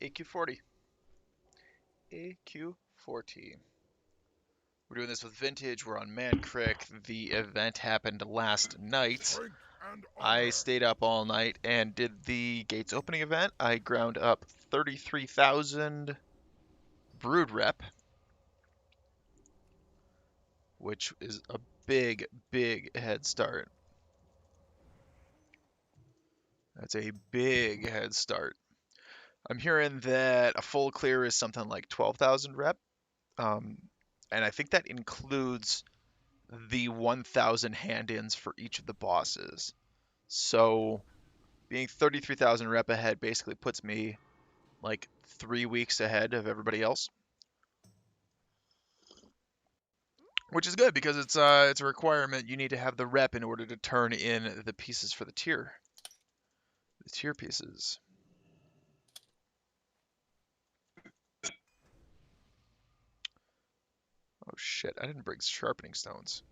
AQ40. AQ40. We're doing this with Vintage. We're on Man Crick. The event happened last night. I stayed up all night and did the gates opening event. I ground up 33,000 brood rep, which is a big, big head start. That's a big head start. I'm hearing that a full clear is something like 12,000 rep. And I think that includes the 1,000 hand-ins for each of the bosses. So being 33,000 rep ahead basically puts me like 3 weeks ahead of everybody else, which is good because it's a requirement. You need to have the rep in order to turn in the pieces for the tier pieces. Oh shit, I didn't bring sharpening stones.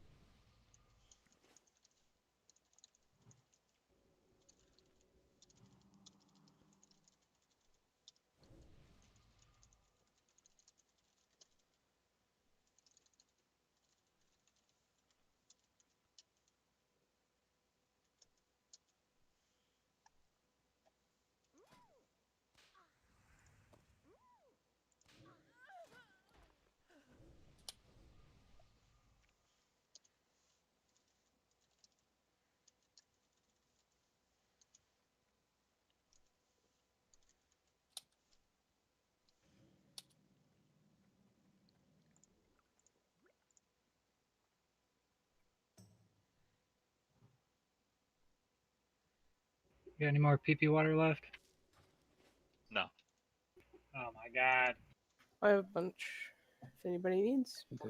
You got any more PP water left? No. Oh my god. I have a bunch. If anybody needs. Tremble!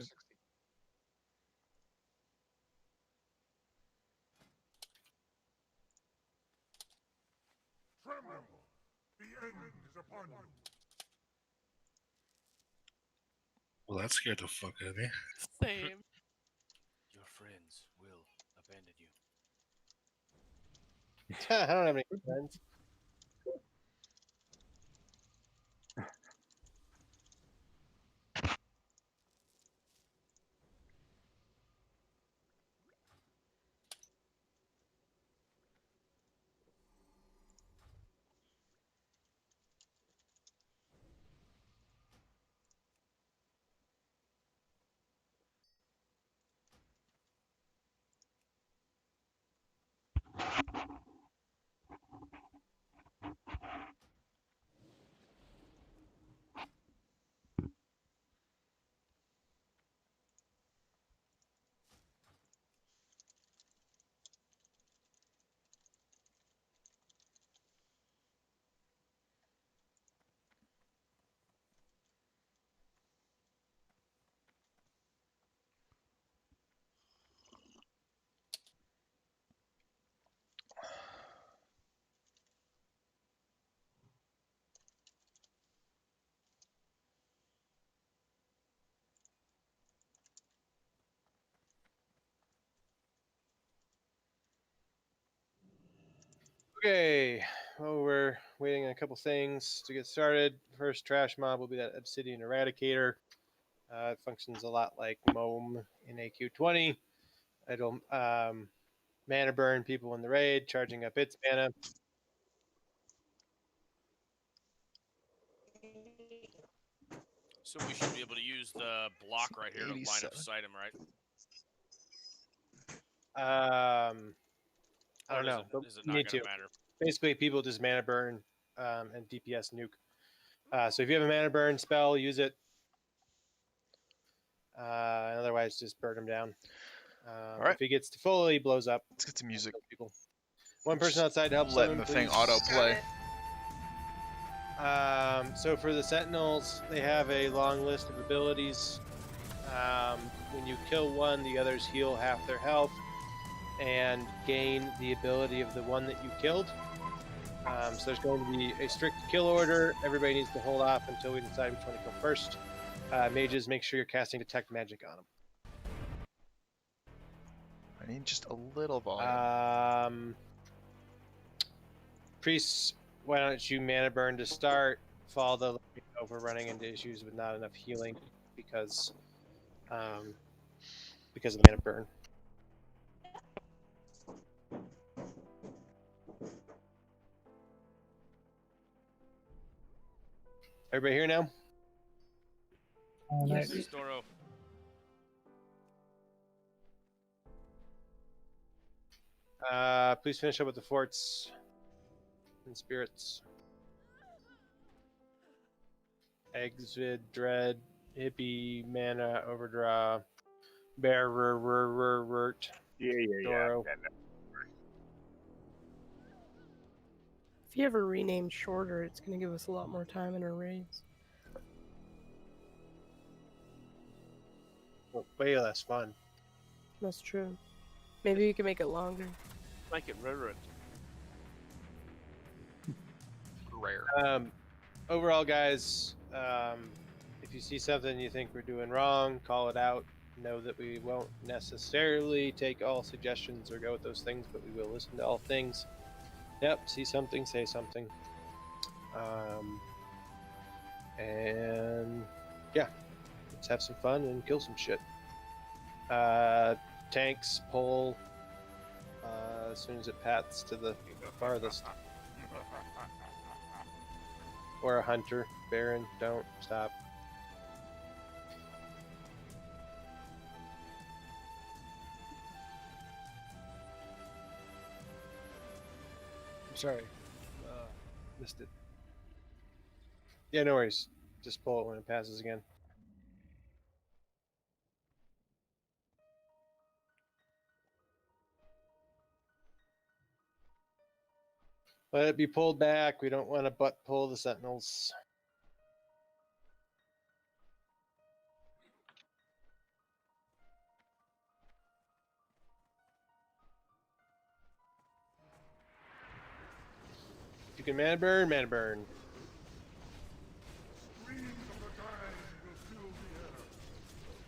The end is upon you. Well, that scared the fuck out of me. Same. Your friends will abandon you. I don't have any friends. Okay, well, we're waiting on a couple things to get started. First trash mob will be that Obsidian Eradicator. It functions a lot like Moam in AQ20. It'll mana burn people in the raid, charging up its mana. So we should be able to use the block right here to line of 87. sight him, right? I don't know, but Is it you not need going to. to matter? Basically, people just mana burn and DPS nuke. So if you have a mana burn spell, use it. And otherwise, just burn him down. All right. If he gets to full, he blows up. Let's get some music. People. One person outside to help Letting summon, the thing please. auto play. So for the Sentinels, they have a long list of abilities. When you kill one, the others heal half their health and gain the ability of the one that you killed. So there's going to be a strict kill order. Everybody needs to hold off until we decide which one to kill first. Mages, make sure you're casting Detect Magic on them. I need just a little volume. Priests, why don't you mana burn to start? Falda, let me know if we're running into issues with not enough healing because of the mana burn. Everybody here now? Nice. Yes. Storo. Please finish up with the forts and spirits. Exvid, Dread, Hippie, Mana, Overdraw, Bear, Rurt, Doro. If you ever rename shorter, it's going to give us a lot more time in our raids. Well, way less fun. That's true. Maybe we can make it longer. Make it rare. Rare. Overall, guys, if you see something you think we're doing wrong, call it out. Know that we won't necessarily take all suggestions or go with those things, but we will listen to all things. Yep, see something, say something. And yeah, let's have some fun and kill some shit. Tanks, pull as soon as it paths to the farthest. Or a hunter, Baron, don't stop. I'm sorry. Missed it. Yeah, no worries. Just pull it when it passes again. Let it be pulled back. We don't want to butt pull the sentinels. If you can mana burn, mana burn. Screams of the dying will fill the air.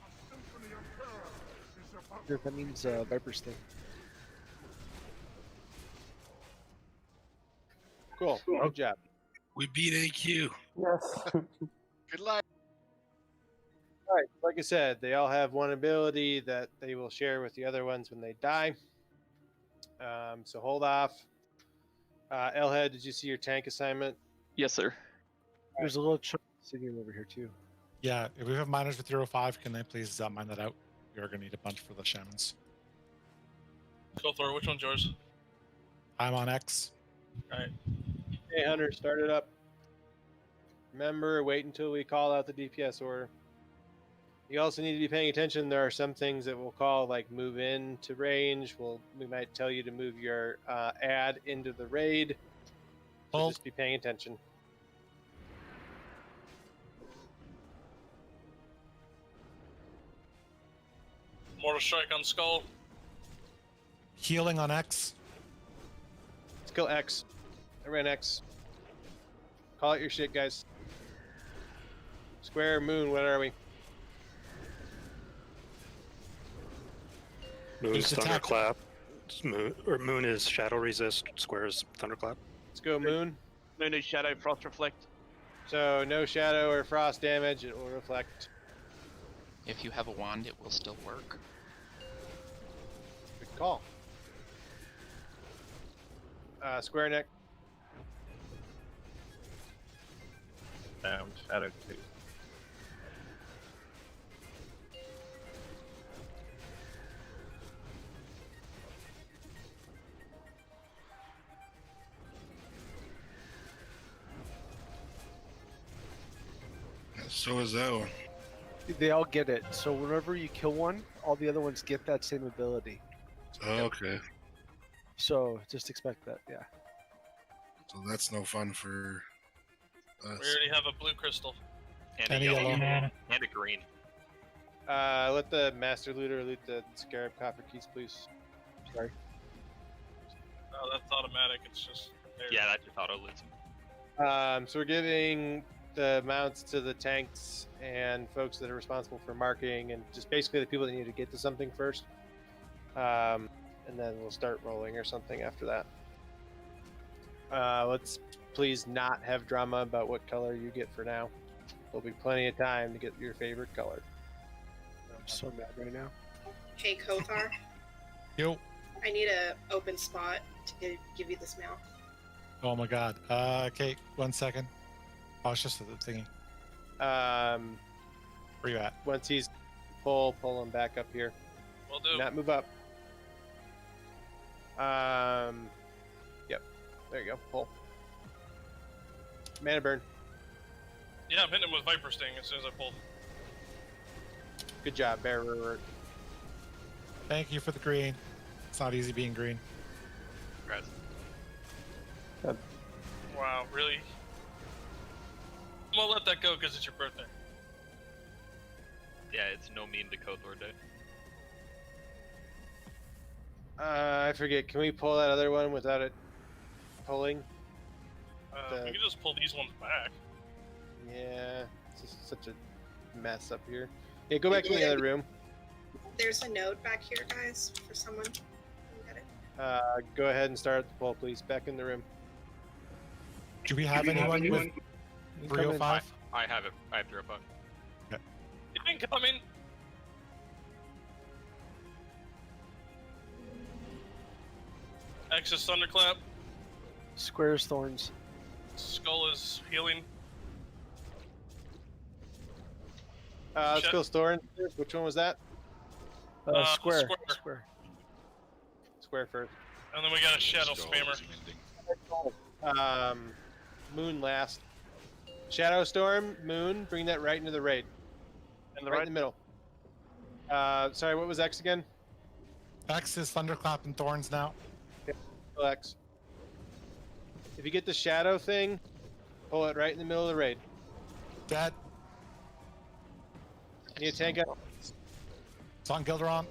A symphony of terror is about If that means Viper's thing. Cool. Good job. We beat AQ. Yes. Good luck. All right. Like I said, they all have one ability that they will share with the other ones when they die. So hold off. Elhead, did you see your tank assignment? Yes, sir. There's a little chunk sitting over here too. Yeah, if we have miners with 0.5, can they please mine that out? You're gonna need a bunch for the shamans. Go Thor, which one's yours? I'm on X. Alright. Hey, Hunter, start it up. Remember, wait until we call out the DPS order. You also need to be paying attention. There are some things that we'll call like move in to range. We might tell you to move your ad into the raid. So Hold. just be paying attention. Mortal Strike on Skull. Healing on X. Let's kill X. I ran X. Call out your shit, guys. Square, moon, what are we? Moon's Just attack. Thunderclap. Moon is Shadow Resist. Square is Thunderclap. Let's go, moon. Moon is Shadow, Frost Reflect. So no shadow or frost damage. It will reflect. If you have a wand, it will still work. Good call. Square neck. Down, Shadow 2. So is that one. They all get it. So whenever you kill one, all the other ones get that same ability. Okay. So just expect that. Yeah. So that's no fun for We us. already have a blue crystal. And And a yellow. Mana. And a green. Let the master looter loot the scarab copper keys, please. Sorry. Oh, that's automatic. It's just there. Yeah, that just auto loots him. So we're giving the mounts to the tanks and folks that are responsible for marking, and just basically the people that need to get to something first. And then we'll start rolling or something after that. Let's please not have drama about what color you get for now. There'll be plenty of time to get your favorite color. I'm so mad right now. Hey, Kothar. Yo. I need a open spot to give you this mail. Oh my god. Okay, 1 second. Oh, it's just the thingy. Where you at? Once he's pull him back up here. Will do. Not move up. Yep. There you go. Pull. Mana burn. Yeah, I'm hitting him with Viper Sting as soon as I pulled. Good job, Bearer. Thank you for the green. It's not easy being green. Congrats. Wow, really? I'm gonna let that go because it's your birthday. Yeah, it's no mean to Kothor Day. I forget. Can we pull that other one without it pulling? We can just pull these ones back. Yeah, it's just such a mess up here. Yeah, go back in the other room. There's a note back here, guys, for someone. Get it. Go ahead and start the pull, please. Back in the room. Do we have anyone with 305? I have it. I have 305. Incoming! Axis Thunderclap. Squares, thorns. Skull is healing. Let's go Thorin. Which one was that? Square. Square. Square. Square first. And then we got a Shadow Spammer. Moon last. Shadow Storm, Moon, bring that right into the raid. And right in the middle. Sorry, what was X again? X is Thunderclap and Thorns now. X. If you get the Shadow thing, pull it right in the middle of the raid. Dead. Need a tank up? It's on Gilderon.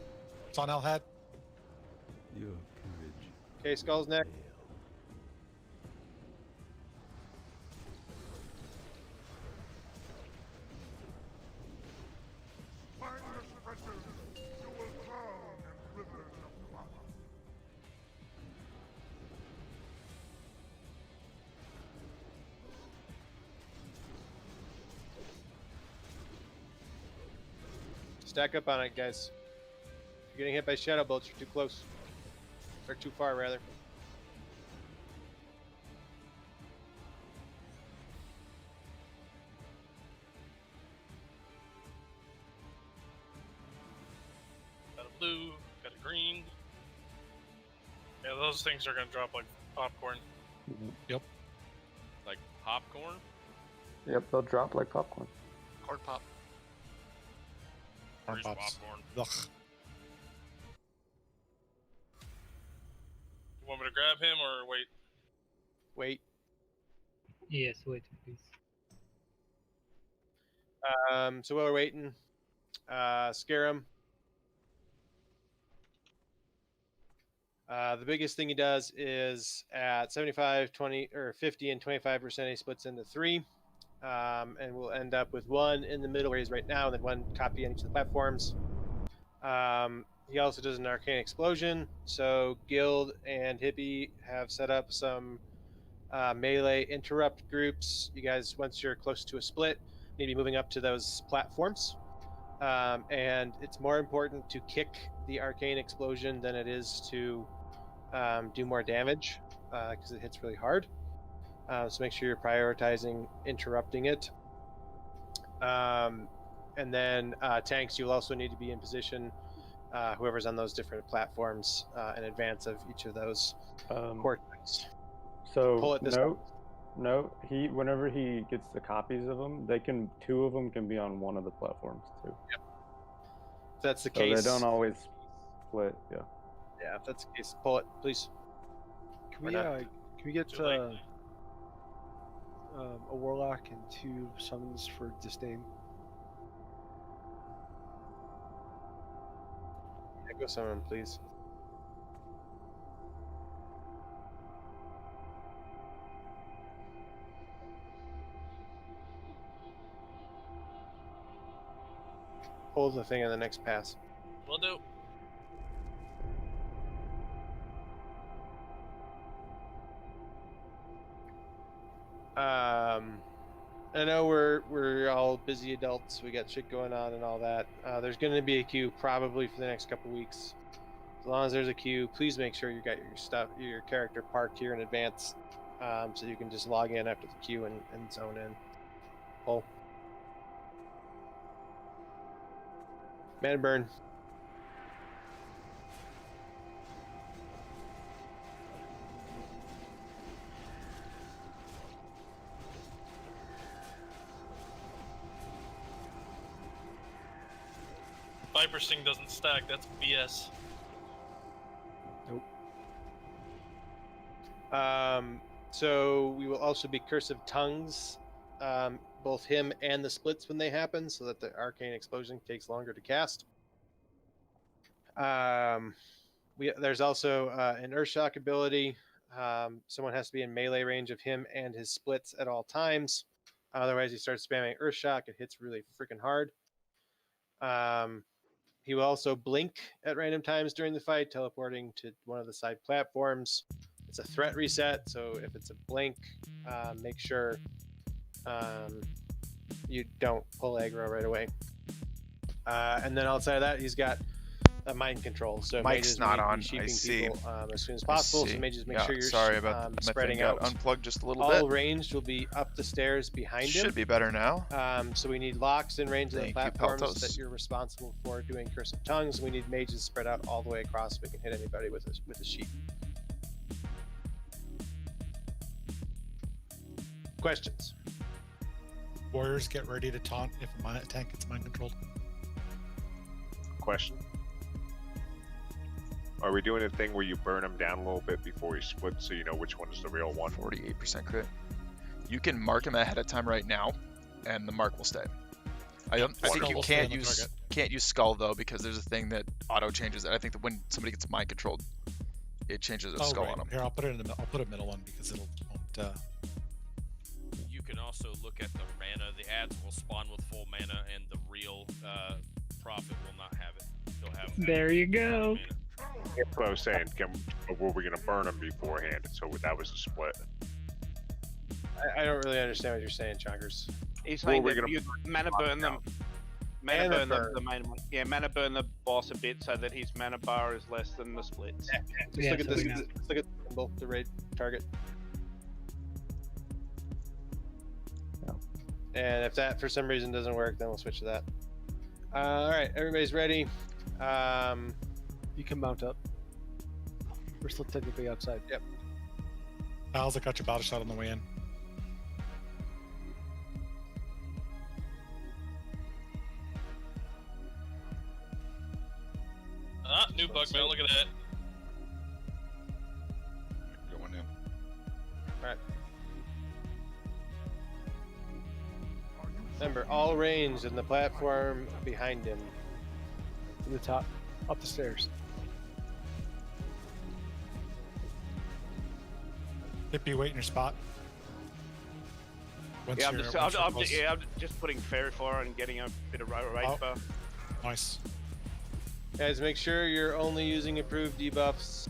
It's on Elhead. Okay, Skull's next. Find the treasure. You will drown in rivers of lava. Stack up on it, guys. If you're getting hit by shadow bolts, you're too close. Or too far, rather. Got a blue, got a green. Yeah, those things are gonna drop like popcorn. Yep. Like popcorn? Yep, they'll drop like popcorn. Corn pop. Corn Where's pops. popcorn? Ugh. You want me to grab him or wait? Wait. Yes, wait, please. So while we're waiting, scare him. The biggest thing he does is at 75, 20, or 50 and 25%, he splits into 3. And we'll end up with 1 in the middle where he's right now, and then 1 copy on each of the platforms. He also does an arcane explosion. So Guild and Hippie have set up some melee interrupt groups. You guys, once you're close to a split, need to be moving up to those platforms. And it's more important to kick the arcane explosion than it is to do more damage because it hits really hard. So make sure you're prioritizing interrupting it. And then tanks, you'll also need to be in position, whoever's on those different platforms, in advance of each of those portents. So Pull it this he whenever he gets the copies of them, 2 of them can be on one of the platforms too. Yep. If that's the So case, they don't always split. Yeah. Yeah, if that's the case, pull it, please. Can we get a warlock and 2 summons for disdain? Yeah, go summon, please. Pull the thing on the next pass. Will do. know we're all busy adults. We got shit going on and all that. There's going to be a queue probably for the next couple weeks. As long as there's a queue, please make sure you got your stuff, your character parked here in advance, so you can just log in after the queue and zone in. Oh, man burn. Viper Sting doesn't stack. That's BS. So we will also be Curse of Tongues, both him and the splits when they happen, so that the arcane explosion takes longer to cast. There's also an Earthshock ability. Someone has to be in melee range of him and his splits at all times. Otherwise, he starts spamming Earthshock. It hits really freaking hard. He will also blink at random times during the fight, teleporting to one of the side platforms. It's a threat reset, so if it's a blink, make sure you don't pull aggro right away. And then outside of that, he's got a mind control. So Mike's not on. I see. People, as soon as possible. So just make sure you're sorry about that. spreading My thing out. got unplugged just a little bit. All ranged will be up the stairs behind him. Should be better now. So we need locks in range of the Thank you, platforms Peltos. that you're responsible for doing Curse of Tongues. We need mages spread out all the way across so we can hit anybody with a sheet. Questions? Warriors, get ready to taunt if a tank gets mind controlled. Question. Are we doing a thing where you burn them down a little bit before you split so you know which one is the real one? 48% crit. You can mark him ahead of time right now, and the mark will stay. I think you can't use skull though, because there's a thing that auto changes it. I think that when somebody gets mind controlled, it changes a skull on them. Here, I'll put it in the I'll put a middle one because it'll won't. You can also look at the mana. The ads will spawn with full mana, and the real prophet will not have it. They'll have. There you go. That's what I was saying. Were we going to burn them beforehand? So that was the split. I don't really understand what you're saying, Chonkers. He's saying that you mana burn them. Mana burn the main one. Yeah, mana burn the boss a bit so that his mana bar is less than the splits. Just look at this. Look at the symbol, the raid target. And if that for some reason doesn't work, then we'll switch to that. All right, everybody's ready. You can mount up. We're still technically outside. Yep. Al's got your battle shot on the way in. Ah, new bug mail. Look at that. Going in. All right. Remember, all ranged in the platform behind him. To the top, up the stairs. Hippie, wait in your spot. Yeah, I'm just putting Fairy Fire and getting a bit of rage bar. Nice. Guys, make sure you're only using approved debuffs.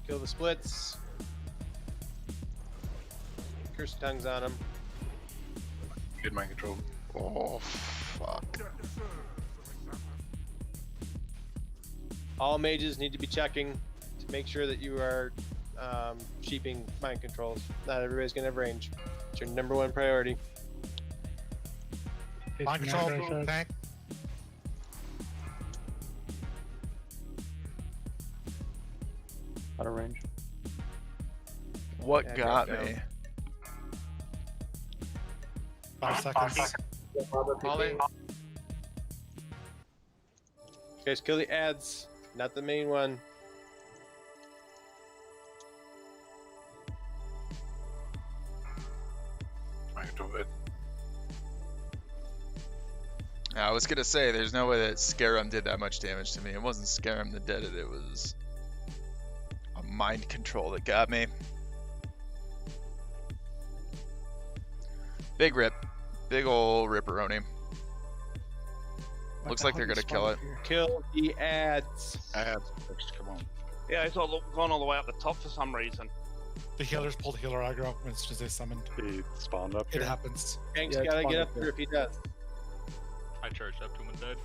Kill the splits. Curse tongues on them. Good mind control. Oh, fuck. All mages need to be checking to make sure that you are sheeping mind controls. Not everybody's gonna have range. It's your #1 priority. Mind control, tank. Out of range. What got me? 5 seconds. Guys, kill the ads, not the main one. Mind control it. I was gonna say, there's no way that Scarum did that much damage to me. It wasn't Scarum that did it, it was a mind control that got me. Big rip. Big ol' ripperoni. Looks like they're gonna kill it. Kill the ads. Ads first, come on. Yeah, it's all gone all the way up the top for some reason. The healers pulled healer aggro when as soon as they summoned. He spawned up It here. happens. Tank's Yeah, it's gotta get fine up up there there. if he does. I charged up to him and died.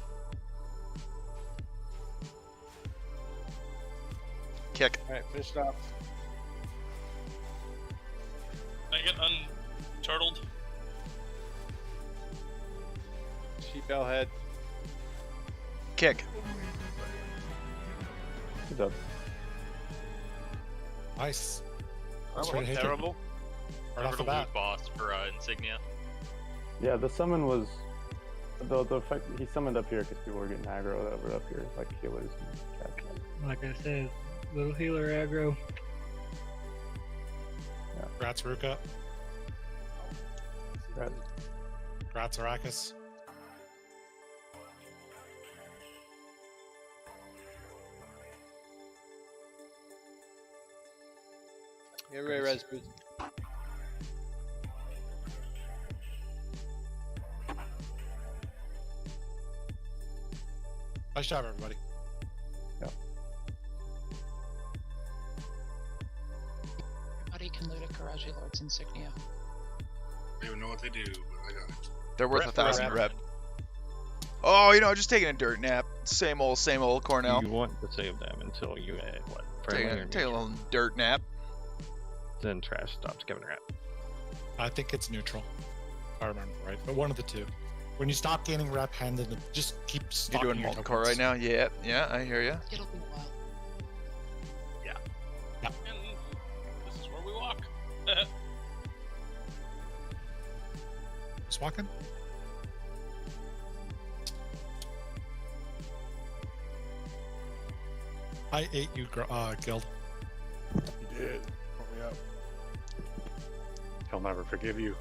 Kick. Alright, finish it off. I get unturtled. Sheep Bellhead. Kick. Good job. Nice. That Straight was hit. terrible. Right off the bat. boss for Insignia. Yeah, the summon was the effect. He summoned up here because people were getting aggro that were up here, like healers and cats. Like I said, little healer aggro. Grats Ruka. Grats. Grats Arrakis. Get ready, Res Boots. Nice job, everybody. Everybody can loot a Karaji Lord's insignia. I don't even know what they do, but I got it. They're worth Rep 1,000 rep. Oh, just taking a dirt nap. Same old Cornell. You want to save them until you add what? Take Friendly or a neutral? little dirt nap. Then trash stops giving rep. I think it's neutral. If I remember right, but one of the two. When you stop gaining rep, hand in the just keep You're stocking doing your multi-core tokens. right now? Yeah, I hear you. It'll be a while. And this is where we walk. Just walking. I ate you, guild. You did. Pull me up. He'll never forgive you.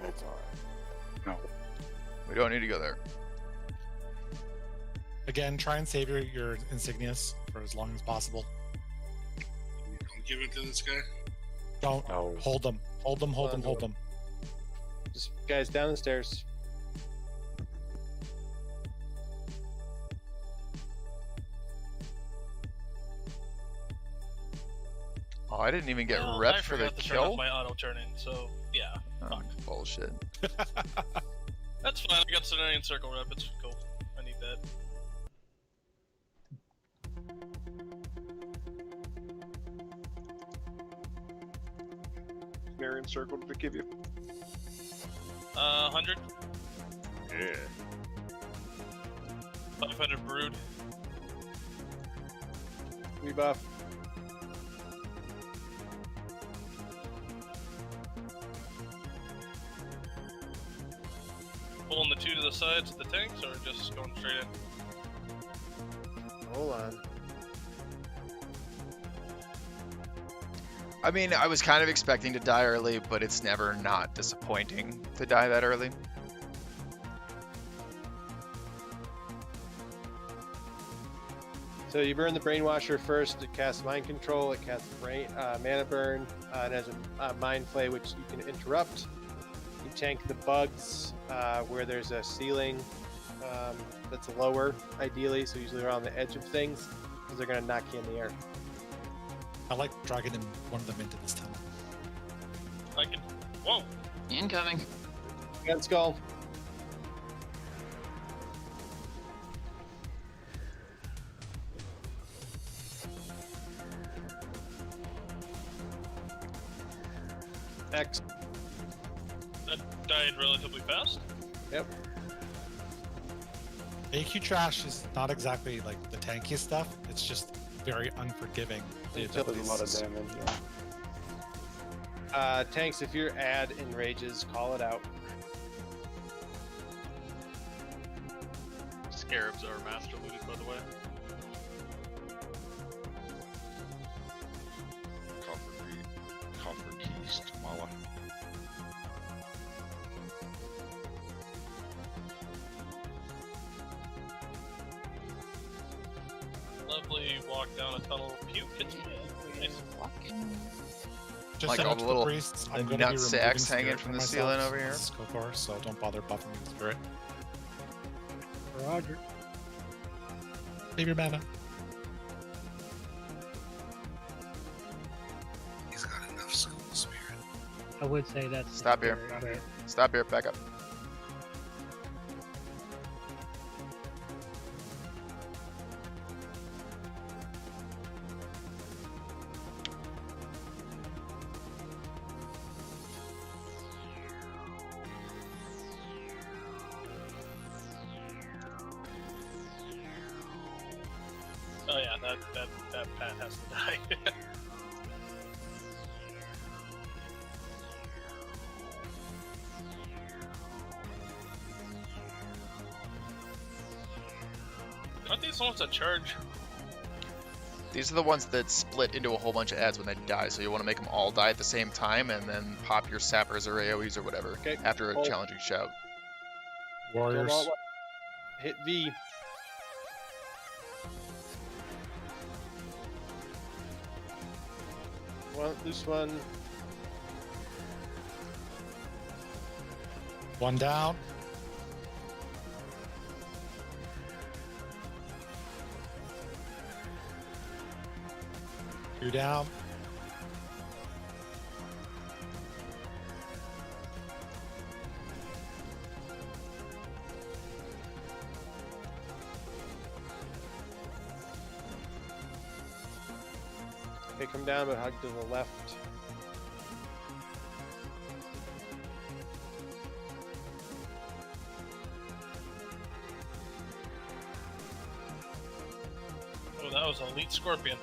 That's alright. No. We don't need to go there. Again, try and save your insignias for as long as possible. Don't give it to this guy. Don't No. hold them. Hold them. Hold them. Hold them. Just guys down the stairs. Oh, I didn't even get Well, rep I for the forgot to turn off kill. my auto turning, so yeah. Oh, bullshit. That's fine. I got Cenarian Circle rep. It's cool. I need that. Marion Circle to give you. 100. Yeah. 500 brood. Rebuff. Pulling the 2 to the sides of the tanks, or just going straight in? Hold on. I mean, I was kind of expecting to die early, but it's never not disappointing to die that early. So you burn the Brainwasher first. It casts Mind Control. It casts Mana Burn. And has a Mind Flay, which you can interrupt. You tank the bugs where there's a ceiling that's lower, ideally. So usually around the edge of things, because they're going to knock you in the air. I like dragging one of them into this tunnel. I can. Whoa! Incoming. Gun Skull. X. That died relatively fast. Yep. AQ trash is not exactly like the tankiest stuff. It's just very unforgiving. The It does a lot of abilities. damage. Yeah. Tanks, if your ad enrages, call it out. Scarabs are master looted, by the way. Copper keys, Tamala. Lovely walk down a tunnel. Puke. It's nice. Just Like send all it the to little- priests. I'm the gonna be nut removing sacks hanging spirit from the myself ceiling over here. as a Skokor, so don't bother buffing me with spirit. Roger. Save your mana. I would say that's Stop here. scary, Stop here. Back up. Oh yeah, that Pat has to die. Aren't these the ones that charge? These are the ones that split into a whole bunch of ads when they die, so you want to make them all die at the same time and then pop your sappers or AoEs or whatever Okay. after a Hold. challenging shout. Warriors. Hit V. Loose one. One down. Two down. Okay, come down, but hug to the left. Oh, that was Elite Scorpion.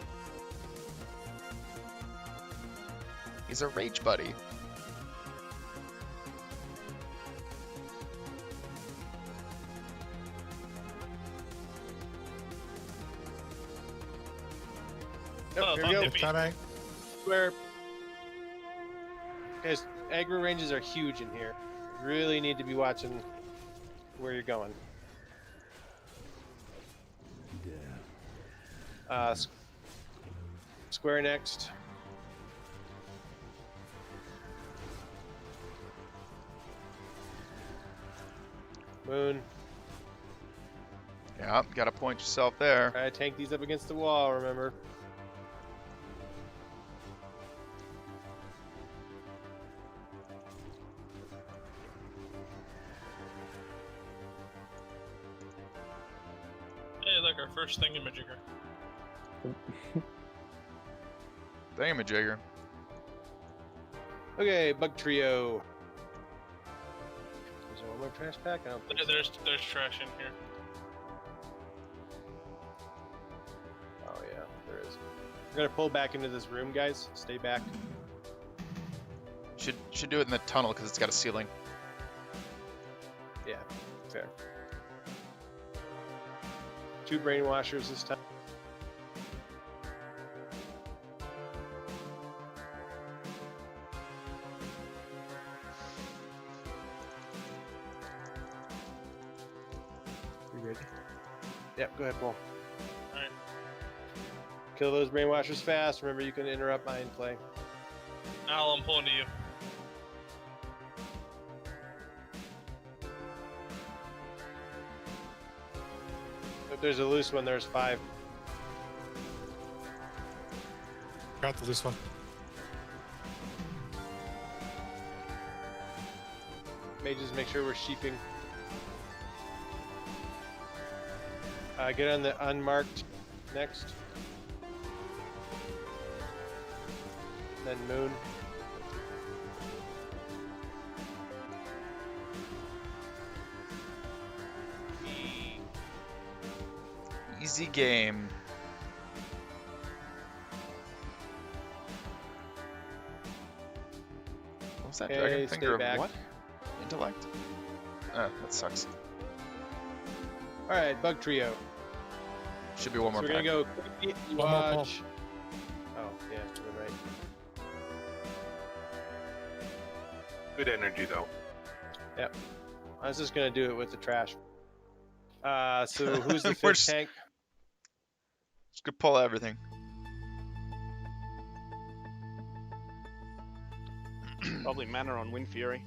He's a rage buddy. Nope, here we go. Coming. Where guys, aggro ranges are huge in here. You really need to be watching where you're going. Square next. Moon. Yeah, gotta point yourself there. Try to tank these up against the wall, remember. Hey, look, our first thingamajigger. Thingamajigger. Okay, bug trio. Is there one more trash pack? I don't think so. There's trash in here. Oh yeah, there is. We're gonna pull back into this room, guys. Stay back. Should do it in the tunnel because it's got a ceiling. Yeah, fair. 2 brainwashers this time. You ready? Yep, go ahead, Paul. Alright. Kill those brainwashers fast. Remember, you can interrupt mind play. Al, I'm pulling to you. If there's a loose one, there's 5. Got the loose one. Mages, make sure we're sheeping. Get on the unmarked next. Then moon. Easy game. What was that? Okay, Dragon stay finger of back. what? Intellect? Ah, that sucks. Alright, bug trio. Should be one more So we're pack. gonna go quickly One more pull. watch. Oh, yeah, you're right. Good energy though. Yep. I was just gonna do it with the trash. So who's the We're fifth just- tank? Just gonna pull everything. Probably mana on Wind Fury.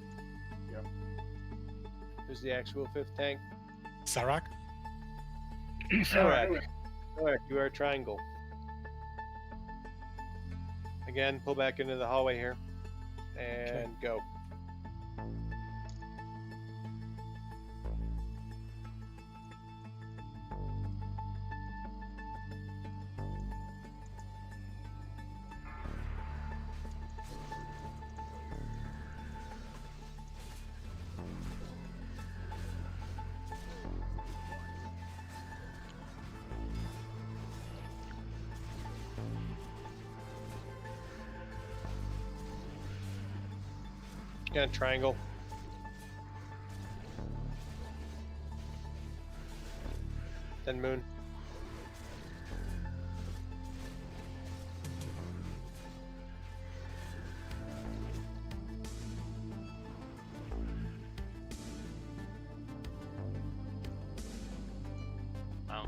Who's the actual 5th tank? Sarak. Correct. Correct. You are a triangle. Again, pull back into the hallway here. and go. Gonna triangle. Then moon. Oh.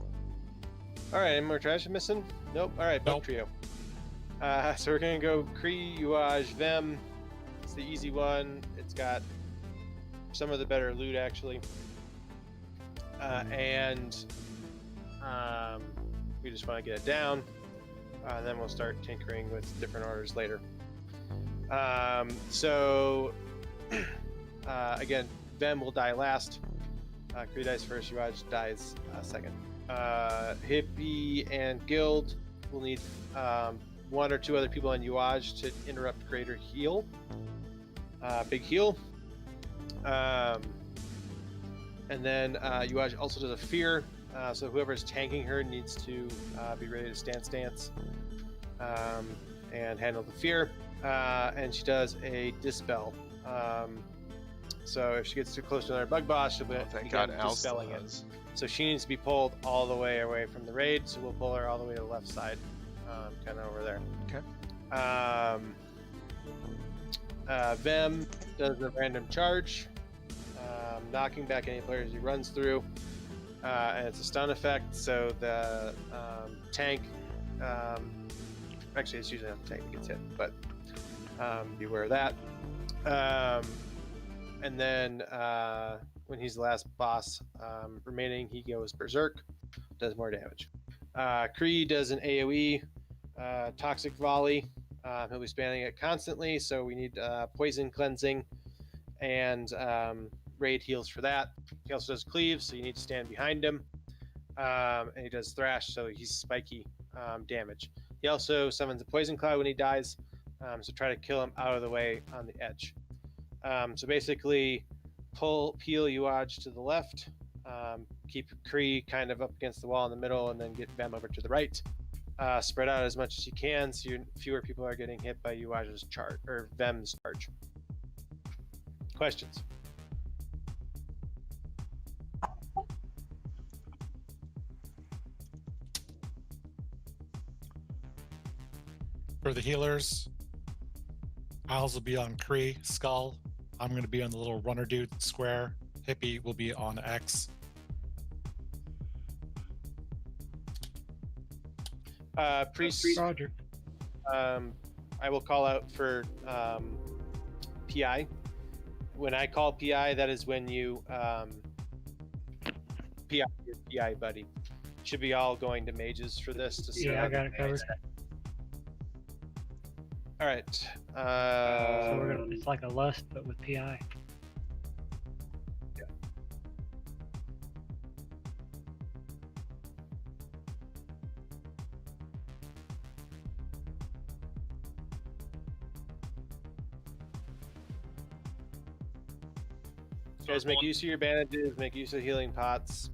Alright, any more trash I'm missing? Nope. Alright, bug trio. So we're gonna go Kree, Uaj, Vem. It's the easy one. It's got some of the better loot actually. We just want to get it down. Then we'll start tinkering with different orders later. Again, Vem will die last. Kree dies first, Uaj dies second. Hippie and Guild will need one or two other people on Uaj to interrupt greater heal. Big heal. And then Uaj also does a fear, so whoever's tanking her needs to be ready to stance and handle the fear. And she does a dispel. So if she gets too close to another bug boss, she'll begin dispelling it. So she needs to be pulled all the way away from the raid, so we'll pull her all the way to the left side, kind of over there. Okay. Vem does a random charge, knocking back any players he runs through, and it's a stun effect, so the tank, actually it's usually not the tank that gets hit, but beware of that. And then when he's the last boss remaining, he goes berserk, does more damage. Kree does an AoE, toxic volley. He'll be spamming it constantly, so we need poison cleansing and raid heals for that. He also does cleave, so you need to stand behind him. And he does thrash, so he's spiky damage. He also summons a poison cloud when he dies, so try to kill him out of the way on the edge. So basically, peel Uaj to the left, keep Kree kind of up against the wall in the middle, and then get Vem over to the right. Spread out as much as you can, so fewer people are getting hit by Uaj's charge or Vem's charge. Questions? For the healers, Isles will be on Kree, Skull. I'm going to be on the little runner dude, Square. Hippie will be on X. Priest, Roger. I will call out for PI. When I call PI, that is when you PI your PI buddy. Should be all going to mages for this. Yeah, I got it covered. All right. So we're gonna, it's like a lust, but with PI. Guys, make use of your bandages, make use of healing pots.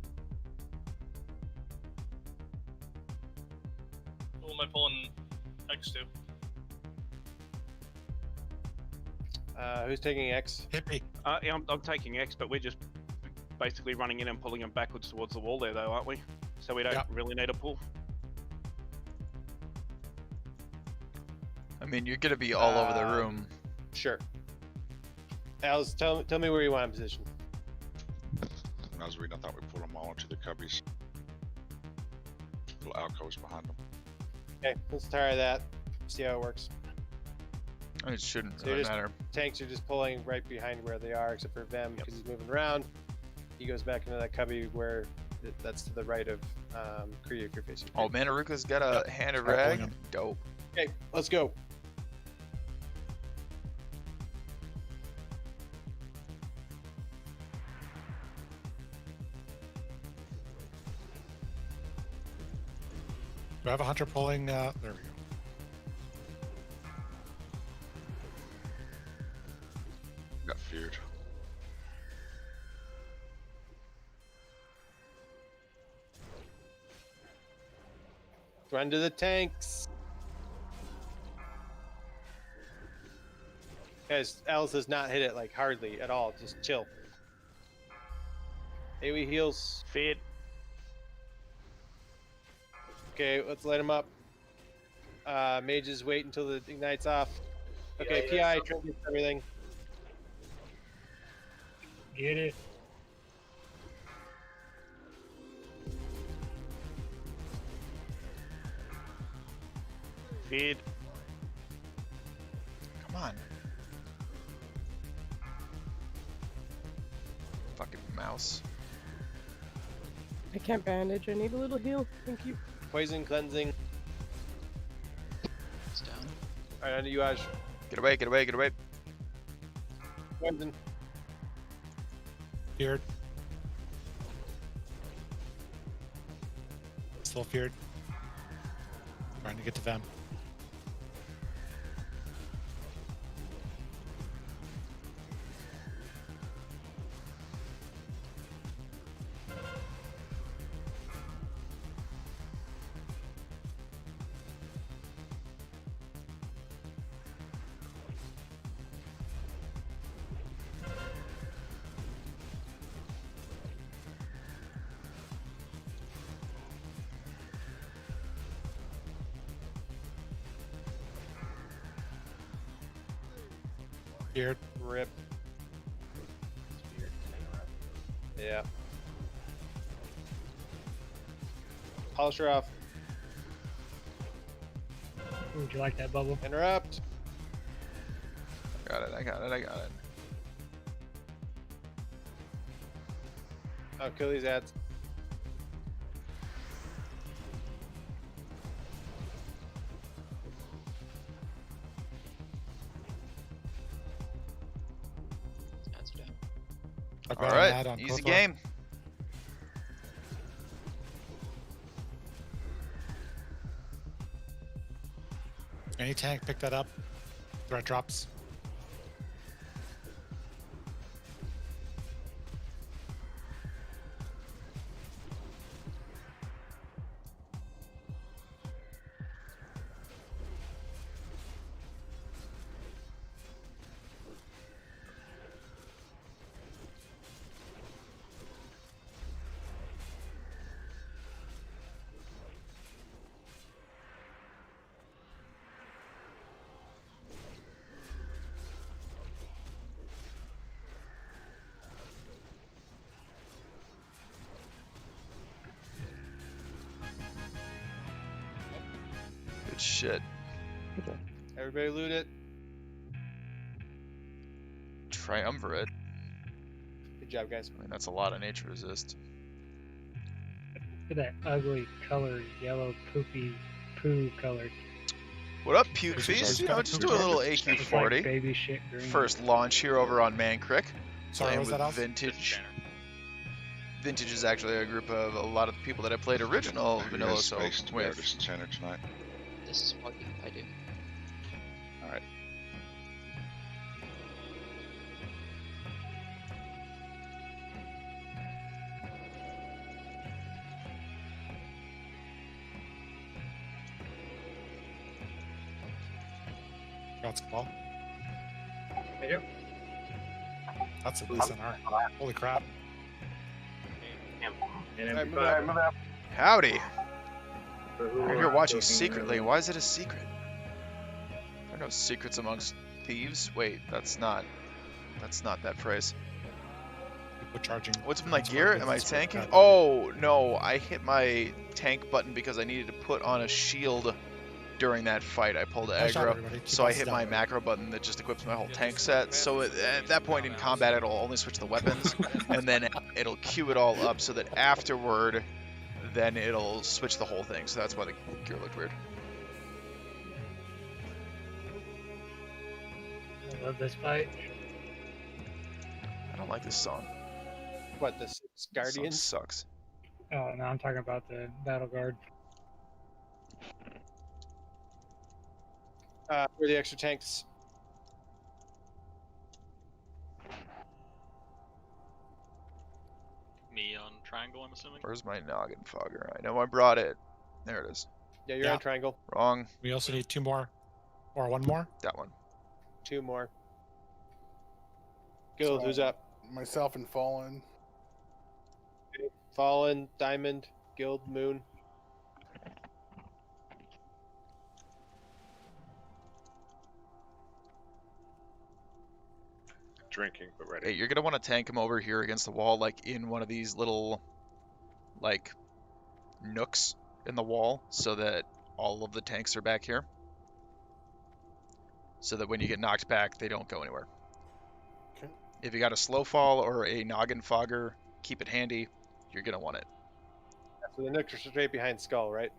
Who am I pulling X to? Who's taking X? Hippie. Yeah, I'm taking X, but we're just basically running in and pulling him backwards towards the wall there, though, aren't we? So we don't really need a pull. I mean, you're gonna be all over the room. Sure. Als, tell me where you want in position. When I was reading, I thought we pulled them all into the cubbies. Little alcoves behind them. Okay, let's try that. See how it works. It shouldn't So really matter. Tanks are just pulling right behind where they are, except for Vem because he's moving around. He goes back into that cubby where that's to the right of Kree if you're facing. Oh, Manaruka's got a hand of rag. Dope. Okay, let's go. Do I have a hunter pulling? There we go. Got feared. Run to the tanks. Guys, Alice has not hit it like hardly at all. Just chill. AoE heals. Feed. Okay, let's light him up. Mages wait until the ignite's off. Okay, Yeah, PI triggers everything. Get it. Feed. Come on. Fucking mouse. I can't bandage. I need a little heal. Thank you. Poison cleansing. It's down. Alright, on to you, Ash. Get away, get away, get away. Poison. Feared. Still feared. Trying to get to them. Feared. Rip. Yeah. Polisher off. Would you like that bubble? Interrupt. I got it, I got it, I got it. I'll kill these ads. That's down. I've got an Alright, ad on easy Kothor. game. Any tank, pick that up. Threat drops. Good shit. Everybody loot it. Triumvirate. Good job, guys. I mean, that's a lot of nature resist. Look at that ugly colored, yellow, poopy, poo colored. What up, Puke Feast? You know, just do a little Looks like AQ40. baby shit green. First launch here over on Man Crick. Sorry, Playing was with that off? Vintage. Vintage is actually a group of a lot of the people that I played original Who Vanilla has Soul space to bear with. this center tonight? This is what I do. Alright. Got Skull. Yep. That's a decent art. Holy crap. Howdy. I'm here watching secretly. Why is it a secret? There are no secrets amongst thieves. Wait, that's not that phrase. People charging. What's my That's gear? what Am I it's for, tanking? God. Oh, no. I hit my tank button because I needed to put on a shield during that fight. I pulled Nice job, aggro, everybody. Keep so I us hit down. my macro button that just equips my whole tank set. So at that point in combat, it'll only switch the weapons, and then it'll queue it all up so that afterward, then it'll switch the whole thing. So that's why the gear looked weird. I love this fight. I don't like this song. What, the Six This song Guardians? sucks. Oh no, I'm talking about the battle guard. For the extra tanks. Me on triangle, I'm assuming. Where's my noggin fogger? I know I brought it. There it is. Yeah, you're on triangle. Wrong. We also need 2 more. Or 1 more. That one. 2 more. Guild, So, who's up? Myself and Fallen. Fallen, Diamond, Guild, Moon. Drinking, but ready. Hey, you're gonna want to tank him over here against the wall, like in one of these little, like, nooks in the wall, so that all of the tanks are back here. So that when you get knocked back, they don't go anywhere. Okay. If you got a slow fall or a noggin fogger, keep it handy. You're gonna want it. So the nooks are straight behind Skull, right?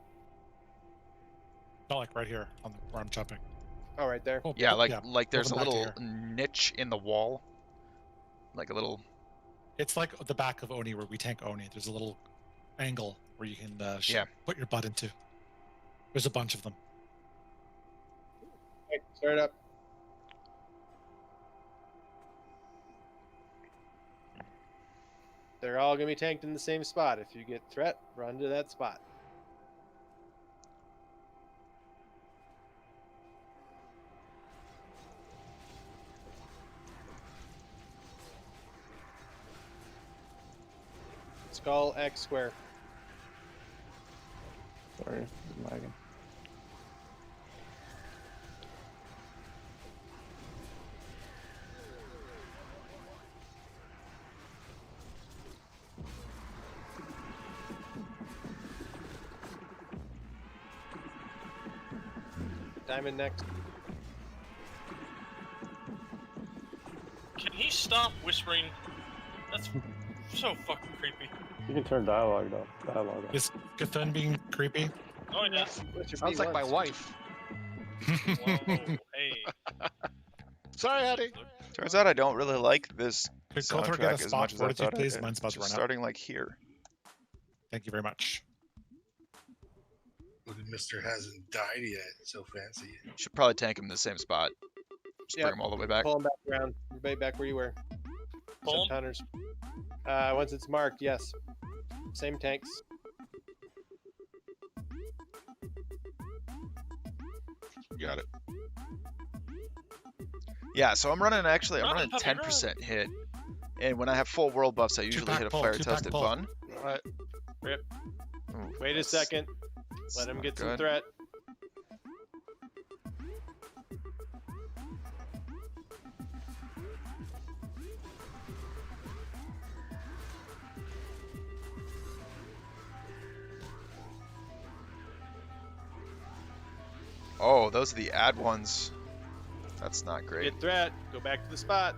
Not like right here on the, where I'm jumping. Oh, right there. Yeah, like Pull there's a them back to little niche in the wall, like a little. It's like the back of Oni where we tank Oni. There's a little angle where you can put your butt into. There's a bunch of them. Okay, start up. They're all gonna be tanked in the same spot. If you get threat, run to that spot. Skull X square. Sorry, I'm lagging. Diamond next. Can he stop whispering? That's so fucking creepy. You can turn dialogue off. Is Cthulhu being creepy? Oh yeah. Sounds like my wife. Whoa, hey. Sorry, Eddie. Turns out I don't really like this Could Coulter get a soundtrack as spot much as I fortitude, thought I please? did. Mine's about to Just run out. starting like here. Thank you very much. Look at Mr. hasn't died yet. So fancy. Should probably tank him in the same spot. Just bring him all the way back. Pull them back around. Everybody back where you were. Pull 'em? Hunters. Once it's marked, yes. Same tanks. Got it. Yeah, so I'm running Run, 10% hit, and when I have full world buffs, I usually Two-pack hit a pull, fire two-pack tested pull. bun. Alright. Rip. Ooh, Wait a that's- second. that's Let him not get some good. threat. Oh, those are the ad ones. That's not great. Get threat. Go back to the spot.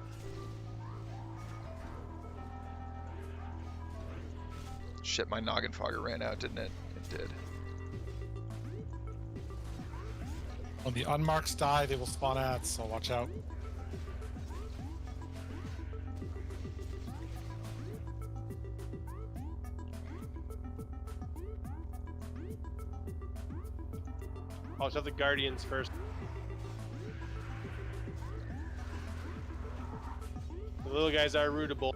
Shit, my noggin fogger ran out, didn't it? It did. When the unmarks die, they will spawn ads, so watch out. I'll shove the Guardians first. The little guys are rootable.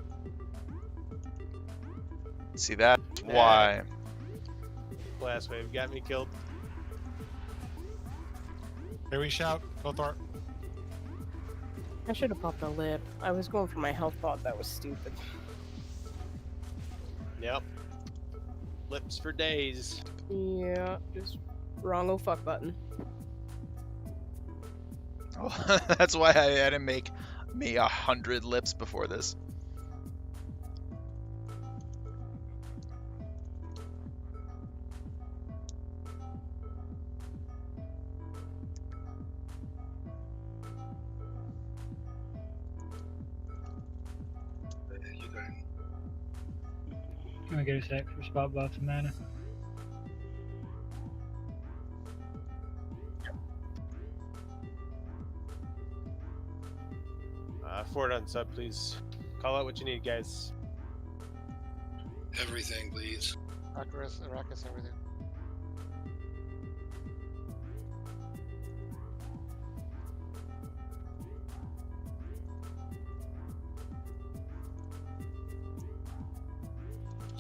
See, that's Yeah. why. Blast wave got me killed. Here we shout. Kothor. I should have popped a lip. I was going for my health bot. That was stupid. Yep. Lips for days. Yeah, just wrong fuck button. Oh, that's why I had to make me 100 lips before this. Can I get a sec for spot bots and mana? Ford on sub, please. Call out what you need, guys. Everything, please. Aracus, everything. 。 Aracus, 1 minute.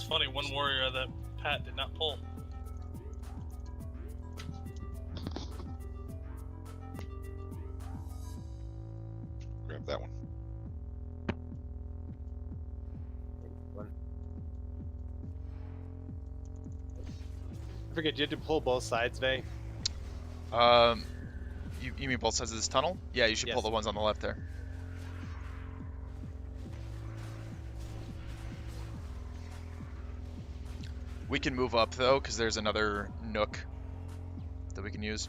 It's funny, one warrior that Pat did not pull. Grab that one. I forget, you had to pull both sides, Vay? You mean both sides of this tunnel? Yeah, you should pull Yes. the ones on the left there. We can move up though, because there's another nook that we can use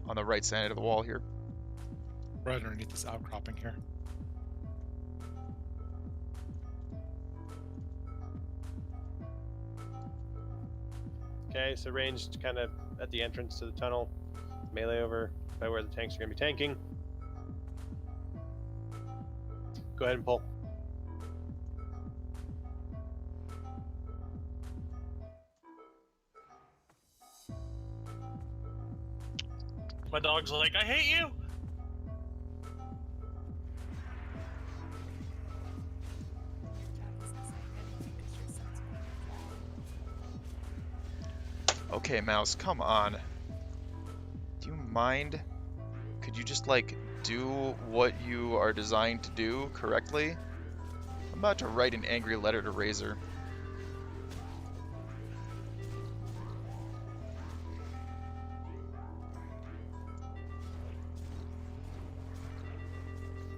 on the right side of the wall here. Right underneath this outcropping here. Okay, so ranged kind of at the entrance to the tunnel. Melee over by where the tanks are going to be tanking. Go ahead and pull. My dog's like, I hate you! Okay, Mouse, come on. Do you mind? Could you just, like, do what you are designed to do correctly? I'm about to write an angry letter to Razor.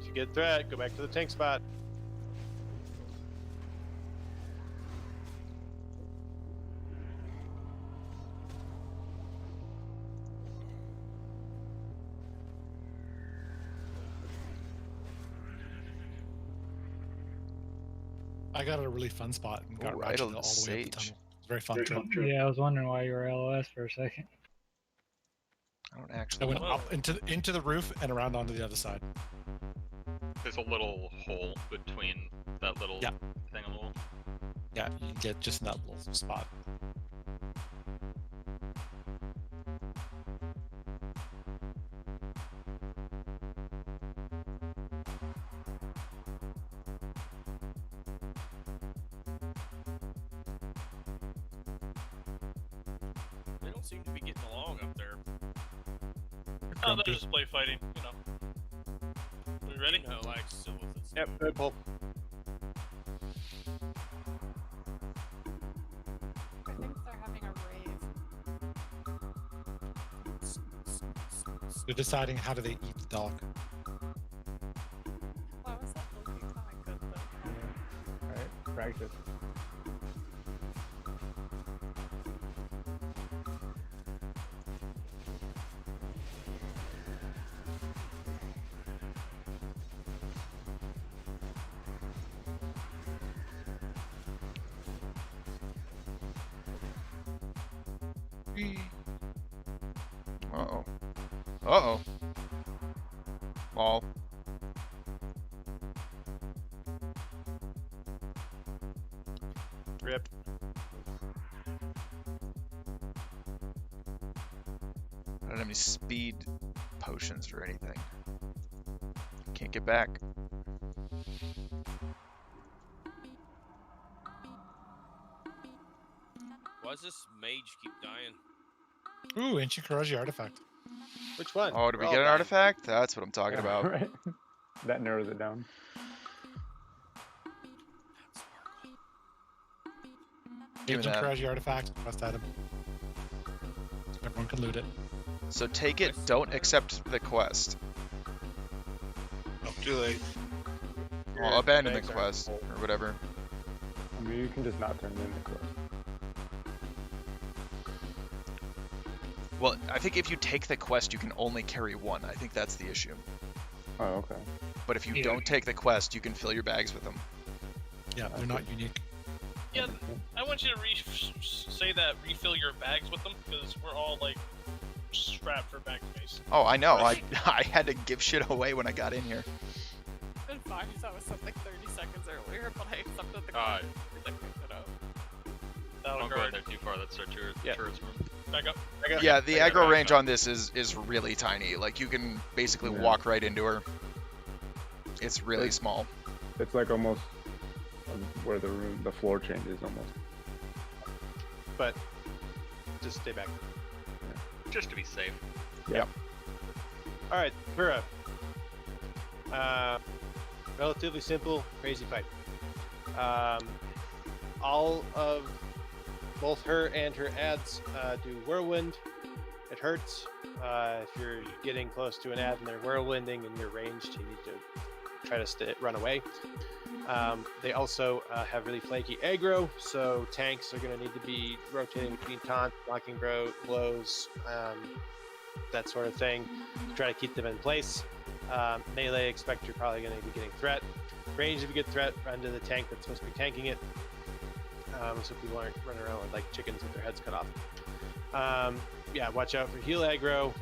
If you get threat, go back to the tank spot. I got a really fun spot and got Ooh, ratcheted idle all the way up the sage. tunnel. It's very fun too. Yeah, I was wondering why you were LOS for a second. I don't I actually went know. up into the roof and around onto the other side. There's a little hole between that little Yeah. thing on the wall. Yeah, you can get just in that little spot. They don't seem to be getting along up there. Oh, they're just play fighting, you know. We ready? No, like so with its Yep, go ahead, pull. I think they're having a rave. They're deciding how do they eat the dog. Why was that looking kind of good though? Alright, practice. Uh-oh. Uh-oh. Lol. Rip. I don't have any speed potions or anything. Can't get back. Why does this mage keep dying? Ooh, ancient Karaji artifact. Which one? Oh, did we We're get all an dying. artifact? That's what I'm talking about. Right? That narrows it down. Give me Ancient that. Karaji artifact, quest item. Everyone can loot it. So take it, don't accept the quest. Oh, too late. Well, abandon the bags aren't quest, full. or whatever. I mean, you can just not turn it in the quest. Well, I think if you take the quest, you can only carry one. I think that's the issue. Oh, okay. But if you Yeah. don't take the quest, you can fill your bags with them. Yeah, they're not unique. Yeah, I want you to say that refill your bags with them, because we're all, like, strapped for bag space. Oh, I know. I had to give shit away when I got in here. Been fine since I was something 30 seconds earlier, but I accepted the God. because I picked it up. That'll Don't go go right. in too far. That's our Yeah. turret's room. Back up. Yeah, the Back up, aggro back range up. on this is really tiny. Like, you can basically Yeah. walk right into her. It's really small. It's like almost where the floor changes almost. but just stay back. Just to be safe. Yep. All right, Kura. Relatively simple, crazy fight. All of both her and her ads do whirlwind. It hurts. If you're getting close to an ad and they're whirlwinding and you're ranged, you need to try to run away. They also have really flaky aggro, so tanks are going to need to be rotating between taunts, blocking blows, that sort of thing, to try to keep them in place. Melee, expect you're probably going to be getting threat. Range, if you get threat, run to the tank that's supposed to be tanking it. So people aren't running around with like chickens with their heads cut off. Yeah, watch out for heal aggro.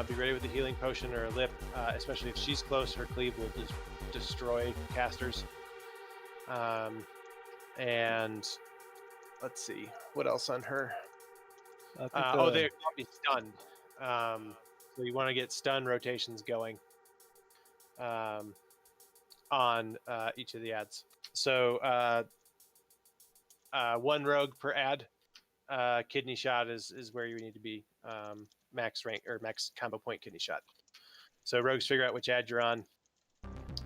Be ready with a healing potion or a lip, especially if she's close. Her cleave will just destroy casters. And let's see what else on her. Oh, they can't be stunned. So you want to get stun rotations going on each of the ads. So one rogue per ad. Kidney shot is where you need to be. Max rank or max combo point kidney shot. So rogues figure out which ad you're on.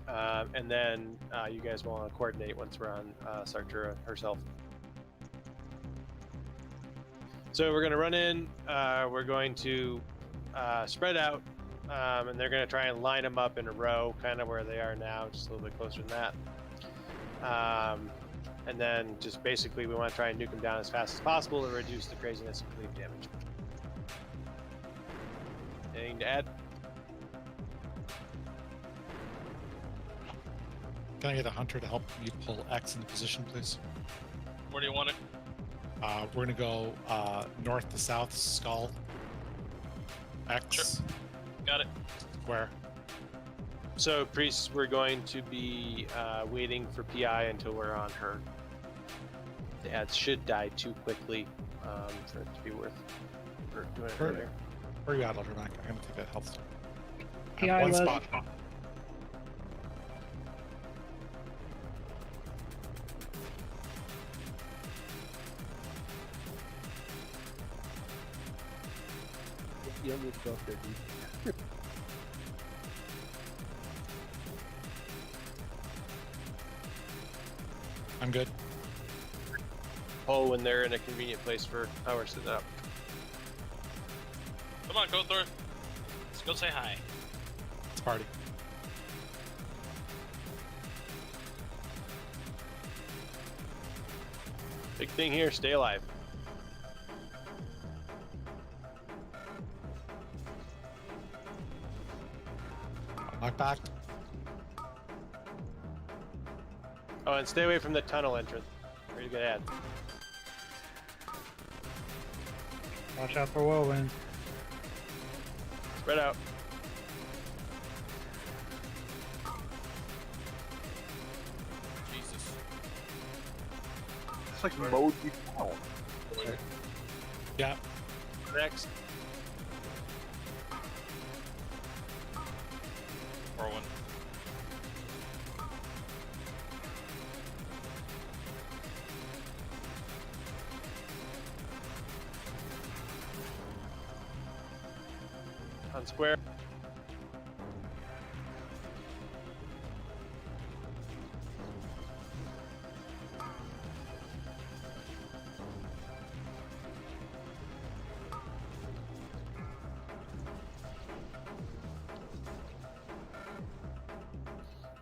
And then you guys will want to coordinate once we're on Sartura herself. So we're going to run in. We're going to spread out. And they're going to try and line them up in a row, kind of where they are now, just a little bit closer than that. And then just basically we want to try and nuke them down as fast as possible to reduce the craziness of cleave damage. Anything to add? Can I get a hunter to help me pull X into position, please? Where do you want it? We're gonna go north to south, skull. X. Sure. Got it. Where? So priests, we're going to be waiting for PI until we're on her. The ads should die too quickly for it to be worth doing it earlier. Where are you at, Alderman? I'm gonna take that health stone. PI One left. spot. You don't need to go up there deep. I'm good. Oh, when they're in a convenient place for how we're sitting up. Come on, Kothor. Let's go say hi. It's party. Big thing here, stay alive. Knock back. Oh, and stay away from the tunnel entrance. Pretty good ad. Watch out for whirlwind. Spread out. Jesus. It's like mode down. Yeah. Next. Whirlwind. On square.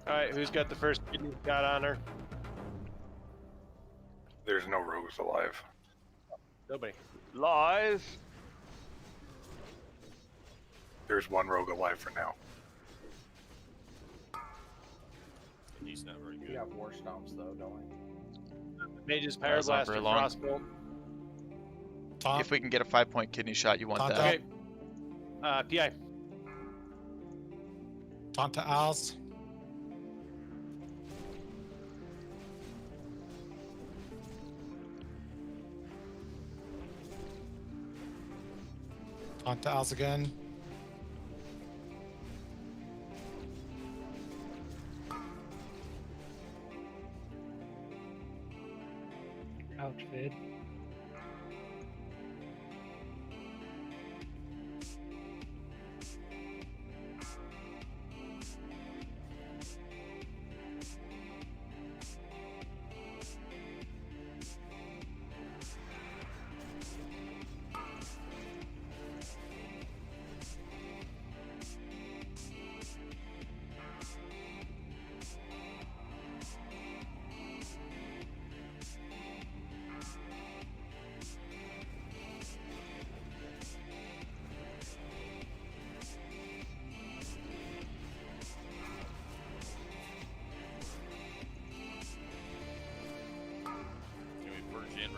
Alright, who's got the first kidney shot on her? There's no rogues alive. Nobody. Lies. There's one rogue alive for now. He's not very good. We have war stomps though, don't we? Mage's That's not Pyroblast very or long. Frostbolt. Top. If we can get a 5-point kidney shot, you want Taunt that. out. Okay. PI. Taunt to Al's. Taunt to Al's again. Ouch, Vid.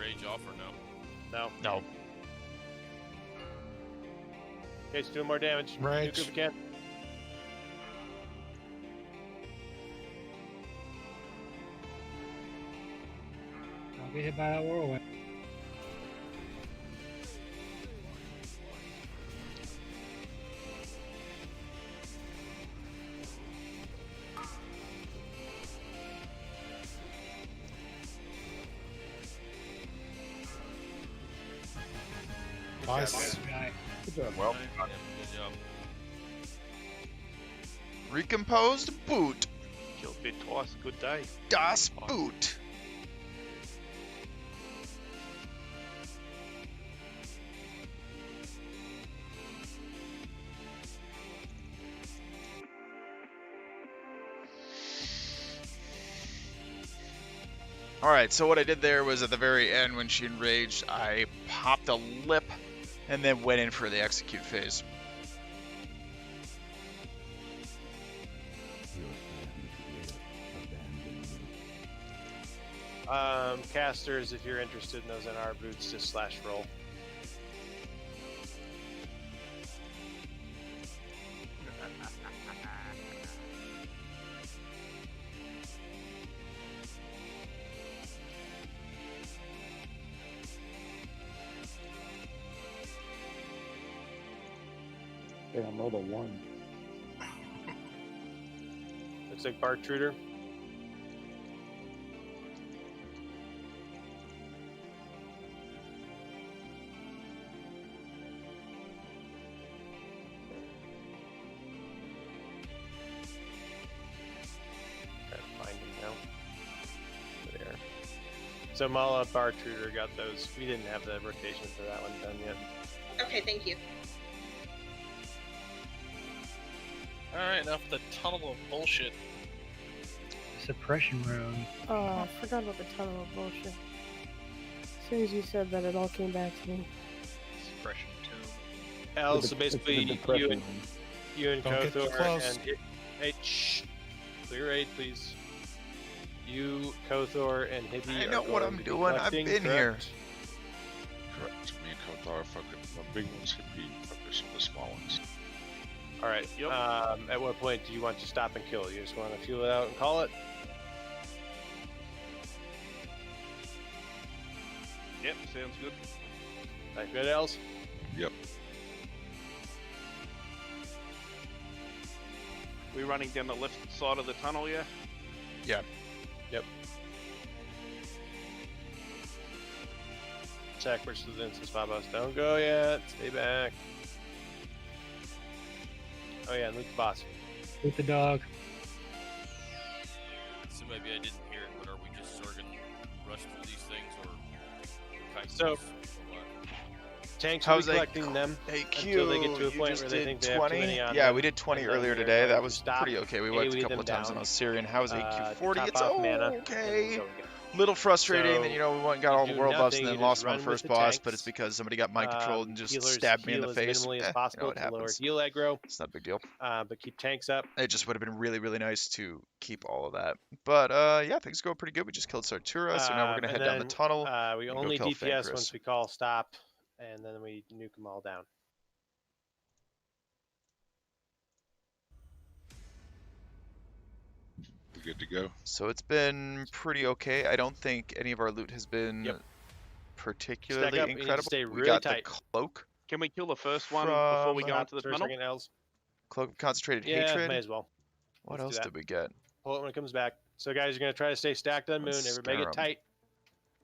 rage off or no? No. No. Okay, it's doing more damage. Rage. Nuke if you can. I'll get hit by that whirlwind. Nice. Good job. Well, Yeah, good job. Recomposed boot. Killed a bit twice. Good day. Das Boot. Alright, so what I did there was at the very end when she enraged, I popped a lip and then went in for the execute phase. Casters, if you're interested in those NR boots, just /roll. Damn, rolled a 1. Looks like Bartruder. Trying to find him now. There. So Mala, Bartruder got those. We didn't have the rotation for that one done yet. Okay, thank you. Alright, enough of the tunnel of bullshit. Suppression room. Oh, I forgot about the tunnel of bullshit. As soon as you said that, it all came back to me. Suppression tomb. L, so basically you and Don't get too Kothor close. and hey, shh. Clear aid, please. You, Kothor, and Hibby I are know what going I'm to be doing. I've collecting, been here. correct? Correct. Me and Kotar fucking the big ones could be focused on the small ones. All right. Yep. At what point do you want to stop and kill? You just want to fuel it out and call it? Yep, sounds good. Like good, Els? Yep. We running down the left side of the tunnel, yeah? Yeah. Yep. Attack versus Vince's Babos. Don't go yet. Stay back. Oh yeah, loot the boss. With the dog. So maybe I didn't hear it, but are we just sort of gonna rush through these things or kite So- these, or what? Tanks will How's be collecting them until they get to a you point just where they did think they have too 20? many on Yeah, them, we did 20 and then earlier they're today. going That to was stop, pretty okay. We wiped a AoE couple them of times down, on Osirian. How's AQ40? top It's off mana, and then okay. go again. Little frustrating that, So, you know, we went and got all the do world buffs nothing, and then you lost just them on run the with first the boss, but tanks. it's because somebody got mind controlled and just Healers stabbed me in heal the as face. minimally as You know, possible it to lower happens. heal aggro, It's not a big deal. but keep tanks up. It just would have been really, really nice to keep all of that. But yeah, things go pretty good. We just killed Sartura, so now we're gonna And head down the then, tunnel. We and go only kill DPS Fenris. once we call stop, and then we nuke them all down. We good to go? So it's been pretty okay. I don't think any of our loot has been particularly Stack up, you need to incredible. stay We really got tight. the cloak, Can we kill the first one before we go From- into the For a tunnel? second, Els. cloak of concentrated Yeah, hatred. may as well. What Let's do else that. did we get? Pull it when it comes back. So guys, you're gonna try to stay stacked on Moon. Let's Everybody scare get 'em. tight.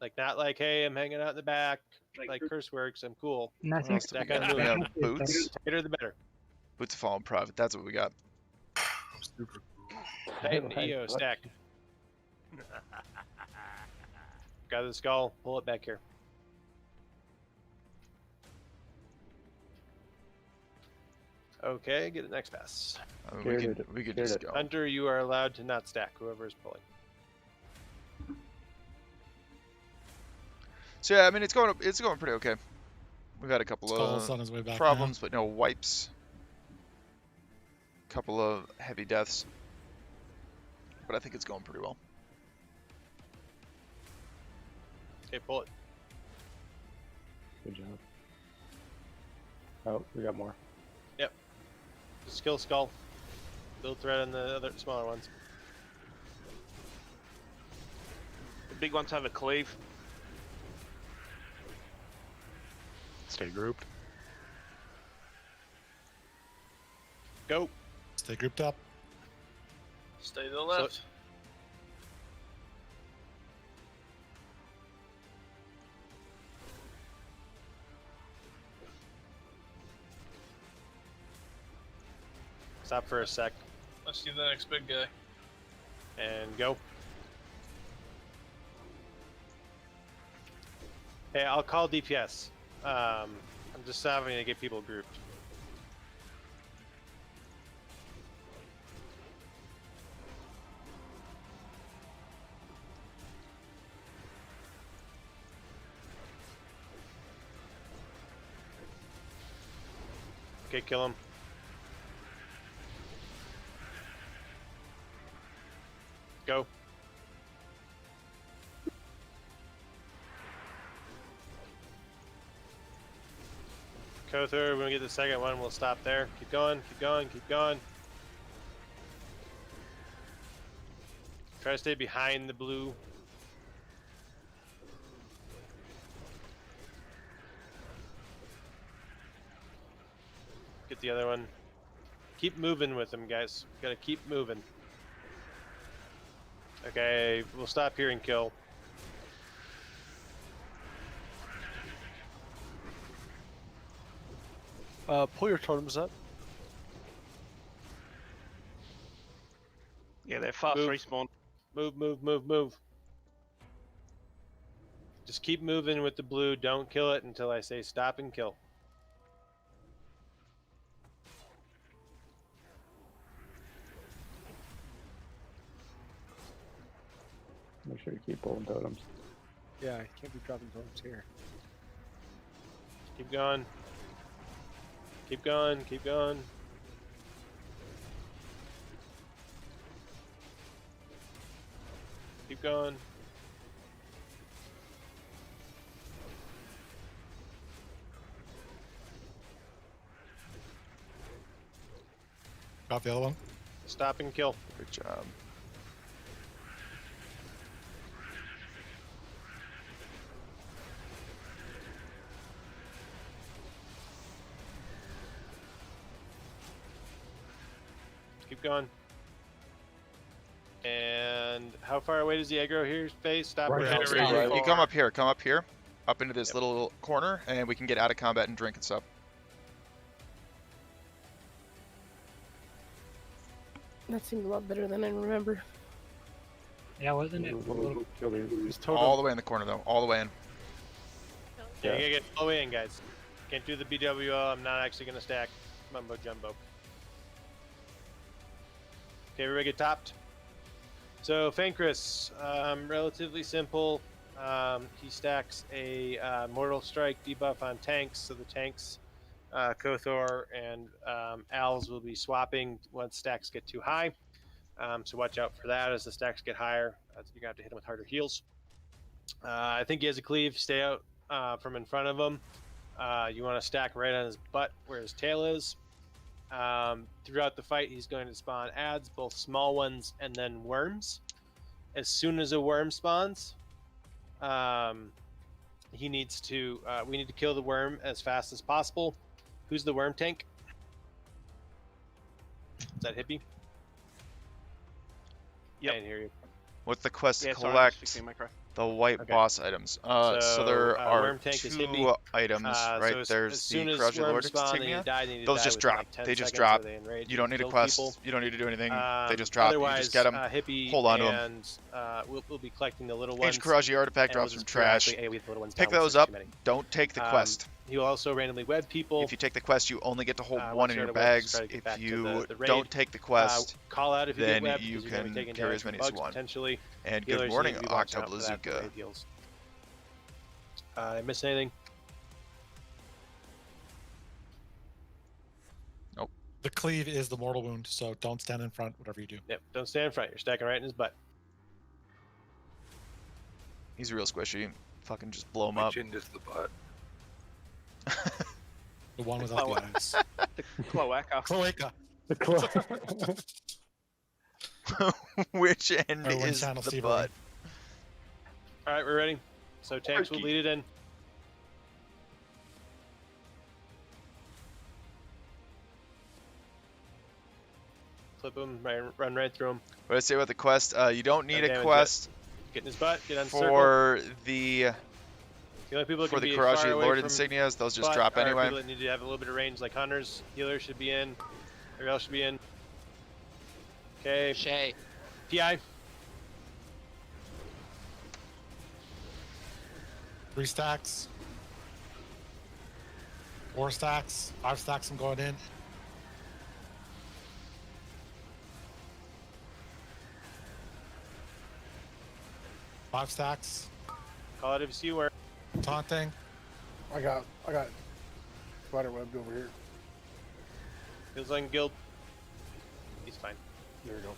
Like not like, hey, I'm hanging out in the back, like Curseworks. I'm cool. And I What think else did we Stack on get? We Moon. have boots. Tighter the better. Boots of Fallen Prophet. That's what we got. Titan EO stacked. Gather the skull. Pull it back here. Okay, get it next pass. I mean, we could just go. Hunter, you are allowed to not stack. Whoever is pulling. So yeah, I mean it's going pretty okay. We've had a couple Skull's of on his way back problems, but no wipes. Couple of heavy deaths, but I think it's going pretty well. Okay, pull it. Good job. Oh, we got more. Yep. Just kill skull. Build threat on the other smaller ones. The big ones have a cleave. Stay grouped. Go. Stay grouped up. Stay to the left. Stop for a sec. Let's see the next big guy. And go. Hey, I'll call DPS. I'm just having to get people grouped. Okay, kill him. Go. Go through. We're gonna get the second one. We'll stop there. Keep going. Keep going. Keep going. Try to stay behind the blue. Get the other one. Keep moving with them, guys. Gotta keep moving. Okay, we'll stop here and kill. Pull your totems up. Yeah, they're fast Move. respawn. Move, move, move, move. Just keep moving with the blue. Don't kill it until I say stop and kill. Make sure you keep pulling totems. Yeah, you can't be dropping totems here. Keep going. Keep going. Keep going. Keep going. Got the other one. Stop and kill. Good job. Keep going. And how far away does the aggro here face? Stop. Right or here, else. You come up here. Come up here. Up into this little corner, and we can get out of combat and drink and stuff. That seemed a lot better than I remember. Yeah, wasn't it? Kill these. All the way in the corner, though. All the way in. Yeah, you gotta get all the way in, guys. Can't do the BWO. I'm not actually gonna stack mumbo jumbo. Okay, everybody get topped. So Fankris, relatively simple. He stacks a Mortal Strike debuff on tanks, so the tanks, Kothor and Als will be swapping once stacks get too high. So watch out for that as the stacks get higher. You're gonna have to hit him with harder heals. I think he has a cleave. Stay out from in front of him. You want to stack right on his butt where his tail is. Throughout the fight, he's going to spawn adds, both small ones and then worms. As soon as a worm spawns, he needs to. We need to kill the worm as fast as possible. Who's the worm tank? Is that Hippie? Yep. I didn't hear you. What's the quest to Yeah, sorry, collect just fixing my craft. the white Okay. boss items? So there are worm tank is two hippie. items, right? So There's as soon the as Corrosive worms Lord spawn, they insignia. die, they need to Those die just within, drop. like, 10 They just seconds, drop. or they enrage You don't and need a kill quest. people. You don't need to do anything. They just drop. Otherwise, You just get them. Hippie Hold on to 'em. and we'll be collecting the little ones. Each Karaji artifact and we'll drops from just trash. periodically AoE the little ones Pick down when those there's up. too many. Don't take the quest. He will also randomly web people. If you take the quest, you only get to hold one once in you're your in a web, just bags. try to get If back to you the raid. don't take the quest, Call out if you then get webbed, you because you're gonna be can taking carry damage as from many as you bugs, want. potentially. And Healers good need morning, to be watching out for that for Octoblazuka. raid deals. Did I miss anything? Nope. The cleave is the mortal wound, so don't stand in front, whatever you do. Yep, don't stand in front. You're stacking right in his butt. He's real squishy. Fucking just blow him up. Chin is the butt. The one without the eyes. The cloaca. Cloaca. The clo- Which end Or when is Channel the Steve butt? All right, we're ready. So tanks will lead it in. Flip them, run right through them. What did I say about the quest? You don't need a quest Get in his butt. Get on circle. for the only people that for can the be far Karaji away Lord from insignias. Those just butt drop are anyway. People that need to have a little bit of range, like hunters. Healers should be in. Everybody else should be in. Okay. Shay. PI. 3 stacks. 4 stacks. 5 stacks. I'm going in. Five stacks. Call it if you see where. Taunting. I got spider webbed over here. Feels like guild. He's fine. There we go.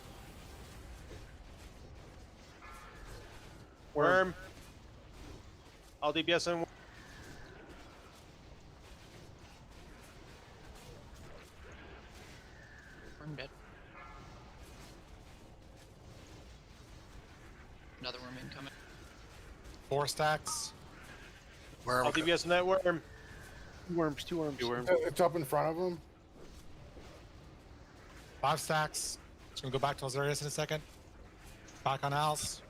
Worm. All DPS on. Worm dead. Another worm incoming. 4 stacks. All DPS on that worm. 2 worms, 2 worms. 2 worms. It's up in front of him. 5 stacks. Just gonna go back to Osiris in a second. Back on Al's.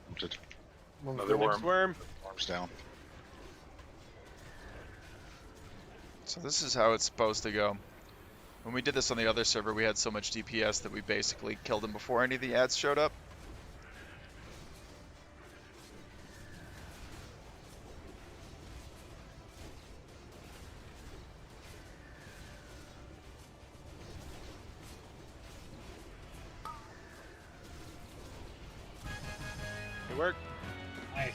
Another Next worm. Arms down. So this is how it's supposed to go. When we did this on the other server, we had so much DPS that we basically killed them before any of the ads showed up. Good work. Nice.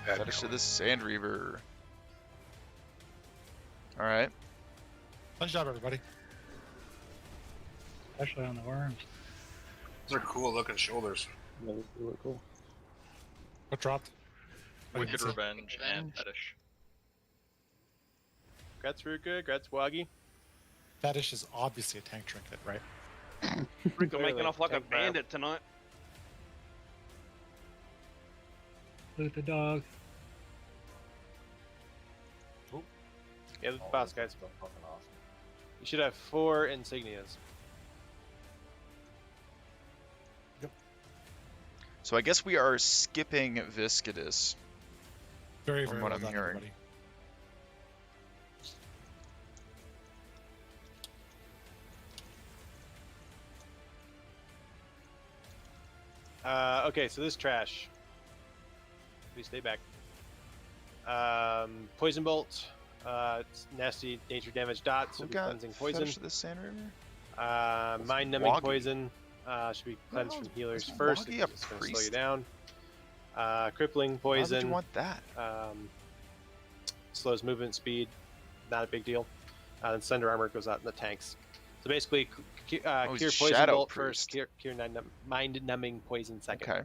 Fetish to the Sand Reaver. Alright. Fun job, everybody. Especially on the worms. Those are cool looking shoulders. Yeah, really cool. What dropped? Wicked Revenge and Fetish. Grats Ruka, grats Wagi. Fetish is obviously a tank trinket, right? Rico making off like a bandit tonight. Loot the dog. Yeah, the boss guys. You should have 4 insignias. So I guess we are skipping Viscidus. Very, from very what well I'm done, hearing. everybody. Okay, so this trash. Please stay back. Poison bolt. It's nasty nature damage dots. Should be cleansing poison. Fetish to the Sand Reaver? Mind numbing Woggy. poison. Should be cleansed Oh, from healers is first. Woggy a It's going to slow priest? you down. Crippling Why poison. would you want that? Slows movement speed. Not a big deal. Then Thunder Armor goes out in the tanks. So basically, he's cure poison Shadow bolt Priest. first. Cure mind numbing poison second. Okay.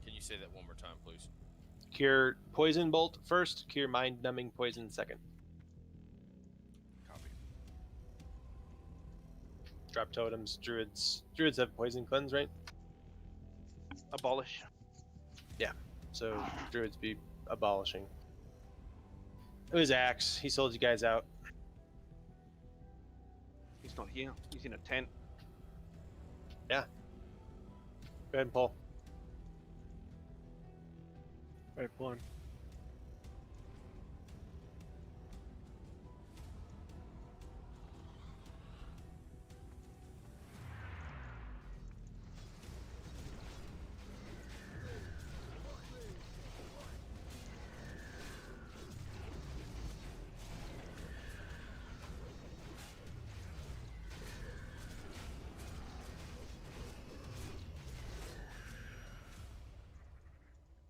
Can you say that one more time, please? Cure poison bolt first. Cure mind numbing poison second. Copy. Drop totems. Druids. Druids have poison cleanse, right? Abolish. Yeah. So druids be abolishing. It was Axe. He sold you guys out. He's not here. He's in a tent. Yeah. Go ahead and pull. Right, pulling.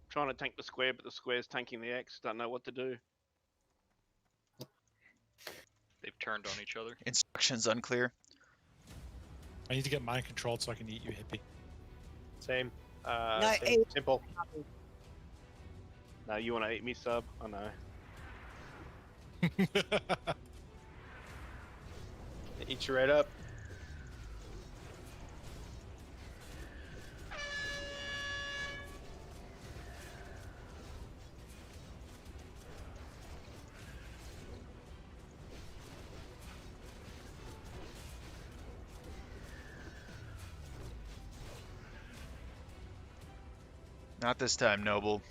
Trying to tank the square, but the square's tanking the X. Don't know what to do. They've turned on each other. Instructions unclear. I need to get mind controlled so I can eat you, hippie. Same. No, hey. Simple. No, you want to eat me, sub? Oh no. Eat you right up. Not this time, Noble.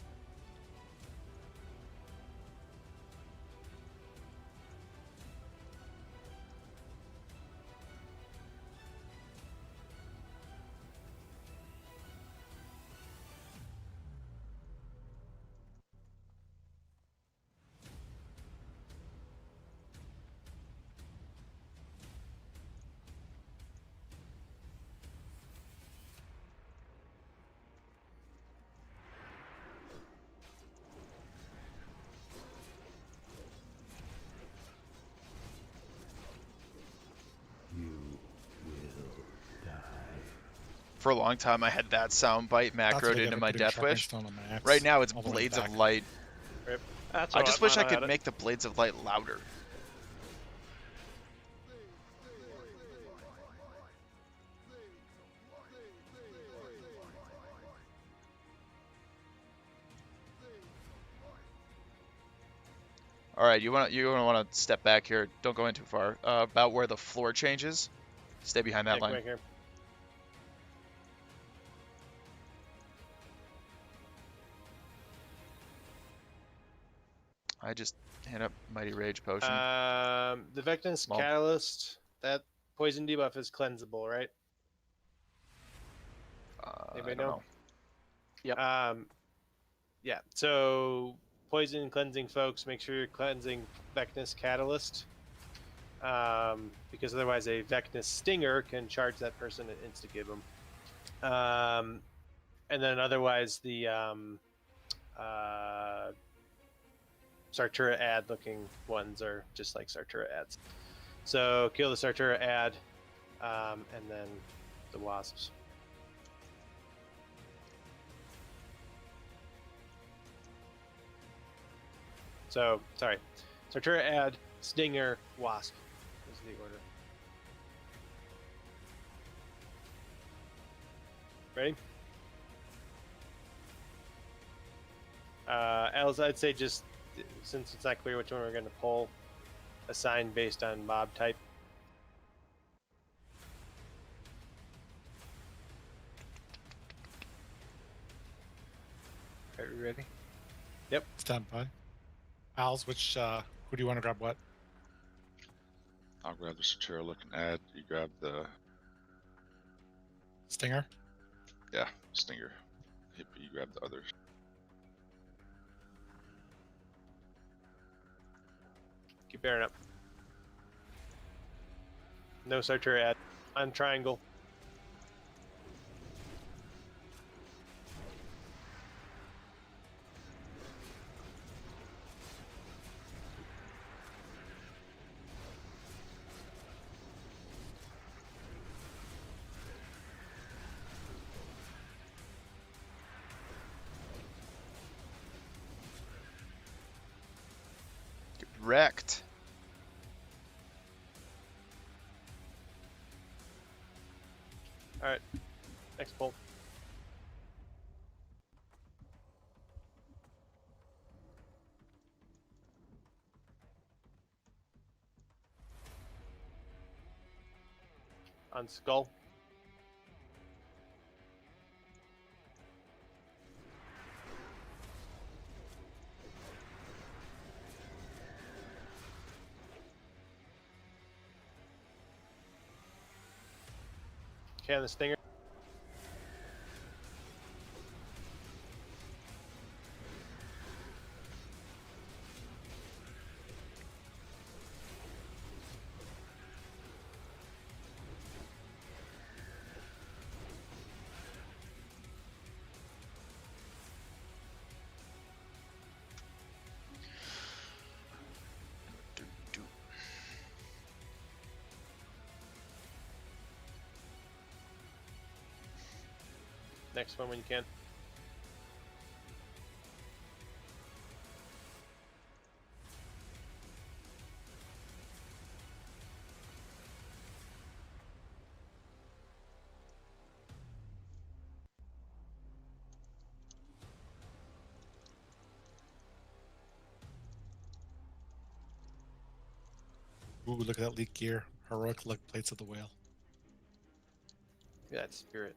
For a long time, I had that soundbite macroed into my Death Wish. Right now, it's Blades of Light. That's I just wish I had could it. make the Blades of Light louder. All right, you're gonna want to step back here. Don't go in too far. About where the floor changes. Stay behind that Yeah, come line. back here. I just hand up Mighty Rage Potion. The Vectin's Small. Catalyst, that poison debuff is cleansable, right? Anybody I don't know. Yep. Yeah, so poison cleansing folks, make sure you're cleansing Vectin's Catalyst. Because otherwise a Vectin's Stinger can charge that person and insta-give them. And then otherwise the Sartura ad looking ones are just like Sartura ads. So kill the Sartura ad, and then the wasps. So, sorry. Sartura ad, Stinger, wasp is the order. Ready? Els, I'd say just since it's not clear which one we're going to pull, assign based on mob type. Are we ready? Yep. Stand by. Al's, which who do you want to grab what? I'll grab the Satura looking ad. You grab the Stinger? Yeah, Stinger. Hippie, you grab the others. Keep bearing up. No Sartura ad. On triangle. Get wrecked. Alright. Next pull. On skull. Okay, on the stinger. next one when you can. Ooh, look at that leak gear. Heroic leg plates of the whale. Look at that spirit.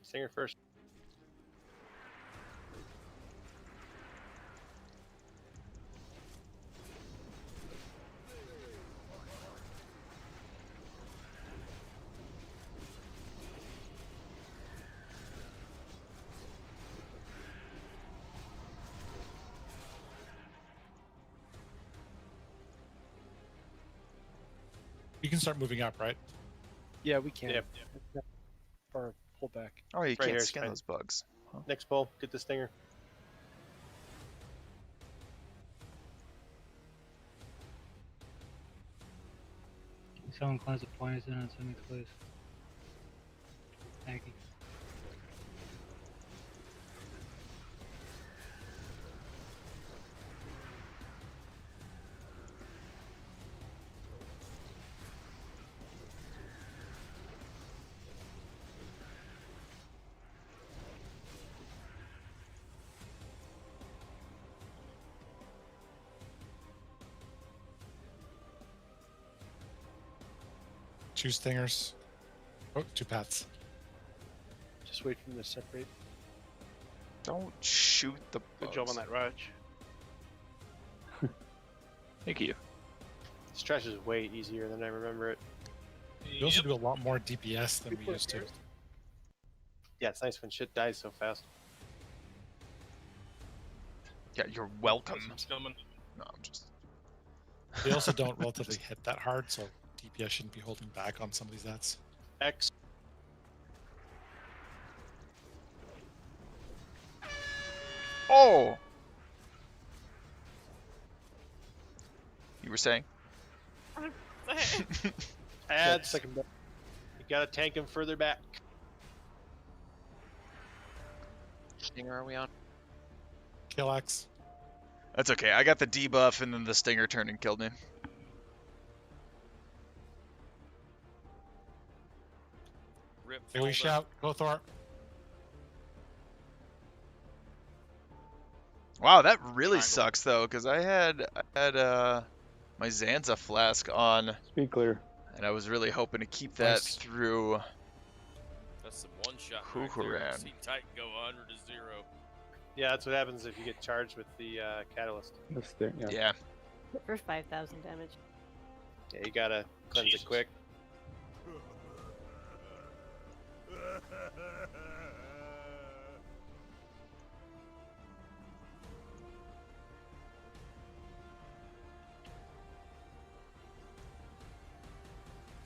Stinger first. You can start moving up, right? Yeah, we can. Yep. Or pull back. Oh, you Right can't here is scan fine. those bugs. Huh. Next pull, get the stinger. Someone cleanse the poison on something, please. Thank you. Two stingers. Oh, two pats. Just wait for them to separate. Don't shoot the bugs. Good job on that roach. Thank you. This trash is way easier than I remember it. We also do a lot more DPS than we used to. Yeah, it's nice when shit dies so fast. Yeah, you're welcome. It's coming. No, I'm just. They also don't relatively hit that hard, so DPS shouldn't be holding back on some of these ads. X. Oh! You were saying? Ads. You gotta tank him further back. Stinger are we on? Kill X. That's okay. I got the debuff and then the stinger turned and killed me. Rip. Here we shout. Go Thor. Wow, that really sucks though, because I had my Zanza flask on, Speed clear. and I was really hoping to keep that Nice. through. That's some one shot right there. Huhuran. See Titan go 100 to 0. Yeah, that's what happens if you get charged with the catalyst. The sting, yeah. Yeah. For 5,000 damage. Yeah, you gotta cleanse it quick.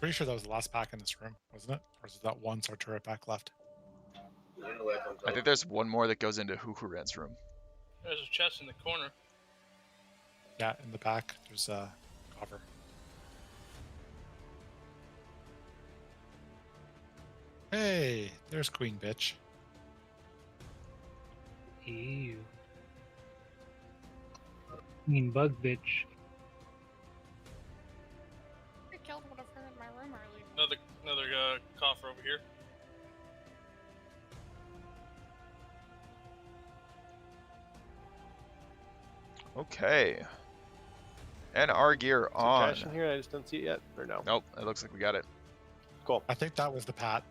Pretty sure that was the last pack in this room, wasn't it? Or is that one Sartura pack left? I think there's one more that goes into Huhuran's room. There's a chest in the corner. Yeah, in the back, there's a cover. Hey, there's Queen Bitch. Ew. Mean bug bitch. I killed one of her in my room earlier. Another coffer over here. Okay. And our gear Is there on. trash in here? I just don't see it yet. Or no? Nope, it looks like we got it. Cool. I think that was the pat.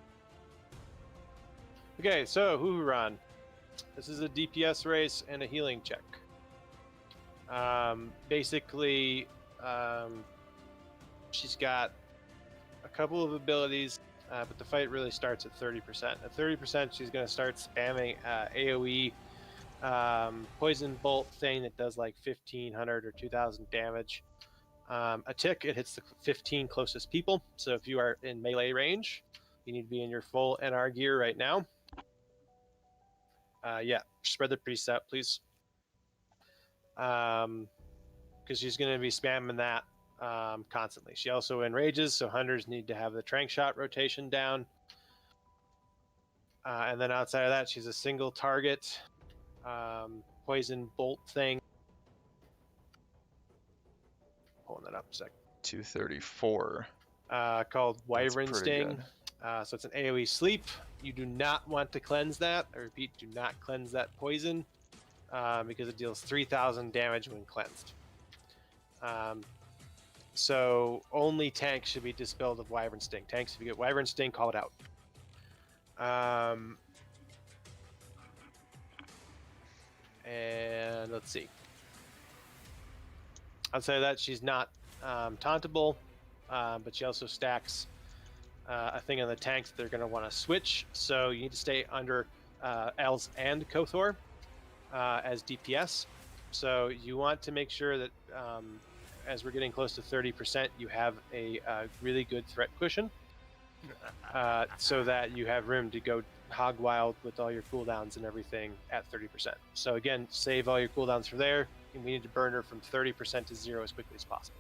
Okay, so Huhuran. This is a DPS race and a healing check. Basically, she's got a couple of abilities, but the fight really starts at 30%. At 30%, she's going to start spamming AoE poison bolt thing that does like 1,500 or 2,000 damage. A tick, it hits the 15 closest people. So if you are in melee range, you need to be in your full NR gear right now. Yeah, spread the preset, please. Because she's going to be spamming that constantly. She also enrages, so hunters need to have the trank shot rotation down. And then outside of that, she's a single target poison bolt thing. Pulling that up a sec. 234. Called Wyvern pretty Sting. good. So it's an AoE sleep. You do not want to cleanse that. I repeat, do not cleanse that poison because it deals 3,000 damage when cleansed. So only tanks should be dispelled of Wyvern Sting. Tanks, if you get Wyvern Sting, call it out. And let's see. Outside of that, she's not tauntable, but she also stacks a thing on the tanks that they're going to want to switch. So you need to stay under Els and Kothor as DPS. So you want to make sure that as we're getting close to 30%, you have a really good threat cushion so that you have room to go hog wild with all your cooldowns and everything at 30%. So again, save all your cooldowns for there, and we need to burn her from 30% to 0 as quickly as possible.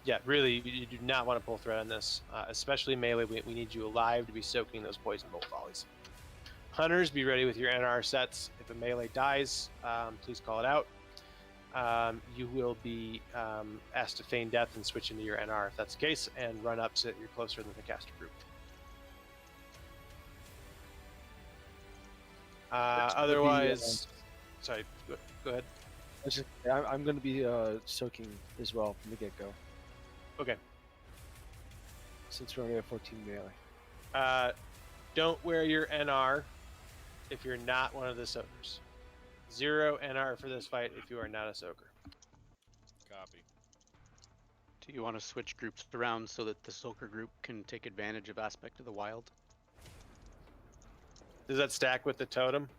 Yeah, really, you do not want to pull threat on this, especially melee. We need you alive to be soaking those poison bolt volleys. Hunters, be ready with your NR sets. If a melee dies, please call it out. You will be asked to feign death and switch into your NR if that's the case, and run up so that you're closer than the caster group. Otherwise, sorry, go ahead. I'm going to be soaking as well from the get-go. Okay. Since we're only at 14 melee. Don't wear your NR if you're not one of the soakers. 0 NR for this fight if you are not a soaker. Copy. Do you want to switch groups around so that the soaker group can take advantage of Aspect of the Wild? Does that stack with the totem?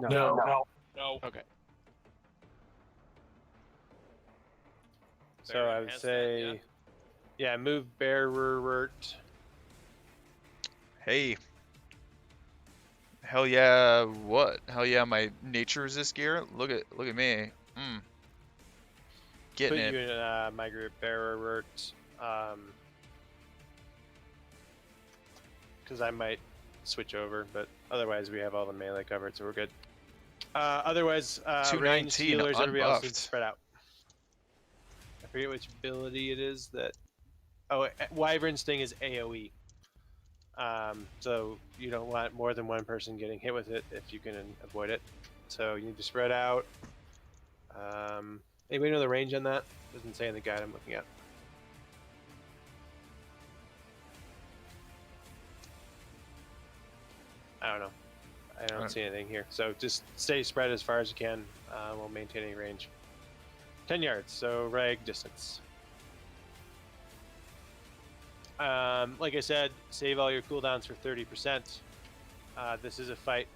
No. Okay. So I would say, yeah, move bearer. Hey. Hell yeah, what? Hell yeah, my nature resist gear? Look at me. Getting Put it. you in my group, bearer. Because I might switch over, but otherwise we have all the melee covered, so we're good. Otherwise, ranged 219 healers, everybody else unbuffed. needs to spread out. I forget which ability it is that. Oh, Wyvern Sting is AoE. So you don't want more than one person getting hit with it if you can avoid it. So you need to spread out. Anybody know the range on that? Doesn't say in the guide I'm looking at. I don't know. I don't see anything here. So just stay spread as far as you can while maintaining range. 10 yards, so rag distance. Like I said, save all your cooldowns for 30%. This is a fight.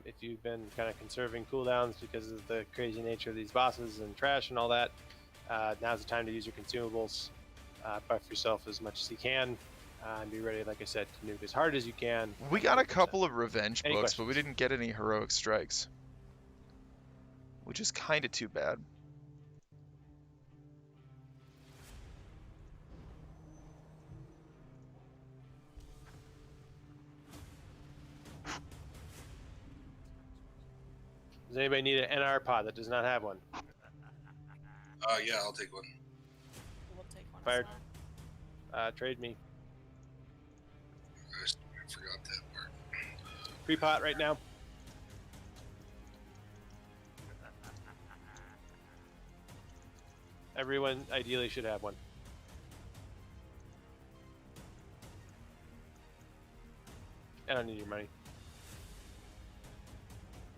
If you've been kind of conserving cooldowns because of the crazy nature of these bosses and trash and all that, now's the time to use your consumables. Buff yourself as much as you can. And be ready, like I said, to nuke as hard as you can. We got a couple of revenge Any books, but we questions? didn't get any heroic strikes. Which is kind of too bad. Does anybody need an NR pod that does not have one? Yeah, I'll take one. We'll take one. Fired. Trade me. I forgot that part. Pre-pot right now. Everyone ideally should have one. I don't need your money.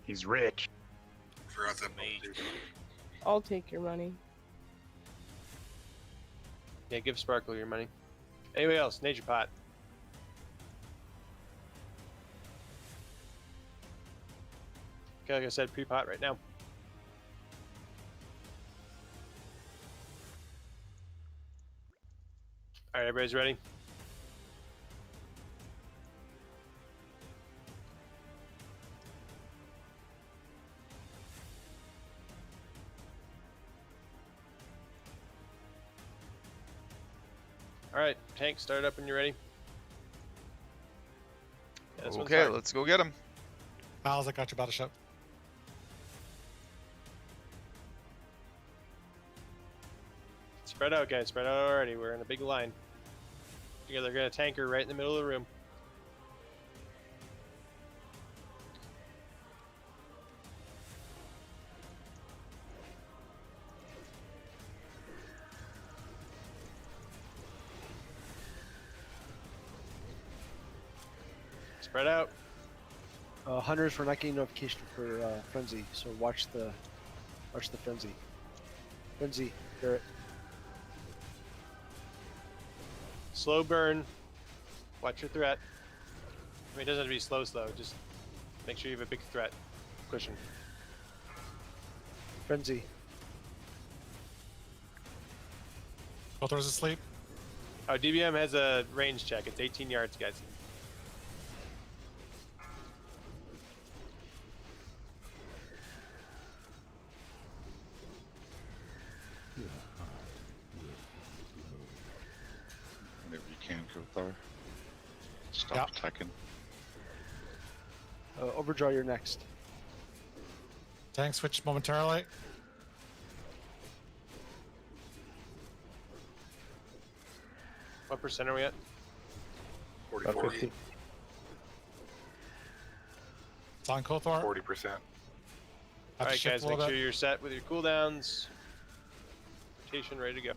He's rich. Forgot that part too. I'll take your money. Yeah, give Sparkle your money. Anybody else? Nature pot. Okay, like I said, pre-pot right now. All right, everybody's ready? Alright, tank, start up when you're ready. Yeah, this one's Okay, hard. let's go get him. Miles, I got your battle ship. Spread out, guys. Spread out already. We're in a big line. Yeah, they're gonna tank her right in the middle of the room. Spread out. Hunters, we're not getting notification for frenzy, so watch the frenzy. Frenzy, Garrett. Slow burn. Watch your threat. I mean, it doesn't have to be slow. Just make sure you have a big threat cushion. Frenzy. Kothor's asleep. Oh, DBM has a range check. It's 18 yards, guys. Whenever you can, Kothar. Stop attacking. Overdraw, you're next. Tank switch momentarily. What percent are we at? 40. It's on Kothor. 40%. Alright, guys, make sure you're set with your cooldowns. Rotation ready to go.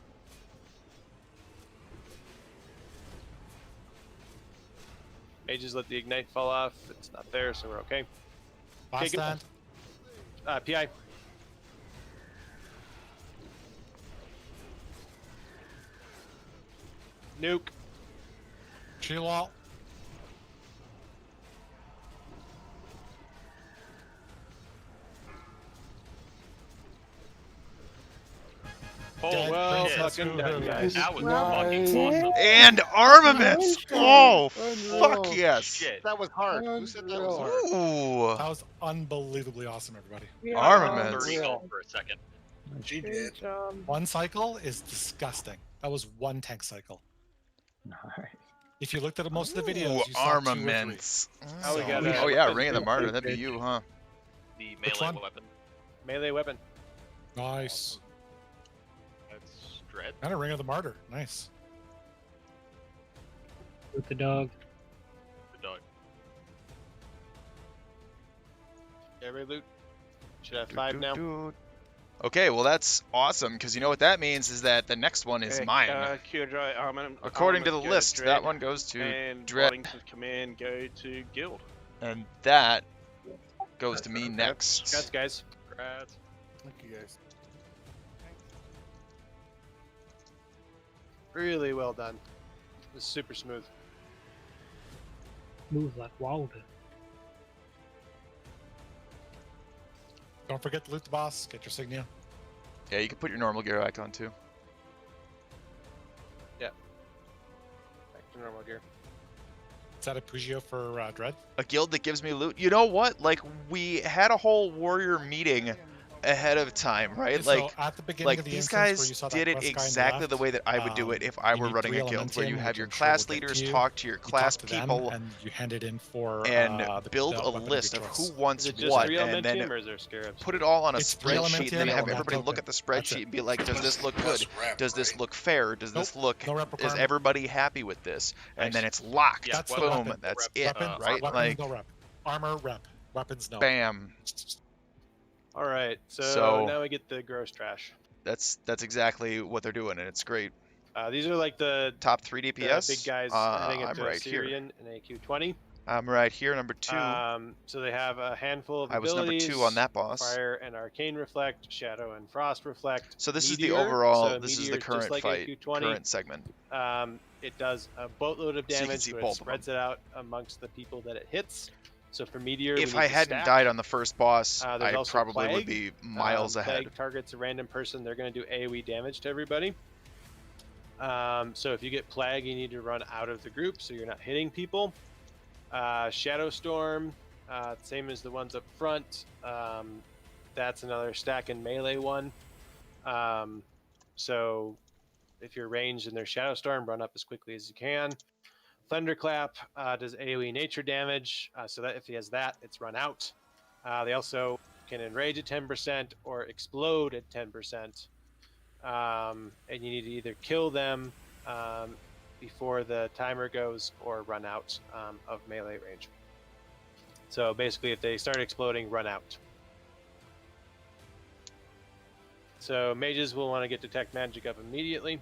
Mages let the ignite fall off. It's not there, so we're okay. Last Okay, stand. PI. Nuke. Shield wall. Oh, well shit. fucking done, guys. That was fucking awesome. And armaments! Oh, Unreal. fuck yes! Shit. That was hard. Who said that was hard? Ooh, That was unbelievably awesome, everybody. armaments. 30 gold for a second. She Great did. job. One cycle is disgusting. That was one tank cycle. Nice. If you looked at most of the Ooh, videos, you saw armaments. Oh, we got Oh yeah, Ring of the Martyr. That'd be you, huh? The Which melee one? weapon. Melee weapon. Nice. That's Dread. And a Ring of the Martyr. Nice. With the dog. The dog. Every loot. Should have 5 now. Okay, well that's awesome because you know what that means is that the next one is mine. Killjoy, According to the armaments go list, Dread, that one goes to and Dread, bodies of command go to Guild. and that goes to me next. Congrats, guys. Congrats. Thank you, guys. Really well done. It was super smooth. Move like Walden. Don't forget to loot the boss. Get your signia. Yeah, you can put your normal gear icon too. Back to normal gear. Is that a Pugio for Dread? A guild that gives me loot. You know what? Like we had a whole warrior meeting ahead of time, right? And so Like, at the beginning like of the these instance where guys you saw that did it quest guy on the exactly left, the way that I would do it if I you were need running 3 a guild, where you Elementium, have which your I'm sure class we'll get leaders to. talk to your You class talk to them, people and you hand it in for and the build the a weapon of list your of choice. who wants Is it just what, 3 and then Elementium or is there Scarabs? put it all on a It's 3 spreadsheet, and then Elementium have and everybody that look at the token. That's spreadsheet it. and be like, does this look Plus good? rep, Does this right? look fair? Does this Nope, look? no rep Is requirement. everybody happy with this? And Nice. then it's locked. Yeah, That's the Boom. weapon. That's Rep, it, Weapons, right? weapons Like, no rep. Armor rep. Weapons no. bam. All right, so So- now we get the gross trash. That's exactly what they're doing, and it's great. These are like the Top 3 the DPS. big guys heading I'm into right here. Syrian and AQ20. I'm right here, number 2. So they have a handful of I was number 2 abilities, on that boss. Fire and Arcane Reflect, Shadow and Frost Reflect. So this is the Meteor. overall. So This is Meteor the current just like fight, AQ20. current segment. It does a boatload of So you can damage, see but both it of them. spreads it out amongst the people that it hits. So for Meteor, If we need I to hadn't stack. died on the first boss, There's I also probably would Plague. be miles ahead. Plague targets a random person. They're going to do AoE damage to everybody. So if you get Plague, you need to run out of the group so you're not hitting people. Shadow Storm, same as the ones up front. That's another stack and melee one. So if you're ranged in their Shadow Storm, run up as quickly as you can. Thunderclap does AoE nature damage, so that if he has that, it's run out. They also can enrage at 10% or explode at 10%. And you need to either kill them before the timer goes or run out of melee range. So basically, if they start exploding, run out. So mages will want to get Detect Magic up immediately.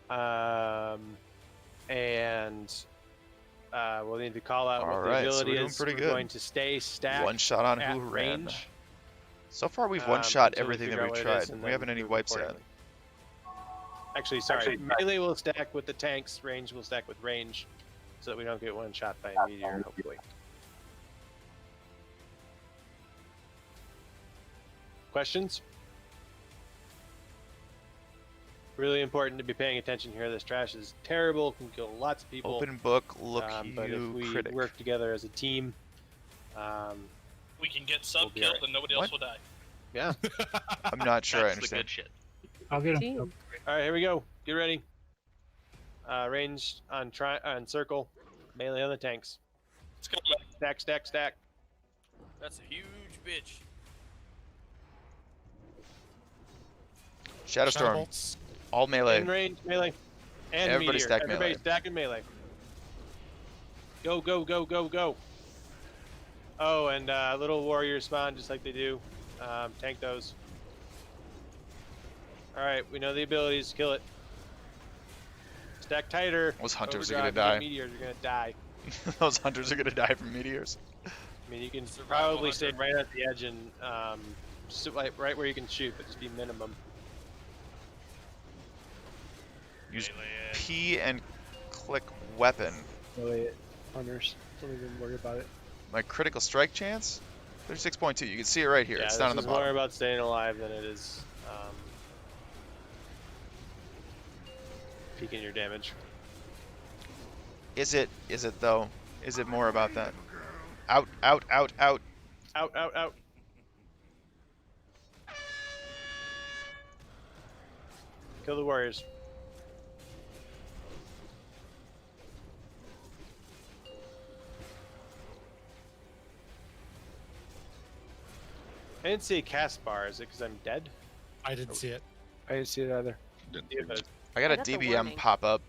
And we'll need to call out what the Alright, so ability we're doing is. pretty We're good. going to stay stacked. One shot on at Hooran. range. So far, we've one-shot Until we everything that figure out we've what it is, tried. and We then haven't any move wipes yet. accordingly. Actually, sorry. Melee will stack with the tanks. Range will stack with range, so that we don't get one shot by a meteor. Hopefully. Questions? Really important to be paying attention here. This trash is terrible. Can kill lots of people. Open book, look But if you we critic. work together as a team, We can get sub killed and nobody else will die. yeah. I'm not sure I That's the understand. good shit. I'll get him. Team. All right, here we go. Get ready. Range on circle, melee on the tanks. Let's go. Stack, stack, stack. That's a huge bitch. Shadowstorm, bolts. all melee. In range, melee. And Everybody meteor. stack Everybody melee. stacking melee. Go, go, go, go, go. Oh, and little warriors spawn just like they do. Tank those. All right, we know the abilities. Kill it. Stack tighter. Those hunters are Overdrive, gonna die. Meteors are gonna die. Those hunters are gonna die from meteors. I mean, you can probably stay right at the edge and right where you can shoot, but just be minimum. Use P and click weapon. Melee hunters. Don't even worry about it. My critical strike chance? 36.2. You can see it right here. Yeah, It's this down on the is more bottom. about staying alive than it is peaking your damage. Is it though? Is it more about that? Out, out, out, out. Out, out, out. Kill the warriors. I didn't see a cast bar. Is it because I'm dead? I didn't see it. I didn't see it either. I got a got the DBM warning. pop up.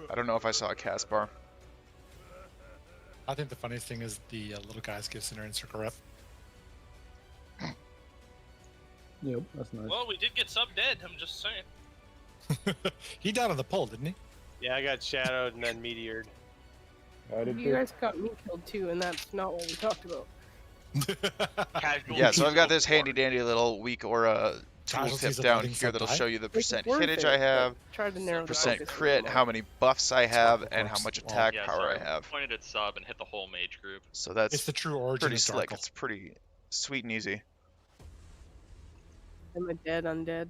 I don't know if I saw a cast bar. I think the funniest thing is the little guys give center and circle rep. Yep, that's nice. Well, we did get sub dead. I'm just saying. He died on the pole, didn't he? Yeah, I got shadowed and then meteored. I did You too. guys got me killed too, and that's not what we talked about. Yeah, so I've got this handy dandy little weak aura Casualties tooltip of down letting here some that'll die? show you the Like, percent it's worth hittage it, I but have, try to narrow the percent focus a crit, little how many buffs I have, Sparkle and how Force. much Well, attack Yeah, power sorry. I have. Pointed at sub and hit the whole mage group. So that's It's the true origin pretty of slick. Darkle. It's pretty sweet and easy. I'm a dead undead.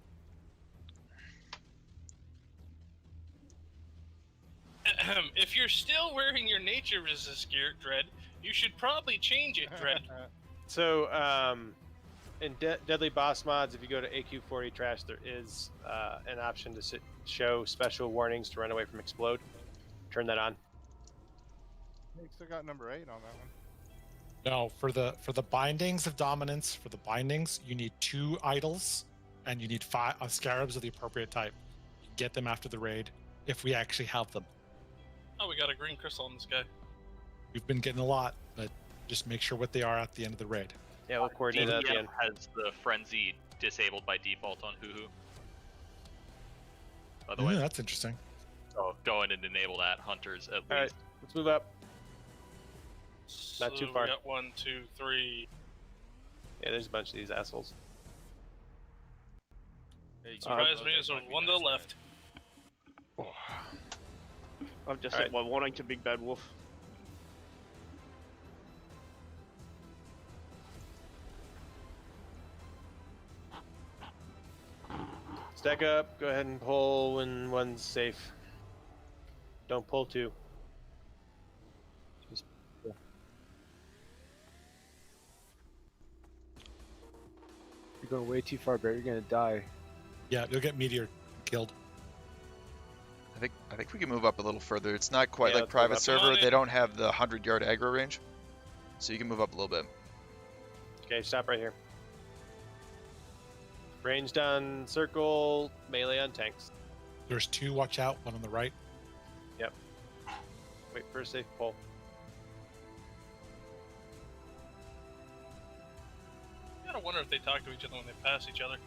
If you're still wearing your nature resist gear, Dread, you should probably change it, Dread. So, in Deadly Boss mods, if you go to AQ40 Trash, there is an option to show special warnings to run away from explode. Turn that on. You still got number 8 on that one. No, for the bindings of dominance, for the bindings, you need 2 idols, and you need 5 scarabs of the appropriate type. You get them after the raid, if we actually have them. Oh, we got a green crystal on this guy. We've been getting a lot, but just make sure what they are at the end of the raid. Yeah, we'll coordinate that at the DPM end. has the frenzy disabled by default on Hoo-Hoo. Otherwise, Yeah, that's interesting. so go in and enable that, hunters at All right, least. let's move up. Not So too far. We got 1, 2, 3. Yeah, there's a bunch of these assholes. Surprise me, there's one to the left. I've just All sent my warning to Big Bad Wolf. Stack up. Go ahead and pull when one's safe. Don't pull 2. Just You're going way too far, Bear. You're gonna die. Yeah, you'll get meteor killed. I think we can move up a little further. It's not quite Yeah, like let's move private up. server. They don't have the 100-yard aggro range, so you can move up a little bit. Okay, stop right here. Ranged on circle, melee on tanks. There's 2, watch out, one on the right. Yep. Wait for a safe pull. I gotta wonder if they talk to each other when they pass each other.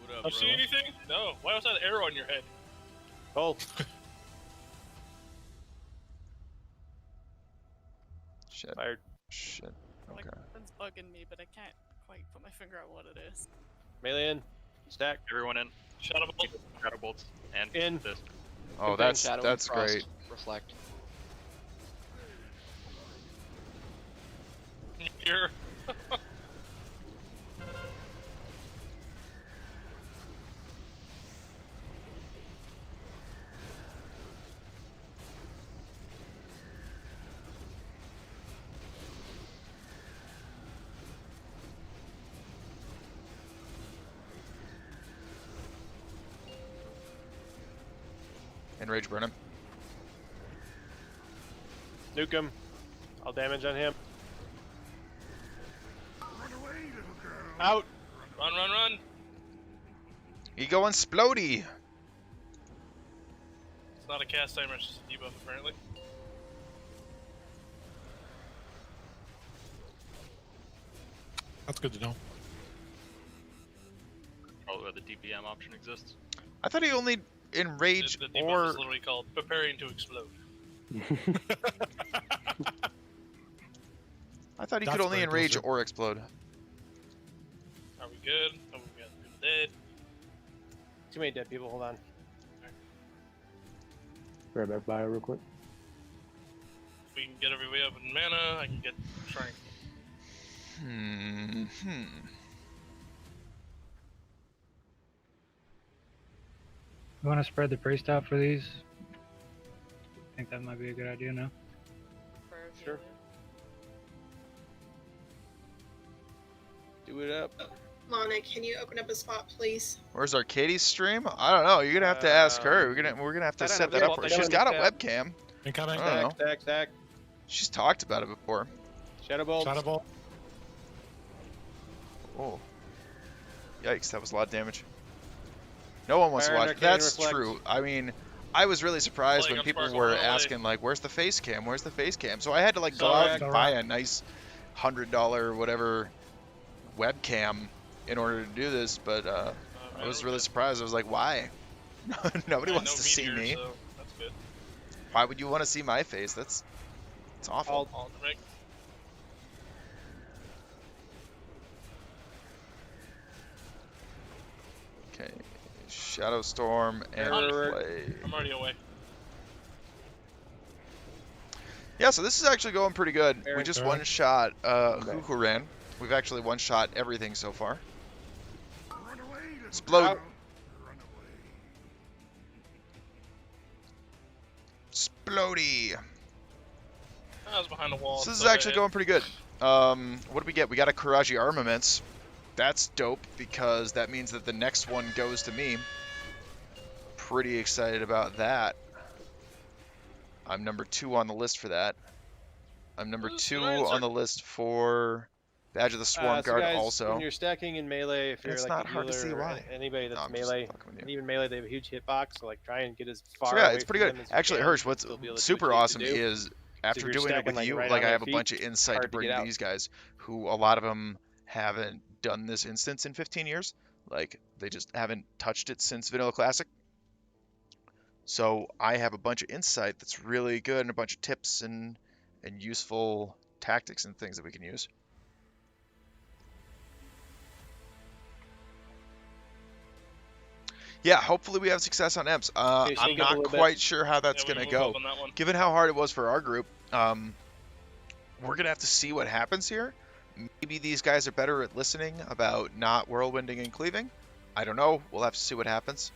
What up, You see anything? No. Why was that arrow on your head? Pull. Shit. Fired. Shit. Like, Okay. it's bugging me, but I can't quite put my finger on what it is. Melee in. Stack. Everyone in. Shadow bolt. Shadow bolts. And In. this. Oh, that's great. Reflect. Here. Enrage burn him. Nuke him. All damage on him. Out. Run, run, run. Ego Splody. It's not a cast timer, it's just a debuff apparently. That's good to know. Oh, the DPM option exists. I thought he only enrage The debuff or is literally called preparing to explode. I thought he That's could only very enrage Blizzard. or explode. Are we good? Oh, we got people dead. Too many dead people. Hold on. Grab that bio real quick. If we can get every way up in mana, I can get strength. You want to spread the priest out for these? I think that might be a good idea now. Sure. Do it up. Lana, can you open up a spot, please? Where's our Katie's stream? I don't know. You're gonna have to ask her. We're gonna have to I don't set know. that up for her. Yeah, She's got a stack. webcam. Incoming. I don't know. Stack, stack. She's talked about it before. Shadow bolt. Shadow bolt. Oh. Yikes, that was a lot of damage. No one wants Fire to and watch. arcane That's reflect. true. I mean, I was really surprised Playing when up people Sparkle were Runaway. asking, like, where's the face cam? Where's the face cam? So I had to, like, go Sorry, out and buy a nice $100 whatever webcam in order to do this, but I was really surprised. I was like, why? Nobody wants no to see meteor, me. So that's good. Why would you want to see my face? It's awful. All right. Okay, Shadow Storm and Error. play. I'm already away. Yeah, so this is actually going pretty good. We Error. just one-shot Hukuran. We've actually one-shot everything so far. Explode. Out. Explodey. I was behind the wall. So this is so actually I- going pretty good. What did we get? We got a Karaji Armaments. That's dope because that means that the next one goes to me. Pretty excited about that. I'm number 2 on the list for that. I'm number Ooh, 2 good answer. on the list for Badge of the Swarm So Guard guys, also. when you're stacking in melee, if you're It's like not a hard to healer see or why. anybody No, that's I'm just melee, fucking with you. and even melee, they have a huge hitbox. So like, try and get as far So yeah, away it's pretty from good. them as you Actually, can, Hirsch, and what's still be able to do super what you need awesome to do. is after you're doing it stacking, with like, you, right like on I their have a feet, bunch of insight to hard to bring get to out. these guys who a lot of them haven't done this instance in 15 years. Like they just haven't touched it since Vanilla Classic. So I have a bunch of insight that's really good and a bunch of tips and useful tactics and things that we can use. Yeah, hopefully we have success on EMS. Okay, I'm sneak up a not little bit. quite sure how that's Yeah, we going to can move go. up on that one. Given how hard it was for our group, we're going to have to see what happens here. Maybe these guys are better at listening about not whirlwinding and cleaving. I don't know. We'll have to see what happens.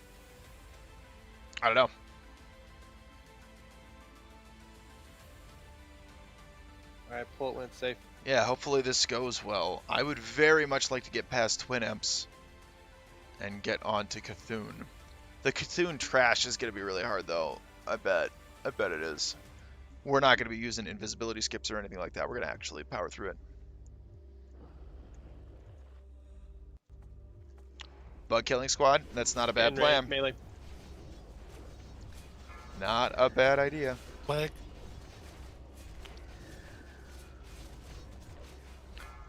I don't know. Alright, pull it when it's safe. Yeah, hopefully this goes well. I would very much like to get past Twin Imps and get on to Cthulhu. The Cthulhu trash is going to be really hard, though. I bet it is. We're not going to be using invisibility skips or anything like that. We're going to actually power through it. Bug killing squad? That's not a bad And plan. melee. Not a bad idea. Plague.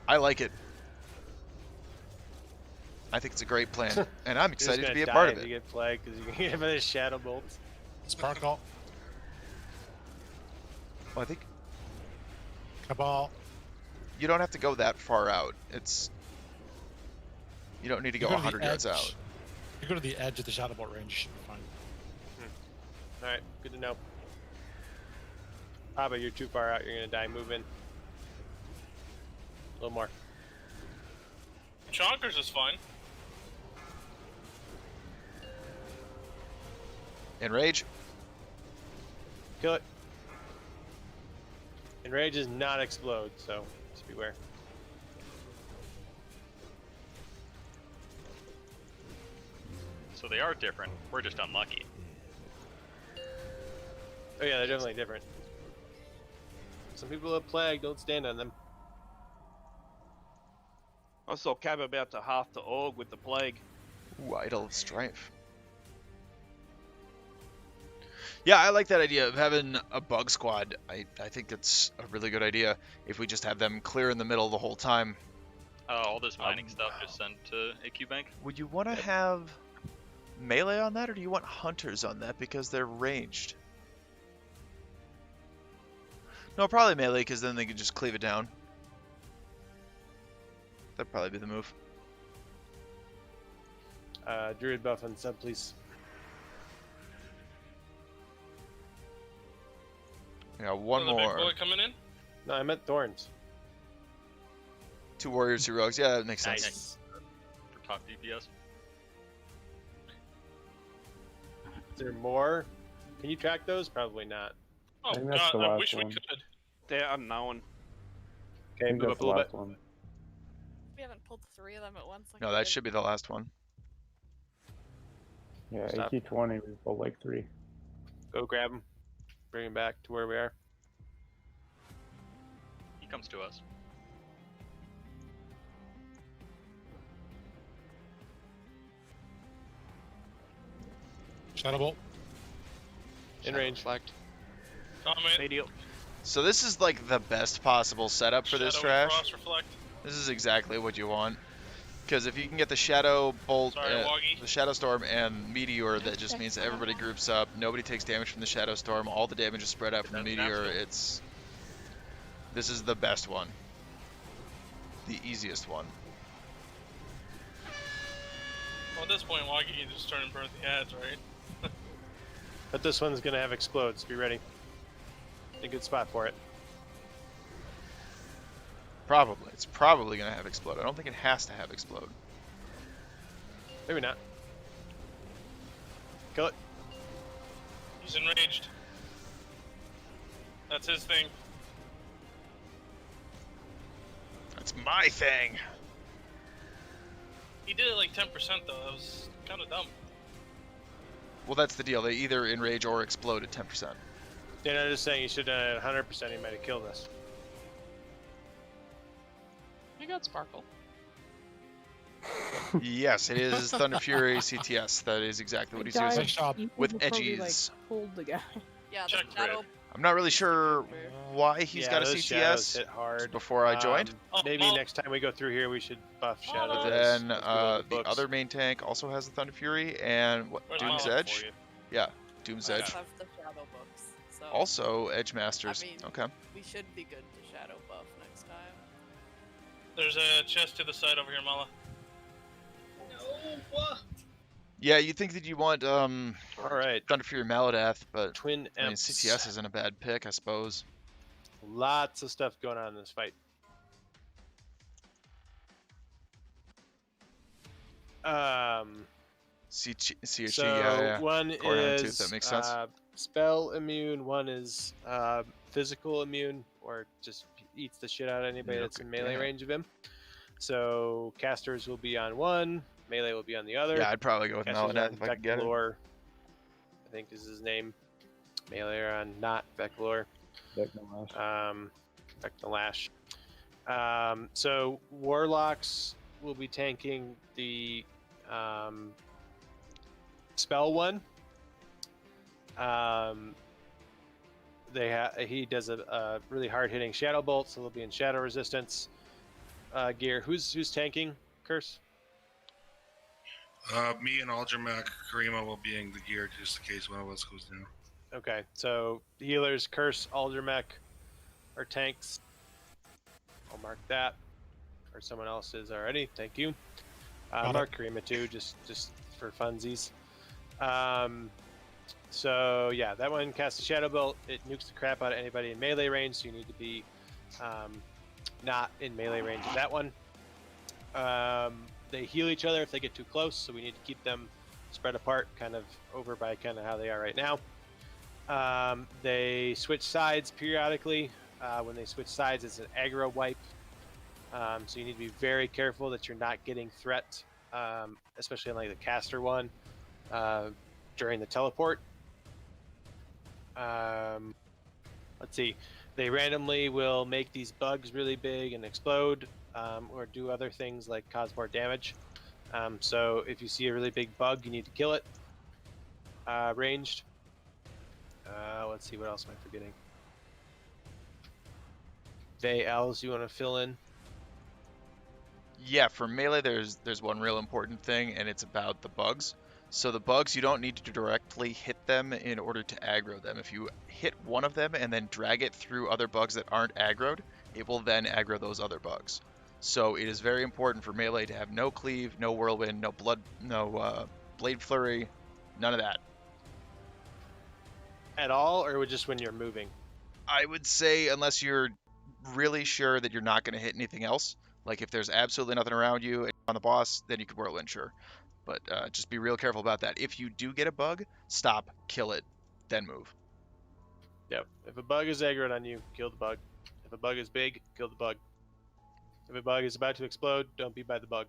I like it. I think it's a great plan, and I'm excited to be a part of it. You get plague because you can get the shadow bolts. Sparkle. Well, I think Cabal. you don't have to go that far out. You don't need to go You to the 100 yards edge. out. You go to the edge of the shadow bolt range, you should be fine. Alright, good to know. Probably you're too far out, you're gonna die. Move in. A little more. Chonkers is fine. Enrage. Kill it. Enrage does not explode, so just beware. So they are different. We're just unlucky. Oh yeah, they're definitely different. Some people have plague, don't stand on them. I saw Cab about to half the org with the plague. Ooh, Idol of Strife. Yeah, I like that idea of having a bug squad. I think it's a really good idea if we just have them clear in the middle the whole time. All this mining stuff just sent to AQ Bank. Would you want to have melee on that, or do you want hunters on that because they're ranged? No, probably melee, because then they can just cleave it down. That'd probably be the move. Druid buff on sub, please. Yeah, one The big more. boy coming in? No, I meant thorns. 2 warriors, 2 rogues. Yeah, that makes sense. Nice. For top DPS. Is there more? Can you track those? Probably not. Oh think that's god, the I last wish we one. could. They're unknown. I Okay, think move that's up a the little last bit. one. We haven't pulled 3 of them at once. Like No, we that did. should be the last one. Yeah, Stop. AQ20, we pulled like 3. Go grab them. Bring them back to where we are. He comes to us. Shadow bolt. In range. Flagged. Comment. Medial. So this is like the best possible setup for this Shadow trash. Frost reflect. This is exactly what you want. Because if you can get the Shadow Bolt, Sorry, Woggy. the Shadow Storm, and Meteor, that just means everybody groups up. Nobody takes damage from the Shadow Storm. All the damage is spread out from the Meteor. This is the best one. The easiest one. Well, at this point, Woggy can just turn and burn the ads, right? But this one's gonna have explodes. Be ready. A good spot for it. Probably. It's probably going to have Explode. I don't think it has to have Explode. Maybe not. Kill it. He's enraged. That's his thing. That's my thing. He did it like 10% though. That was kind of dumb. Well, that's the deal. They either enrage or explode at 10%. Yeah, I'm just saying you should have done it at 100%. He might have killed us. We got Sparkle. Yes, it is Thunder Fury CTS. That is exactly what he's Guys, using. you With people probably, edgies. like, pulled the guy. Yeah, the Check shadow. I'm not really sure why he's Yeah, got a those shadows CTS hit hard. before I joined. Maybe next time we go through here, we should buff shadows. But then Let's go to the books. other main tank also has the Thunder Fury and what, Where's Doom's my look Edge. for you? Yeah, Doom's I Edge. have the shadow books. So Also Edge Masters. I mean, Okay. we should be good to shadow buff next time. There's a chest to the side over here, Mala. Yeah, you think that you want All right. Thunder Fury Maladeath, but Twin I mean Imps. CTS isn't a bad pick, I suppose. Lots of stuff going on in this fight. CHE, So yeah. one Core Hand is Tooth, that makes sense. spell immune. One is physical immune, or just eats the shit out of anybody Yeah, that's okay, in melee yeah. range of him. So casters will be on one, melee will be on the other. Yeah, I'd probably go with Casters Meladeth on if I could get it. Veclor, I think is his name. Melee are on not Veclor. Vecnalash. So warlocks will be tanking the spell one. He does a really hard hitting shadow bolt, so they'll be in shadow resistance gear. Who's tanking Curse? Me and Algermak Karima will be in the gear just in case one of us goes down. Okay, so healers Curse, Aldermech are tanks. I'll mark that. Or someone else is already. Thank you. Mark Karima too, just for funsies. So yeah, that one casts a shadow bolt. It nukes the crap out of anybody in melee range, so you need to be not in melee range of that one. They heal each other if they get too close, so we need to keep them spread apart, kind of over by kind of how they are right now. They switch sides periodically. When they switch sides, it's an aggro wipe. So you need to be very careful that you're not getting threat, especially on like the caster one, during the teleport. Let's see. They randomly will make these bugs really big and explode, or do other things like cause more damage. So if you see a really big bug, you need to kill it. Ranged. Let's see, what else am I forgetting? Else you want to fill in? Yeah, for melee, there's one real important thing, and it's about the bugs. So the bugs, you don't need to directly hit them in order to aggro them. If you hit one of them and then drag it through other bugs that aren't aggroed, it will then aggro those other bugs. So it is very important for melee to have no cleave, no whirlwind, no blood, no blade flurry, none of that. At all, or just when you're moving? I would say unless you're really sure that you're not going to hit anything else. Like if there's absolutely nothing around you and on the boss, then you could whirlwind, sure. But just be real careful about that. If you do get a bug, stop, kill it, then move. Yep. If a bug is aggroed on you, kill the bug. If a bug is big, kill the bug. If a bug is about to explode, don't be by the bug.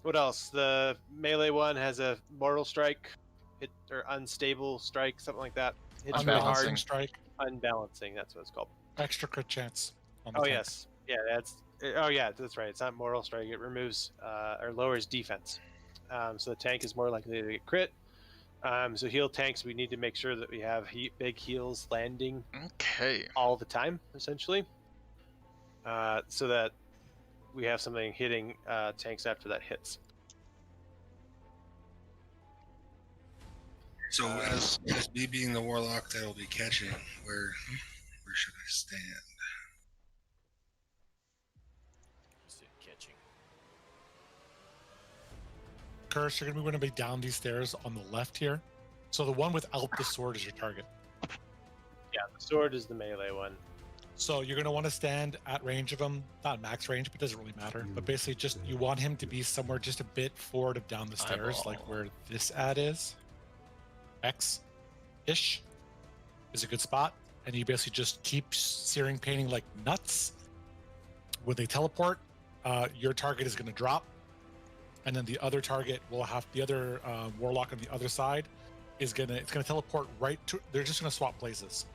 What else? The melee one has a mortal strike, or unstable strike, something like that. Hits really hard. Strike. Unbalancing, that's what it's called. Extra crit chance. On the Oh tank. yes, yeah, that's right. It's not mortal strike. It removes or lowers defense. So the tank is more likely to get crit. So heal tanks, we need to make sure that we have big heals landing all the time, essentially, so that we have something hitting tanks after that hits. So as me being the warlock that will be catching, where should I stand? Catching. Curse, you're going to be down these stairs on the left here. So the one without the sword is your target. Yeah, the sword is the melee one. So you're going to want to stand at range of him, not max range, but it doesn't really matter. But basically just, you want him to be somewhere just a bit forward of down the stairs, like where this ad is. X-ish is a good spot. And you basically just keep searing painting like nuts. When they teleport, your target is going to drop. And then the other target will have the other warlock on the other side is gonna teleport right to. They're just gonna swap places.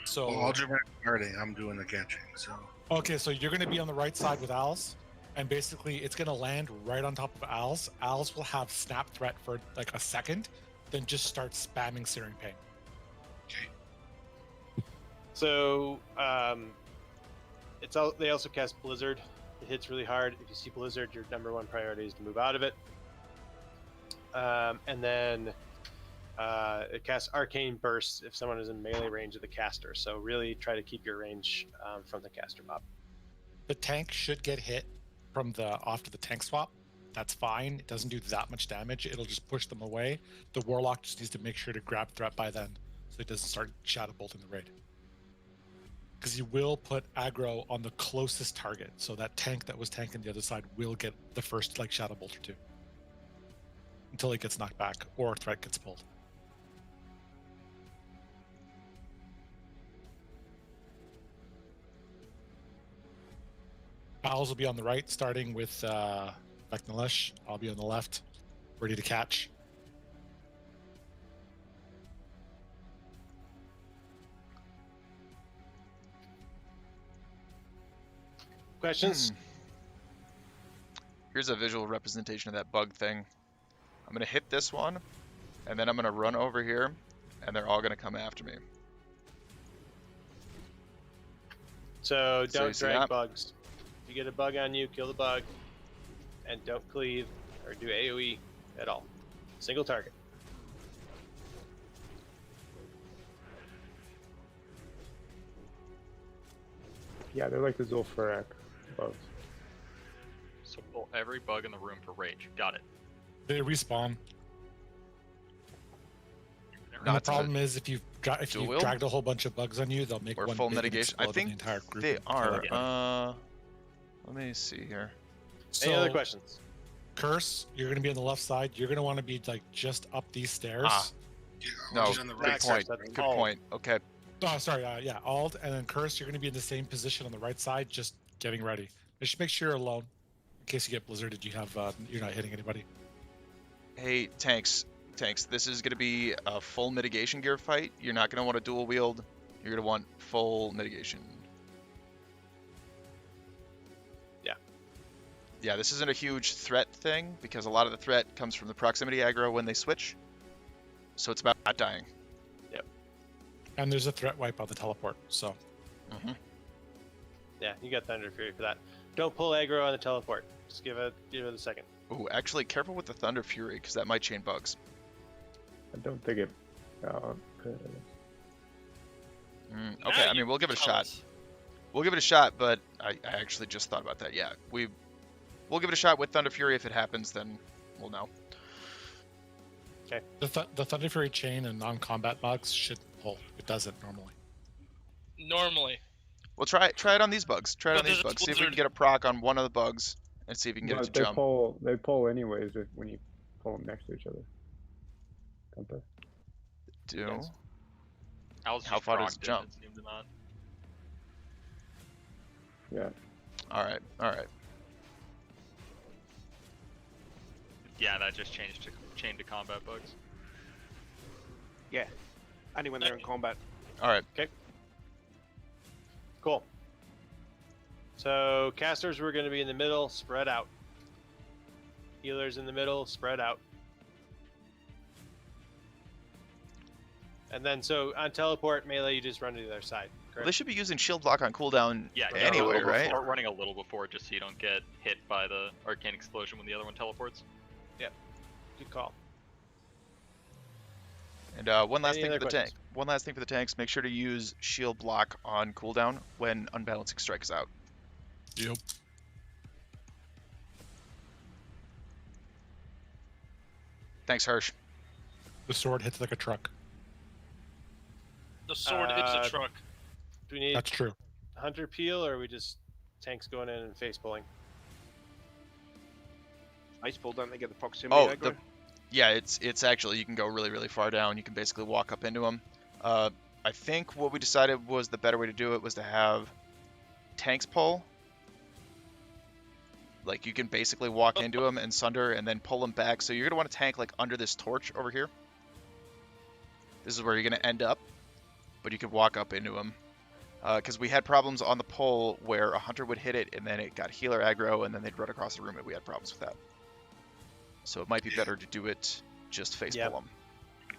So Algebra starting, I'm doing the catching. So okay, so you're gonna be on the right side with Al's, and basically it's gonna land right on top of Al's. Al's will have snap threat for like a second, then just start spamming Searing Pain. So they also cast Blizzard. It hits really hard. If you see Blizzard, your number one priority is to move out of it. And then it casts Arcane Burst if someone is in melee range of the caster. So really try to keep your range from the caster mob. The tank should get hit from after the tank swap. That's fine. It doesn't do that much damage. It'll just push them away. The warlock just needs to make sure to grab threat by then, so it doesn't start shadow bolting the raid. Because you will put aggro on the closest target, so that tank that was tanking the other side will get the first shadow bolt or two until it gets knocked back or threat gets pulled. Owls will be on the right, starting with Vecnalish. I'll be on the left, ready to catch. Questions? Here's a visual representation of that bug thing. I'm gonna hit this one, and then I'm gonna run over here, and they're all gonna come after me. So So don't you see drag that? bugs. If you get a bug on you, kill the bug, and don't cleave or do AOE at all. Single target. Yeah, they're like the Zul'Farrak bugs. So pull every bug in the room for rage. Got it. They respawn. And the Not to problem is if you've dual wield? dragged a whole bunch of bugs on you, they'll make Or one full big and mitigation. I explode in think the entire group. they and kill are. everybody. Let me see here. Any other So, questions? Curse, you're going to be on the left side. You're going to want to be like just up these stairs. No, on the good right point. side. Good point. Okay. Oh, sorry. Yeah, Ald, and then Curse, you're going to be in the same position on the right side, just getting ready. Just make sure you're alone. In case you get blizzarded, you have you're not hitting anybody. Hey, tanks. This is going to be a full mitigation gear fight. You're not going to want to dual wield. You're going to want full mitigation. Yeah. Yeah, this isn't a huge threat thing because a lot of the threat comes from the proximity aggro when they switch. So it's about not dying. Yep. And there's a threat wipe on the teleport, so. Yeah, you got Thunder Fury for that. Don't pull aggro on the teleport. Just give it a second. Ooh, actually, careful with the Thunder Fury because that might chain bugs. I don't think it. Okay. Okay, I mean, we'll give it a shot. We'll give it a shot, but I actually just thought about that. Yeah, we'll give it a shot with Thunder Fury. If it happens, then we'll know. Okay. The Thunder Fury chain and non-combat bugs should pull. It doesn't normally. Normally. Well, try it on these bugs. Try it But on these there's a bugs. See if we can blizzard. get a proc on one of the bugs, and see if we can get it to they jump. pull anyways when you pull them next to each other. Don't they? Do. Owl's How just far does procced it jump? It seemed to not. Yeah. All right. Yeah, that just changed to chain to combat bugs. Yeah. Only when they're in combat. All right. Okay. Cool. So casters were going to be in the middle, spread out. Healers in the middle, spread out. And then so on teleport melee, you just run to the other side. Well, Correct? they should be using shield block on cooldown Yeah, anyway, right? Or running a little before just so you don't get hit by the arcane explosion when the other one teleports. Yep. Good call. And one last Any thing for other the tank. questions? One last thing for the tanks. Make sure to use shield block on cooldown when unbalancing strike is out. Yep. Thanks, Hirsch. The sword hits like a truck. The sword hits a truck. Do we need That's true. Hunter Peel, or are we just tanks going in and face pulling? Ice pull, don't they get the proximity Oh, aggro? yeah, it's actually, you can go really, really far down. You can basically walk up into them. I think what we decided was the better way to do it was to have tanks pull. Like, you can basically walk into them and sunder and then pull them back. So you're going to want to tank, like, under this torch over here. This is where you're going to end up. But you could walk up into them. Because we had problems on the pole where a hunter would hit it and then it got healer aggro and then they'd run across the room and we had problems with that. So it might be better to do it just face pull them.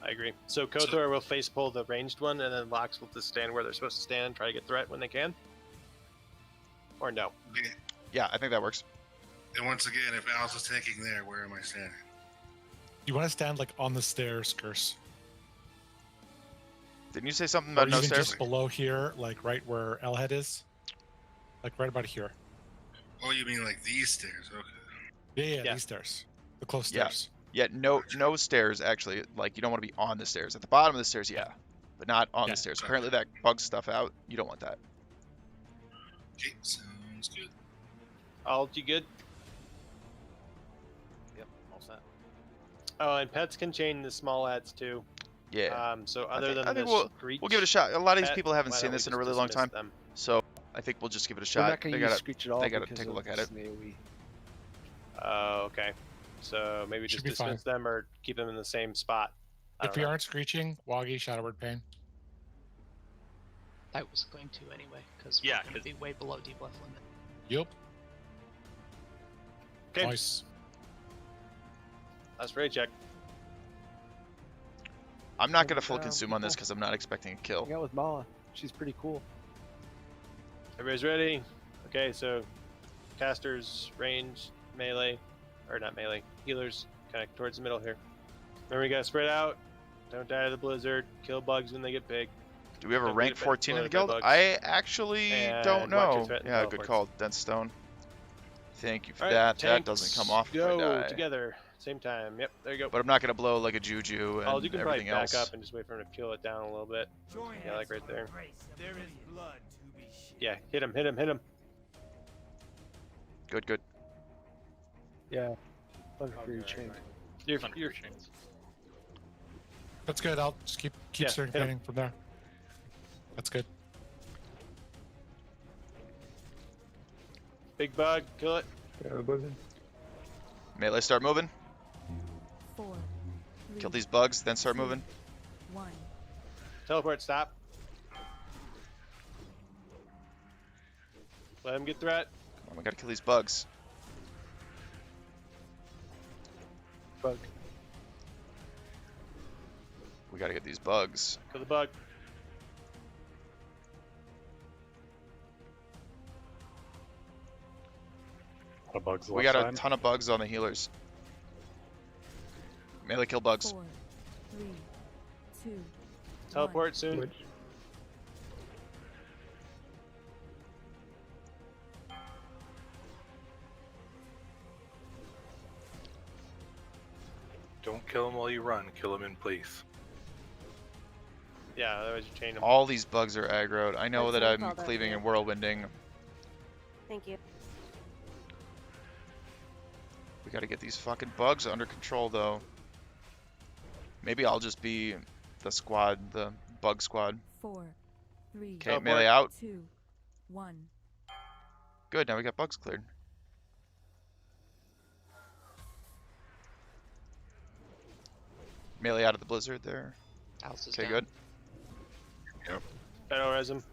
I agree. So Kothor will face pull the ranged one, and then Lox will just stand where they're supposed to stand and try to get threat when they can? Or no? Yeah, I think that works. And once again, if Alice is tanking there, where am I standing? You want to stand like on the stairs, Curse. Didn't you say something Or about no even stairs? just below here, like right where L-head is. Like right about here. Oh, you mean like these stairs? Okay. Yeah, these stairs. The close Yeah. stairs. Yeah, no stairs, actually. Like, you don't want to be on the stairs. At the bottom of the stairs, yeah. But not on the stairs. Apparently that bugs stuff out. You don't want that. Okay, sounds good. Alt, you good? Yep, all set. Oh, and pets can chain the small ads too. Yeah. So other than I think this we'll give it a shot. A lot of these pet, people haven't why seen don't we this in a just really long dismiss time. them? So I think we'll just give it a We're shot. not going They to use gotta, Screech at all they gotta because take a of look at this it. AoE. Okay. So maybe Should just be dismiss them or keep them in the same spot. I If don't we know. aren't screeching, Woggy, Shadowword Pain. I was going to anyway, because Yeah, we're going to be way below debuff limit. Yup. Okay. Nice. That's ready check. I'm not gonna full consume on this cool. because I'm not expecting a kill. Hang out with Mala. She's pretty cool. Everybody's ready? Okay, so casters, range, melee, or not melee, healers, kind of towards the middle here. Remember, you gotta spread out. Don't die to the blizzard. Kill bugs when they get big. Do we have a Don't rank get 14 in the bloated by guild? bugs. I actually And don't watch your know. threat and Yeah, good teleports. call, Dense Stone. Thank you for All right, that. That tanks, doesn't come off if I go die. together, same time. Yep, there you go. But I'm not gonna blow like a juju and Oh, you can probably everything back else. up and just wait for him to kill it down a little bit. Yeah, like right there. There is blood to be shed. Yeah, hit him, hit him, hit him. Good, good. Yeah. Thunder Fury chain. You're, Thunder you're, chains. That's good. I'll just keep Yeah, starting hit 'em. painting from there. That's good. big bug, kill it. Yeah, the blizzard. Melee, start moving. 4, 3, Kill these bugs, then start moving. 1. Teleport, stop. Let him get threat. Come on, we gotta kill these bugs. Bug. We gotta get these bugs. Kill the bug. A lot of bugs We left got a side. ton of bugs on the healers. Melee kill bugs. 4, 3, 2. Teleport soon. Which? Don't kill him while you run. Kill him in place. Yeah, otherwise you chain him. All these bugs are aggroed. I know That's that what I I'm call that, cleaving yeah. and whirlwinding. Thank you. We gotta get these fucking bugs under control though. Maybe I'll just be the squad, the bug squad. 4, 3, Okay, melee out. 2, 1. Good, now we got bugs cleared. Melee out of the blizzard there. House is Okay, down. good. Yep. Battle res him.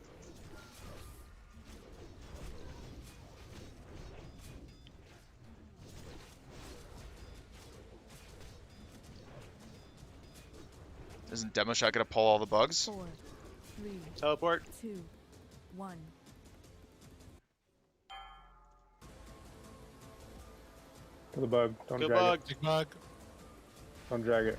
Isn't Demo Shot gonna pull all the bugs? 4, 3, Teleport. 2, 1. Kill the bug. Don't Kill drag bug. Big bug. it. Don't drag it.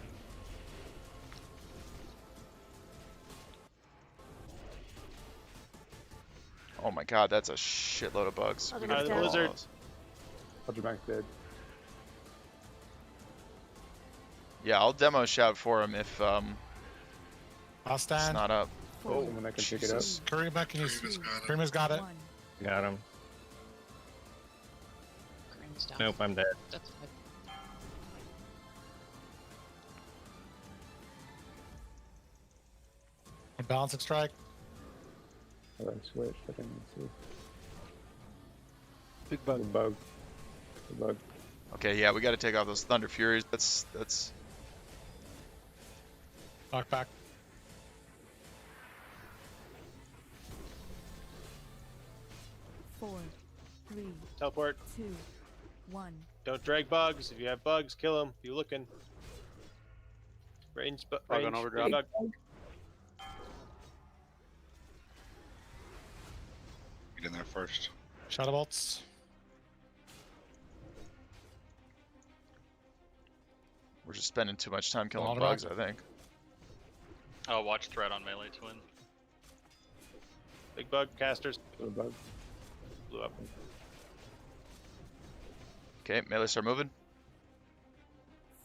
Oh my god, that's a shitload of bugs. Out We of gotta the kill all blizzard. those. Ultrabank's dead. Yeah, I'll Demo Shout for him if I'll it's stand. not up. Oh, someone that can pick it up. Jesus. Karima, can you? Karima's got it. Karima's got it. 1. Got him. Green's down. Nope, I'm dead. That's fine. Balancing strike. I then switch. I can see. Big The bug. bug. The bug. Okay, yeah, we gotta take off those Thunder Furies. That's Knock back. Four, 3, Teleport. 2, 1. Don't drag bugs. If you have bugs, kill them. Be looking. Range, Bug on range, overdrive. bug. Get in there first. Shadow bolts. we're just spending too much time killing Auto bugs, back. I think. Oh, watch threat on melee twin. Big bug casters. Kill the bug. Blew up. Okay, melee start moving.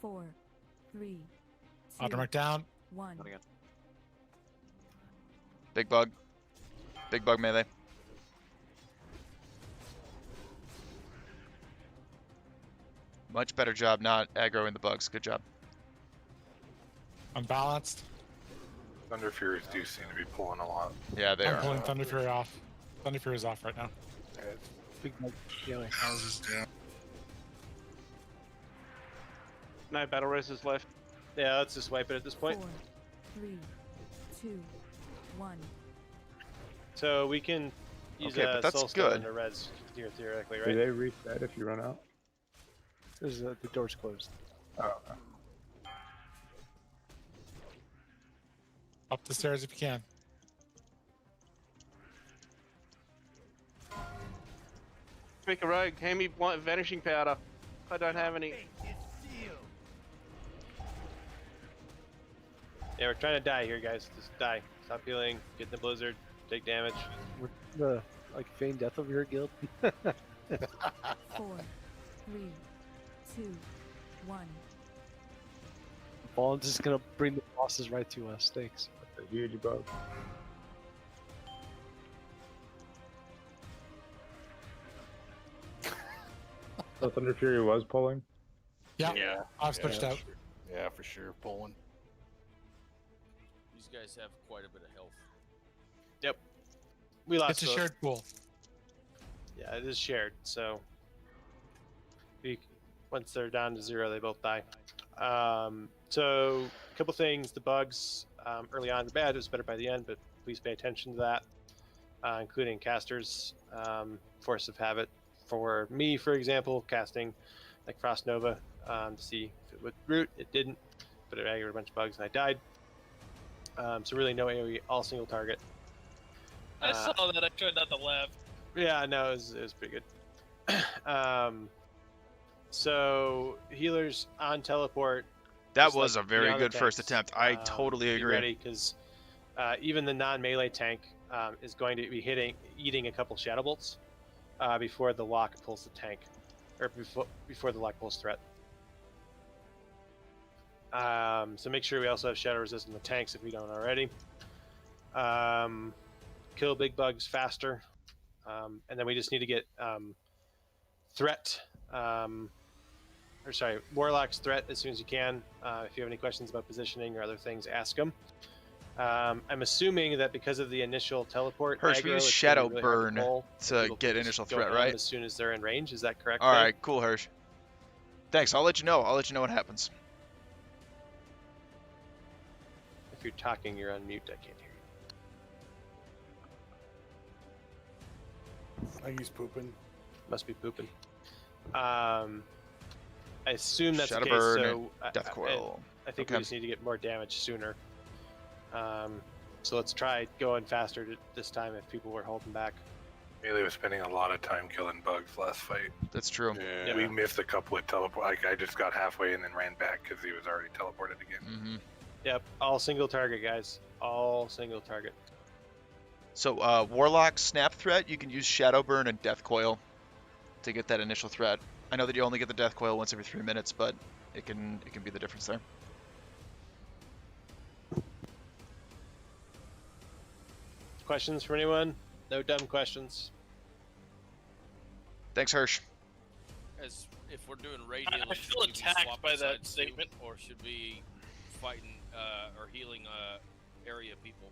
4, 3, 2, Automatic down. 1. Not again. Big bug. Big bug melee. Much better job not aggroing the bugs. Good job. Unbalanced. Thunder Furies do seem to be pulling a lot. Yeah, they I'm are. pulling Thunder Fury off. Thunder Fury is off right now. Big Mike healing. Houses down. No battle races left. Yeah, let's just wipe it at this point. 4, 3, 2, 1. So we can use Okay, but a that's soul stone good. to res here theoretically, Do right? they reset if you run out? There's the door's closed. Oh, okay. Up the stairs if you can. Pick a rogue. Hand me vanishing powder. I don't have any. Yeah, we're trying to die here, guys. Just die. Stop healing. Get in the blizzard. Take damage. We're the feign death over here, guild. 4, 3, 2, 1. Fallen's just gonna bring the bosses right to us. Thanks. That's a huge bug. So Thunder Fury was pulling? Yeah. Yeah. I've switched yeah, out. Sure. Yeah, for sure. Pulling. These guys have quite a bit of health. Yep. We lost It's a both. shared pool. Yeah, it is shared. So once they're down to 0, they both die. So a couple things. The bugs early on are bad. It was better by the end, but please pay attention to that, including casters. Force of habit for me, for example, casting like Frost Nova to see if it would root. It didn't, but it aggroed a bunch of bugs and I died. So really no AoE, all single target. I saw that. I tried not to laugh. Yeah, no, it was pretty good. So healers on teleport. That just was like a very beyond the good first tanks, attempt. I totally be agree. ready, because even the non-melee tank is going to be eating a couple shadow bolts before the lock pulls the tank, or before the lock pulls threat. So make sure we also have shadow resist in the tanks if we don't already. Kill big bugs faster, and then we just need to get threat. Warlock's threat as soon as you can. If you have any questions about positioning or other things, ask them. I'm assuming that because of the initial teleport, Hirsch, we aggro, use it's Shadow gonna be really hard Burn pull, to people get can just initial go threat, ham right? As soon as they're in range, is that correct? All Faye? right, cool, Hirsch. Thanks. I'll let you know. I'll let you know what happens. If you're talking, you're on mute. I can't hear you. I think he's pooping. Must be pooping. I assume that's Shadow the case. Burn, So Death Coil. I think Okay. we just need to get more damage sooner. So let's try going faster this time if people were holding back. Melee was spending a lot of time killing bugs last fight. That's true. Yeah. We missed a couple of teleport. Like I just got halfway and then ran back because he was already teleported again. Mm-hmm. Yep, all single target, guys. All single target. So, Warlock Snap Threat, you can use Shadow Burn and Death Coil to get that initial threat. I know that you only get the Death Coil once every 3 minutes, but it can be the difference there. Questions from anyone? No dumb questions. Thanks, Hirsch. As if we're doing raid I healing, feel should we be attacked swapping by that sides too, statement. or should we fighting or healing area people?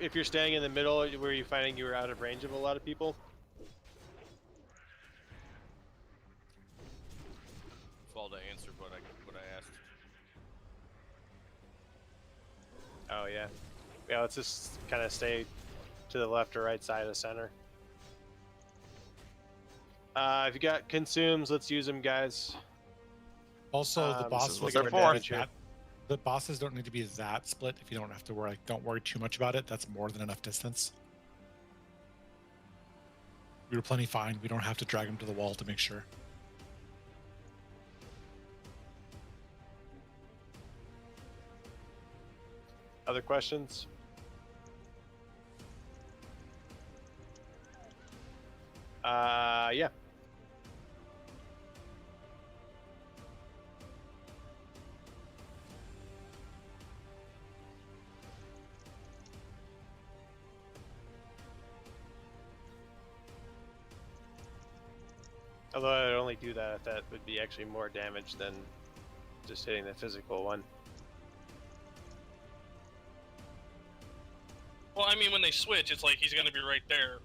If you're staying in the middle, were you finding you were out of range of a lot of people? Fall to answer what I asked. Oh yeah. Yeah, let's just kind of stay to the left or right side of the center. If you got consumes, let's use them, guys. Also, the This bosses is don't what they're need for. to be that- the bosses don't need to be that split if you don't have to worry. Don't worry too much about it. That's more than enough distance. We were plenty fine. We don't have to drag them to the wall to make sure. Other questions? Yeah. Although I'd only do that if that would be actually more damage than just hitting the physical one. Well, I mean, when they switch, it's like he's gonna be right there.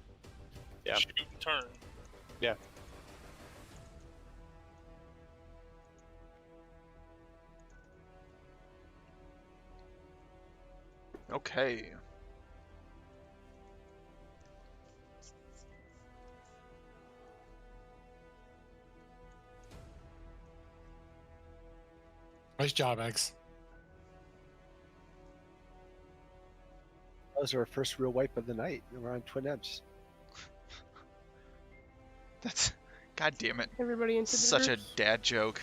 Yeah. Shoot and turn. Yeah. Okay. Nice job, Eggs. That was our first real wipe of the night. We're on Twin M's. That's... God damn it. Everybody into Such a bitters? dad joke.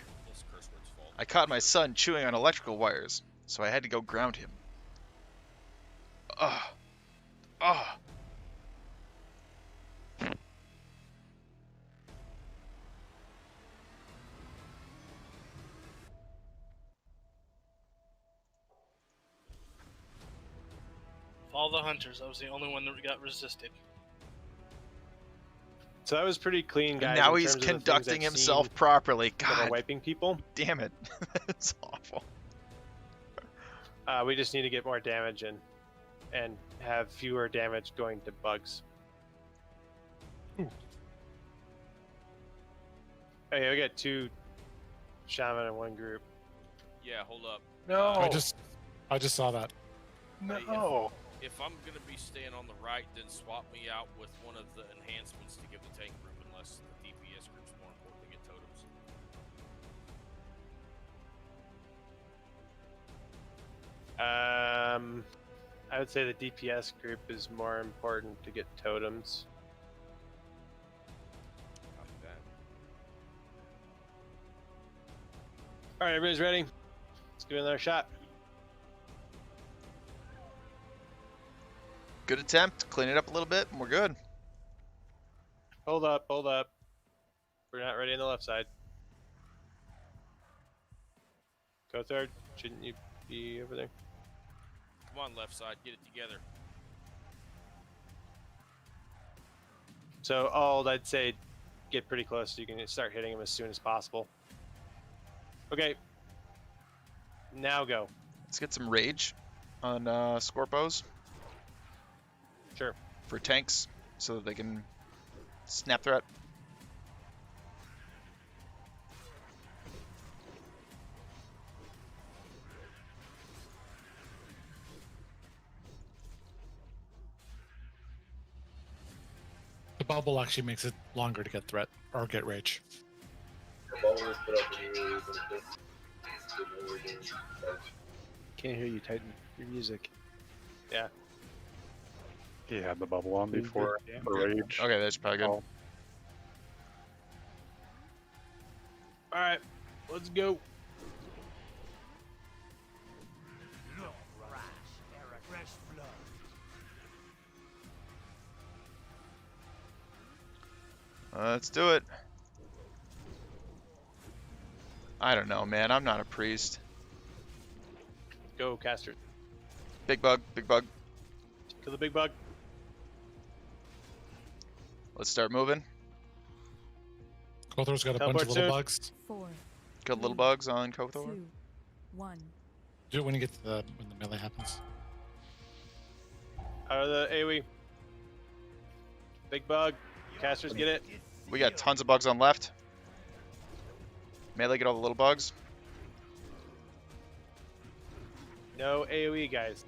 I caught my son chewing on electrical wires, so I had to go ground him. Ugh. Ugh. Of all the hunters, I was the only one that got resisted. So that was pretty clean, guys. Now in he's terms of the things conducting I've himself seen properly. that are God wiping people. damn it. That's awful. We just need to get more damage in, and have fewer damage going to bugs. Hey, we got 2 shaman in one group. Yeah, hold up. No. I just saw that. No. If I'm gonna be staying on the right, then swap me out with one of the enhancements to give the tank group, unless the DPS group's more important to get totems. I would say the DPS group is more important to get totems. Copy that. All right, everybody's ready. Let's give it another shot. Good attempt. Clean it up a little bit, and we're good. Hold up, hold up. We're not ready on the left side. Go third. Shouldn't you be over there? Come on, left side, get it together. So Ald, I'd say get pretty close so you can start hitting him as soon as possible. Okay. Now go. Let's get some rage on Scorpos. Sure. For tanks, so that they can snap threat. The bubble actually makes it longer to get threat or get rage. Can't hear you, Titan. Your music. Yeah. He had the bubble on Good, before good. for rage. Okay, that's probably good. Oh. All right, let's go. Let's do it. I don't know, man. I'm not a priest. Go, caster. Big bug, big bug. Kill the big bug. Let's start moving. Kothor's got a bunch of little bugs. 4, Good little bugs on Kothor. 2, 1. Do it when you get to when the melee happens. Out of the AoE. Big bug. Casters get it. We got tons of bugs on left. Melee, get all the little bugs. No AoE, guys.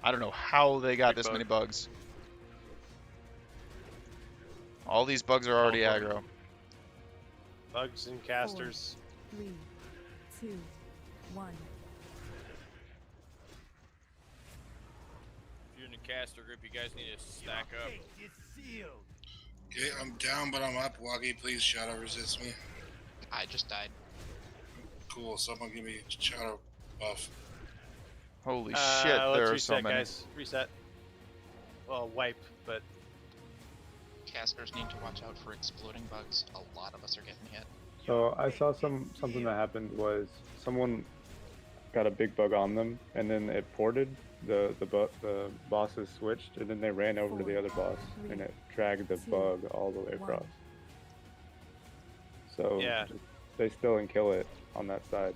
I don't know how they got Big this bug. many bugs. All these bugs are already All aggro. Bugs and casters. 3, 2, 1. If you're in the caster group, you guys need to stack up. Okay, I'm down, but I'm up. Waggy, please shadow resist me. I just died. Cool, someone give me shadow buff. Holy Let's shit, there are reset, so many. guys. Reset. Well, wipe, but Casters need to watch out for exploding bugs. A lot of us are getting hit. So I saw something that happened was someone got a big bug on them, and then it ported. The bosses switched, and then they ran over to the other boss, and it dragged the bug all the way across. So Yeah. stay still and kill it on that side.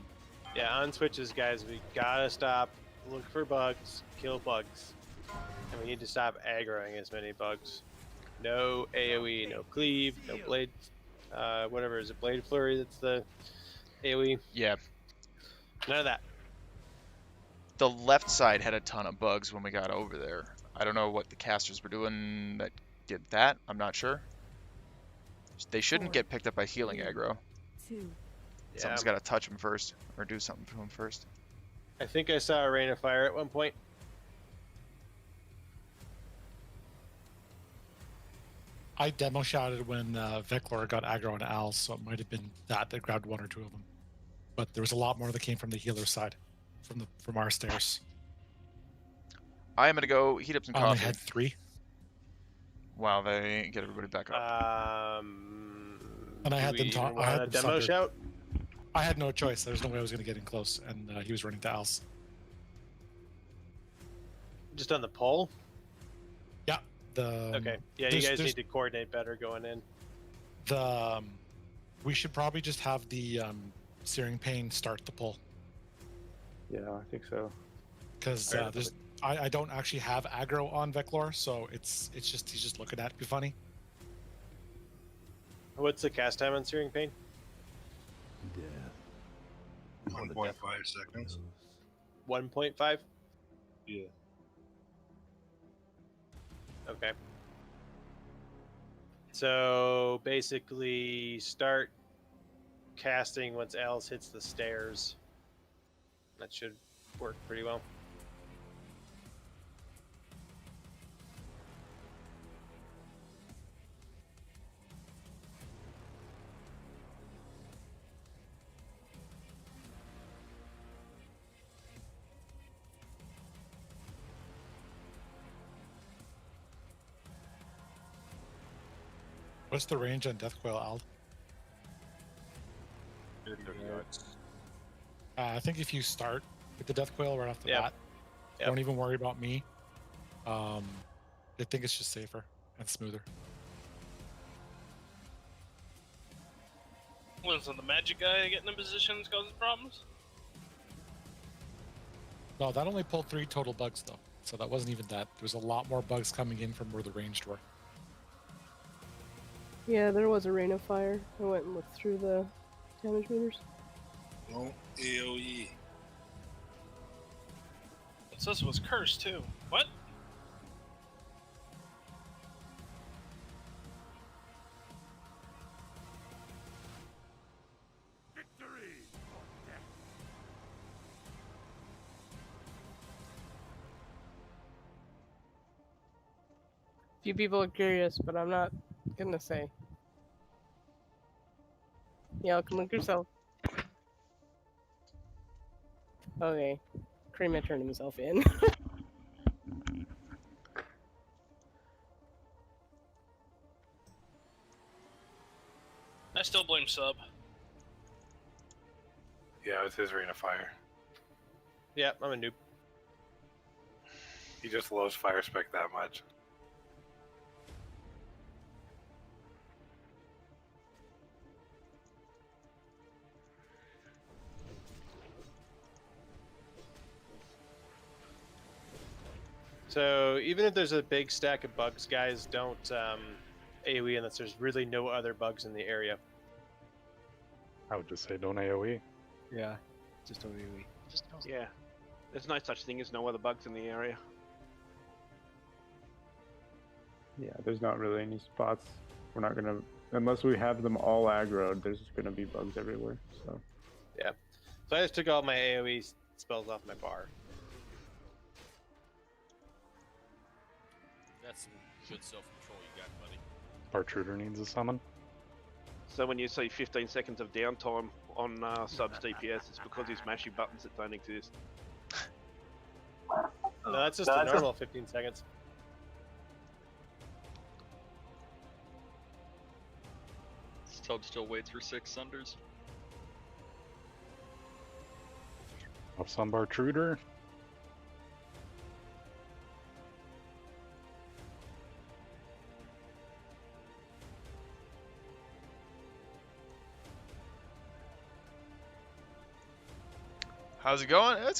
yeah, on switches, guys. We gotta stop look for bugs, kill bugs, and we need to stop aggroing as many bugs. No AOE, no cleave, no blade. Whatever is it, blade flurry? That's the AOE. Yeah. None of that. The left side had a ton of bugs when we got over there. I don't know what the casters were doing that did that. I'm not sure. They shouldn't get picked up by healing aggro. Someone's got to touch them first or do something to them first. I think I saw a rain of fire at one point. I demo shouted when Veclor got aggro on Al, so it might have been that grabbed one or two of them. But there was a lot more that came from the healer side, from our stairs. I am gonna go heat up some I only coffee. had 3. Wow, they get everybody back up. And I had them talk. I had a them demo sundered. shout. I had no choice. There's no way I was going to get in close, and he was running to Al's. Just on the pole. Yeah. The Okay. Yeah, you guys need to coordinate better going in. We should probably just have the Searing Pain start the pull. Yeah, I think so. Because I don't actually have aggro on Veclor, so it's just he's just looking at me funny. What's the cast time on Searing Pain? 1.5 seconds. 1.5? Yeah. Okay. So basically start casting once Alice hits the stairs. That should work pretty well. What's the range on Death Coil, Al? 30 yards. I think if you start with the Death Coil right off the bat, don't even worry about me. I think it's just safer and smoother. So the magic guy getting in positions causes problems? No, that only pulled 3 total bugs though, so that wasn't even that. There was a lot more bugs coming in from where the ranged were. Yeah, there was a rain of fire. I went and looked through the damage meters. No AOE. It says it was cursed too. What? Few people are curious, but I'm not gonna say. Yeah, you can look yourself. Okay. Cream had turned himself in. I still blame Sub. Yeah, it was his Ring of Fire. Yeah, I'm a noob. He just loves fire spec that much. So even if there's a big stack of bugs, guys, don't AoE unless there's really no other bugs in the area. I would just say don't AoE. Yeah, just don't AoE. Just don't. Yeah. There's no such thing as no other bugs in the area. Yeah, there's not really any spots. We're not gonna, unless we have them all aggroed, there's just gonna be bugs everywhere. So Yeah. So I just took all my AoE spells off my bar. That's some good self-control you got, buddy. Partruder needs a summon. So when you see 15 seconds of downtime on Sub's DPS, it's because he's mashing buttons that don't exist. No, that's just a normal 15 seconds. Sub still waits for 6 Sunders. Up some Partruder. How's it going? It's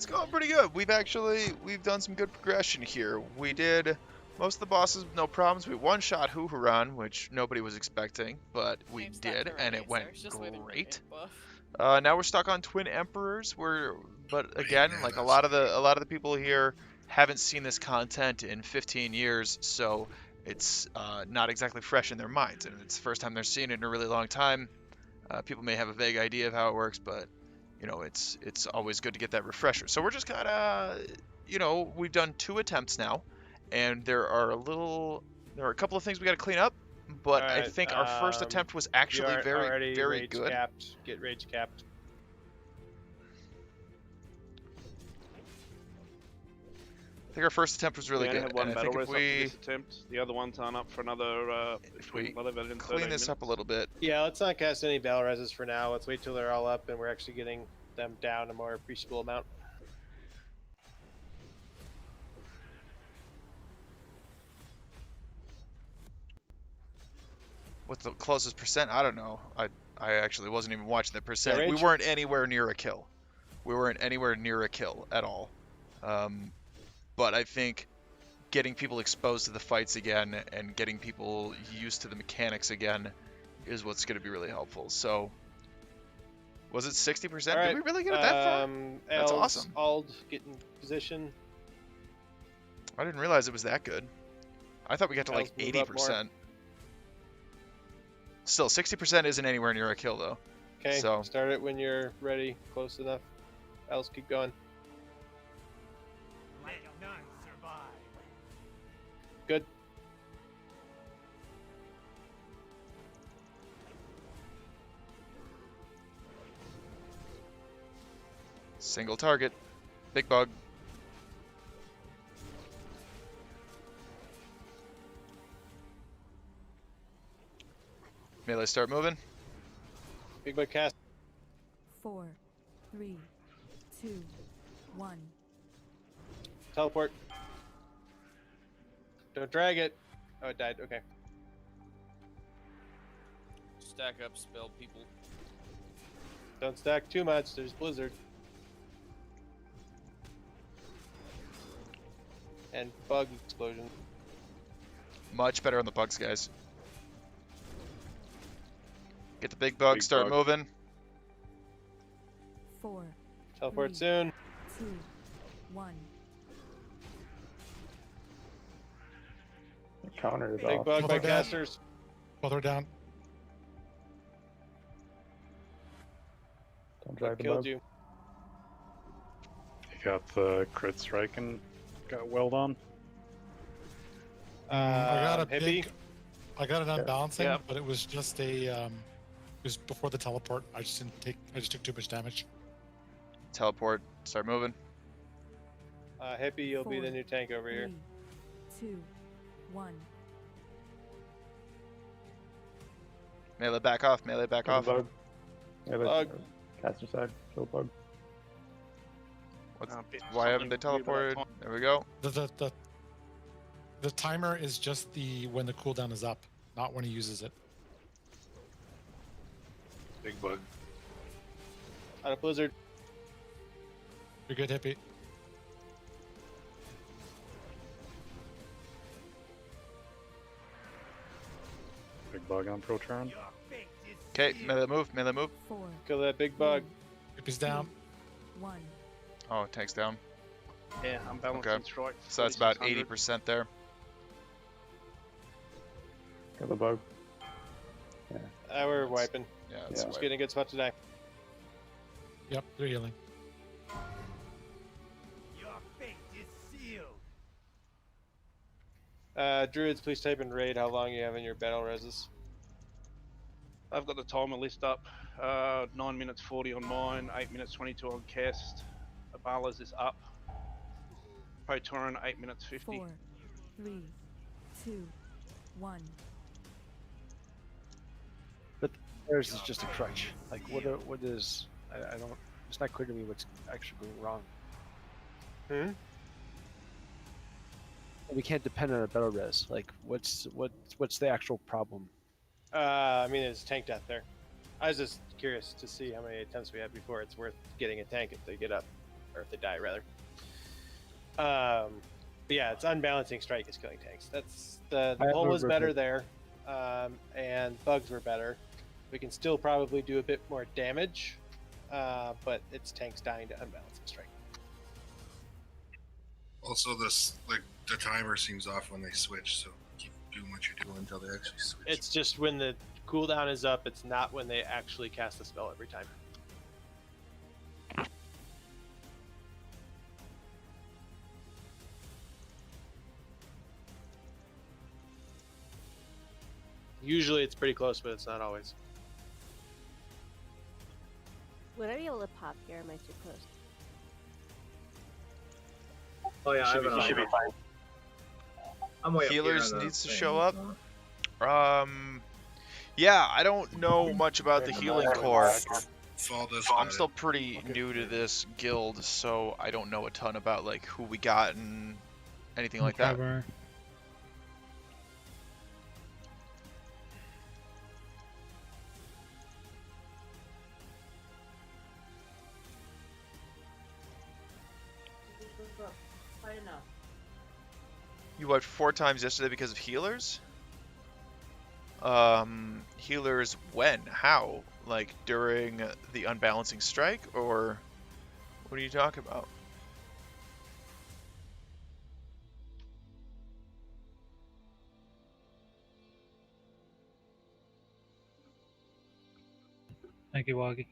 going pretty good. We've done some good progression here. We did most of the bosses with no problems. We one-shot Huhuran, which nobody was expecting, but we did, and it went great. Now we're stuck on Twin Emperors. But again, like a lot of the people here haven't seen this content in 15 years, so it's not exactly fresh in their minds, and it's the first time they're seeing it in a really long time. People may have a vague idea of how it works, but you know, it's always good to get that refresher. So we're just kind of, you know, we've done 2 attempts now, and there are a couple of things we got to clean up. But I Alright, think our first attempt was actually you are very already rage good. Capped. Get rage capped. I think our first attempt was really we only good. have one And I battle think if res up for we this attempt. The other ones aren't up for another. clean this up a little bit. Yeah, let's not cast any battle reses for now. Let's wait till they're all up and we're actually getting them down a more appreciable amount. What's the closest percent? I don't know. I actually wasn't even watching the percent. Yeah, We rage- weren't anywhere near a kill. We weren't anywhere near a kill at all. But I think getting people exposed to the fights again and getting people used to the mechanics again is what's going to be really helpful. So, was it 60%? All right, Did we really get it that far? That's Elves, awesome. Ald, get in position. I didn't realize it was that good. I thought we got to like Elves, move up more. 80%. Still, 60% isn't anywhere near a kill though. Okay, So start it when you're ready, close enough. Else keep going. Let none survive. Good. single target, big bug. Melee start moving. Big bug cast. 4, 3, 2, 1. Teleport. Don't drag it. Oh, it died. Okay. Stack up spell people. Don't stack too much. There's blizzard. And bug explosion. Much better on the bugs, guys. Get the big bug, start moving. 4, Teleport 3, soon. 2, 1. Counter is Big off. bug by Both are down. casters. Both are down. Don't drive the Killed bug. you. You got the crit strike and got well done. I got a hippie? big. I got an unbalancing, Yep. but it was just a. It was before the teleport. I just didn't take. I just took too much damage. Teleport, start moving. Hippie, you'll be the 4, new tank over here. 3, 2, 1. Melee back off, melee back Kill off. the bug. Yeah, Bug. Caster side. Kill the bug. Why haven't they teleported? There we go. The timer is just the when the cooldown is up, not when he uses it. Big bug. Out of blizzard. You're good, hippie. Big bug on pro turn. Okay, melee move, melee move. 4, Kill that big bug. Hippie's down. 1. Oh, tank's down. Yeah, I'm balancing Okay. strike. So that's about 4600. 80% there. Kill the bug. We're wiping. Yeah, it's It's getting a good spot today. Yep, they're healing. Your fate is sealed. Druids, please type in raid how long you have in your battle reses. I've got the timer list up. 9 minutes 40 on mine, 8 minutes 22 on cast. Abala's is up. Pro Tauren 8 minutes 50. 4, 3, 2, 1. But theirs is just a crutch. Like, what is? I don't. It's not clear to me what's actually going wrong. We can't depend on a battle res. Like, what's the actual problem? I mean, there's tank death there. I was just curious to see how many attempts we had before it's worth getting a tank if they get up, or if they die rather. But yeah, it's unbalancing strike is killing tanks. That's the I have hull a was better repair. there, and bugs were better. We can still probably do a bit more damage, but it's tanks dying to unbalancing strike. Also, this the timer seems off when they switch, so keep doing what you're doing until they actually switch. It's just when the cooldown is up. It's not when they actually cast the spell every time. Usually it's pretty close, but it's not always. Would I be able to pop here? Am I too close? Oh yeah, Should be fine. I'm way up here Healers on the needs to thing, show up. so- Yeah, I don't know much about the healing core. Fall does I'm still pretty new to this guild, so I don't know a ton about like who we got and anything like that. Cover. You watched 4 times yesterday because of healers? Healers when? How? Like during the unbalancing strike, or what are you talking about? Thank you, Woggy.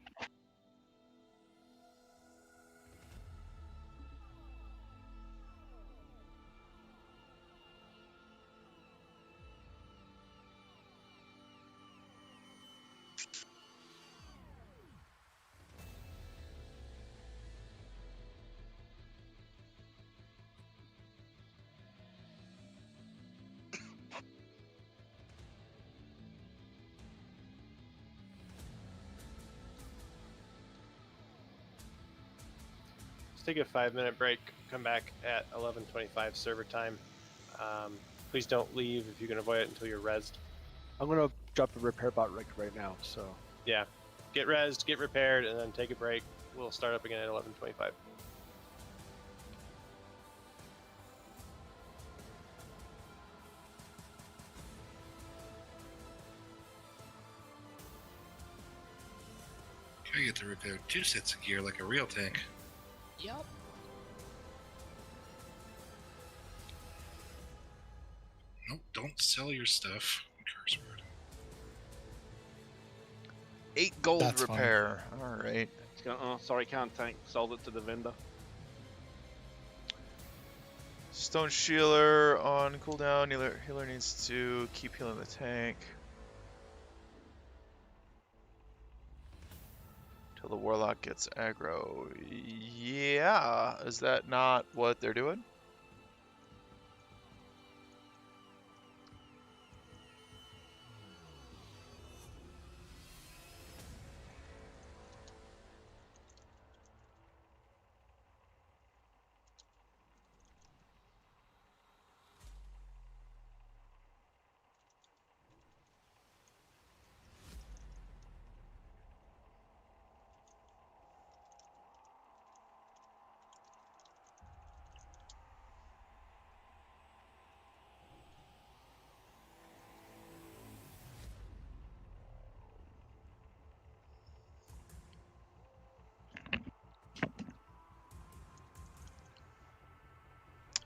Let's take a 5-minute break. Come back at 11:25 server time. Please don't leave if you can avoid it until you're rezzed. I'm gonna drop the repair bot right now. So Yeah, get rezzed, get repaired, and then take a break. We'll start up again at 11:25. I get to repair 2 sets of gear like a real tank. Yep. Nope, don't sell your stuff. Curse word. 8 gold That's fine. repair. All right. Oh, sorry, can't tank. Sold it to the vendor. Stone Shieler on cooldown. Healer needs to keep healing the tank till the warlock gets aggro. Yeah, is that not what they're doing?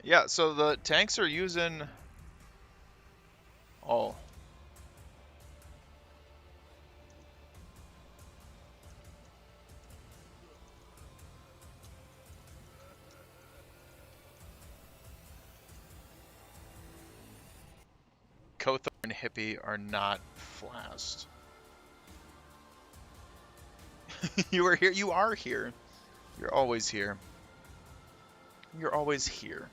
Yeah, so the tanks are using all. Kothar and Hippie are not flasked. You are here. You are here. You're always here. You're always here.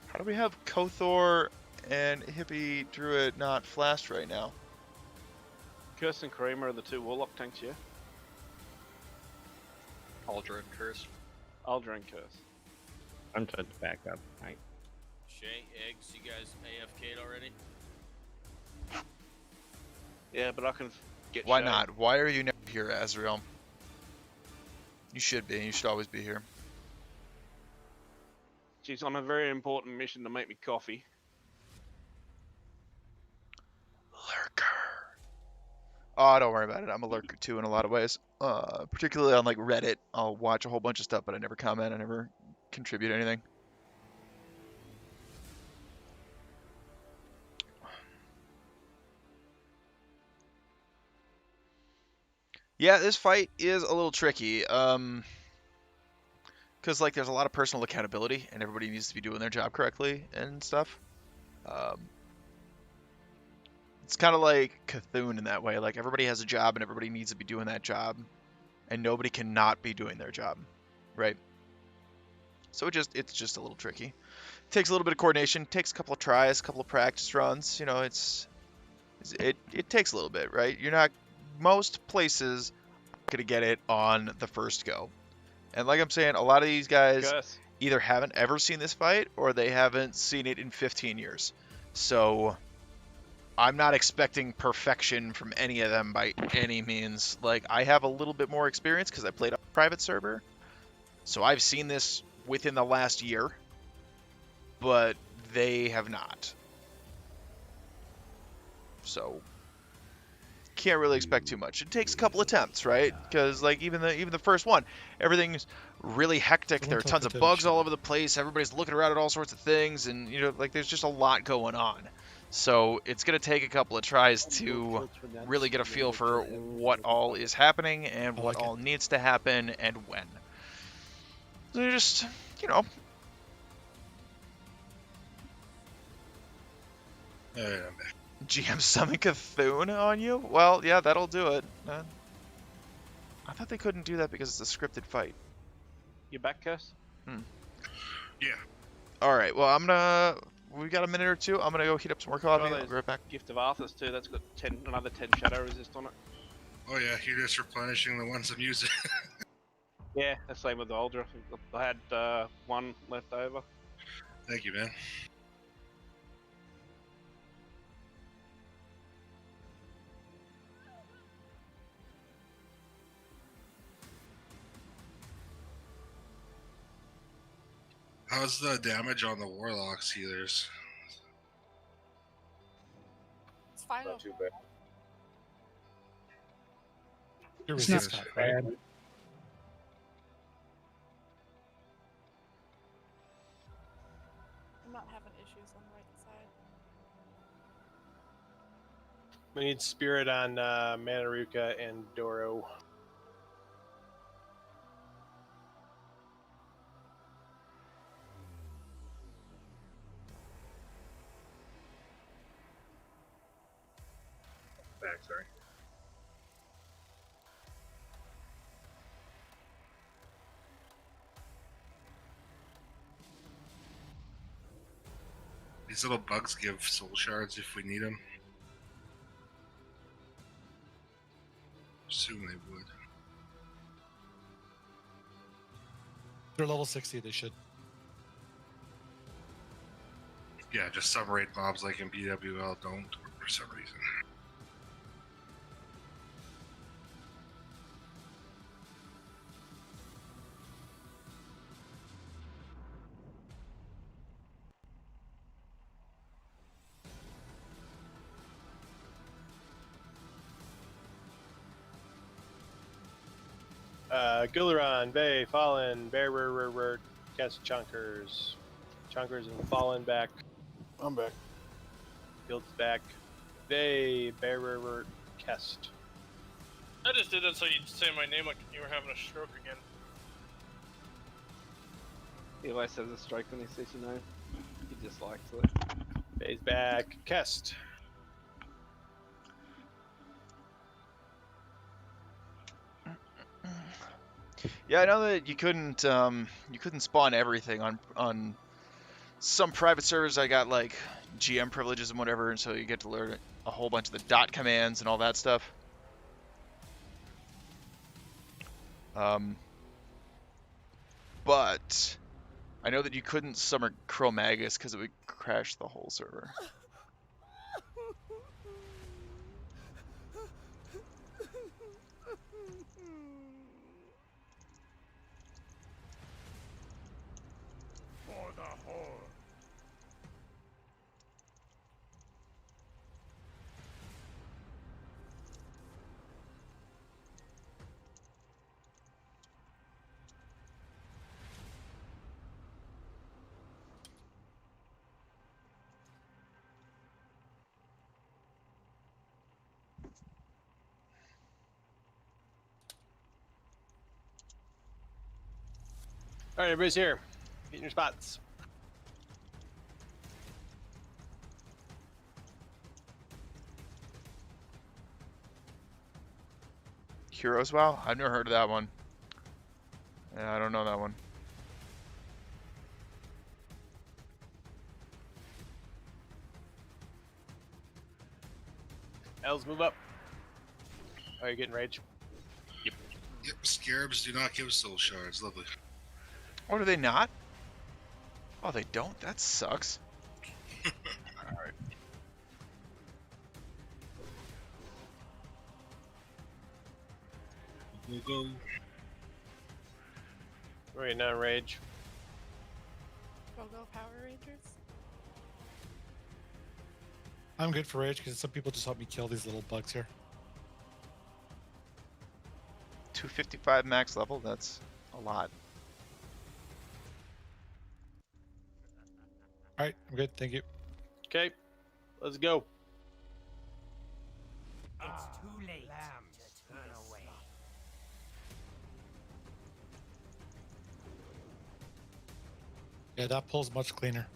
How do we have Kothor and Hippie Druid not flashed right now? Curse and Kramer are the 2 warlock tanks, yeah? Aldra and Curse. Aldra and Curse. I'm trying to back up. Jay, Eggs, you guys AFK'd already? Yeah, but I can get Why Shay. not? Why are you never here, Azrael? You should be. You should always be here. She's on a very important mission to make me coffee. Oh, don't worry about it. I'm a lurker too in a lot of ways. Particularly on like Reddit, I'll watch a whole bunch of stuff, but I never comment. I never contribute anything. Yeah, this fight is a little tricky. Because like there's a lot of personal accountability, and everybody needs to be doing their job correctly and stuff. It's kind of like Cthulhu in that way. Like everybody has a job, and everybody needs to be doing that job, and nobody cannot be doing their job, right? So it's just a little tricky. It takes a little bit of coordination. Takes a couple of tries, a couple of practice runs. You know, it takes a little bit, right? You're not most places gonna get it on the first go. And like I'm saying, a lot of these guys either haven't ever seen this fight or they haven't seen it in 15 years. So I'm not expecting perfection from any of them by any means. Like I have a little bit more experience because I played a private server. So I've seen this within the last year, but they have not. So can't really expect too much. It takes a couple attempts, right? Because like even the first one, everything's really hectic. There are tons of bugs all over the place. Everybody's looking around at all sorts of things, and you know, like there's just a lot going on. So it's gonna take a couple of tries to really get a feel for what all is happening and what all needs to happen and when. So just, you know. Alright, I'm back. GM summon Cthulhu on you? Well, yeah, that'll do it. I thought they couldn't do that because it's a scripted fight. You back, Curse? Yeah. Alright, well, we got a minute or two. I'm gonna go heat up some more coffee. I'll be right back. Gift of Arthur's too. That's got another 10 shadow resist on it. Oh yeah, you're just replenishing the ones I'm using. Yeah, the same with the Uldra. I had one left over. Thank you, man. How's the damage on the Warlocks healers? It's fine. Not too bad. You're It's not resistant, bad. right? I'm not having issues on the right side. We need Spirit on Manaruka and Doro. Back, sorry. These little bugs give soul shards if we need them. Assume they would. They're level 60, they should. Yeah, just some raid mobs like in BWL don't for some reason. Gularon, Bay, Fallen, Bear, Cast Chunkers. Chunkers and Fallen back. I'm back. Guild's back. Bay, Bear, Kest. I just did that so you'd say my name like you were having a stroke again. He always has a stroke when he says your name. He dislikes it. Bay's back. Kest. Yeah, I know that you couldn't spawn everything on some private servers. I got like GM privileges and whatever, and so you get to learn a whole bunch of the dot commands and all that stuff. But I know that you couldn't summon Chromagus because it would crash the whole server. For the Horde. All right, everybody's here. Get in your spots. Heroes WoW? I've never heard of that one. Yeah, I don't know that one. Elves, move up. Oh, you're getting rage. Yep, scarabs do not give soul shards. Lovely. Or do they not? Oh, they don't? That sucks. Alright. We'll go. Wait, no rage. Go Power Rangers. I'm good for rage because some people just help me kill these little bugs here. 255 max level? That's a lot. Alright, I'm good, thank you. Okay, let's go. It's too late to turn away. Yeah, that pulls much cleaner.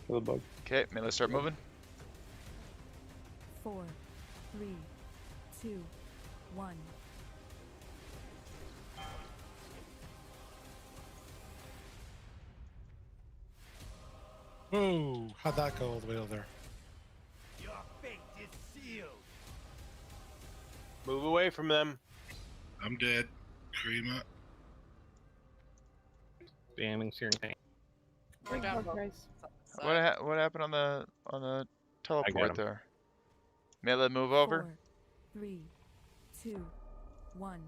Kill the bug. Okay, melee start moving. 4, 3, 2, 1. Whoa, how'd that go all the way over there? Your fate is sealed. Move away from them. I'm dead. Cream up. Spamming searing pain. We're down. Guys. What happened on the teleport him. there? Melee move over. 4, 3, 2, 1.